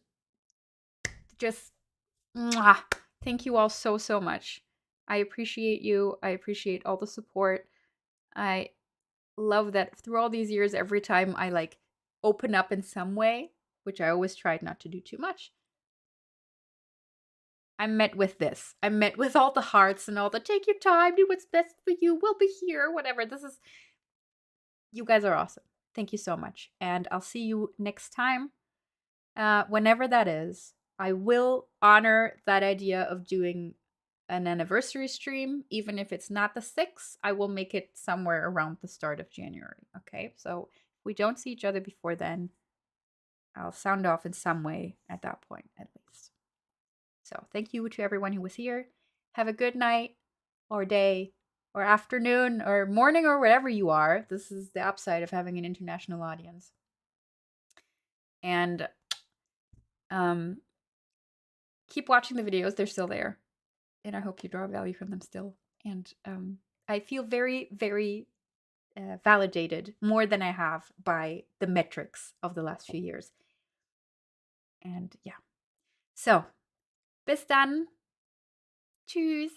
just thank you all so much. I appreciate you. I appreciate all the support. I love that through all these years, every time I like open up in some way, which I always tried not to do too much, I'm met with this. I'm met with all the hearts and all the take your time, do what's best for you, we'll be here, whatever. You guys are awesome. Thank you so much. And I'll see you next time. Whenever that is. I will honor that idea of doing an anniversary stream, even if it's not the 6th. I will make it somewhere around the start of January. Okay, so if we don't see each other before then, I'll sound off in some way at that point, at least. So thank you to everyone who was here. Have a good night or day or afternoon or morning or wherever you are. This is the upside of having an international audience. And keep watching the videos. They're still there. And I hope you draw value from them still. And I feel very validated, more than I have, by the metrics of the last few years. And yeah. So, bis dann. Tschüss.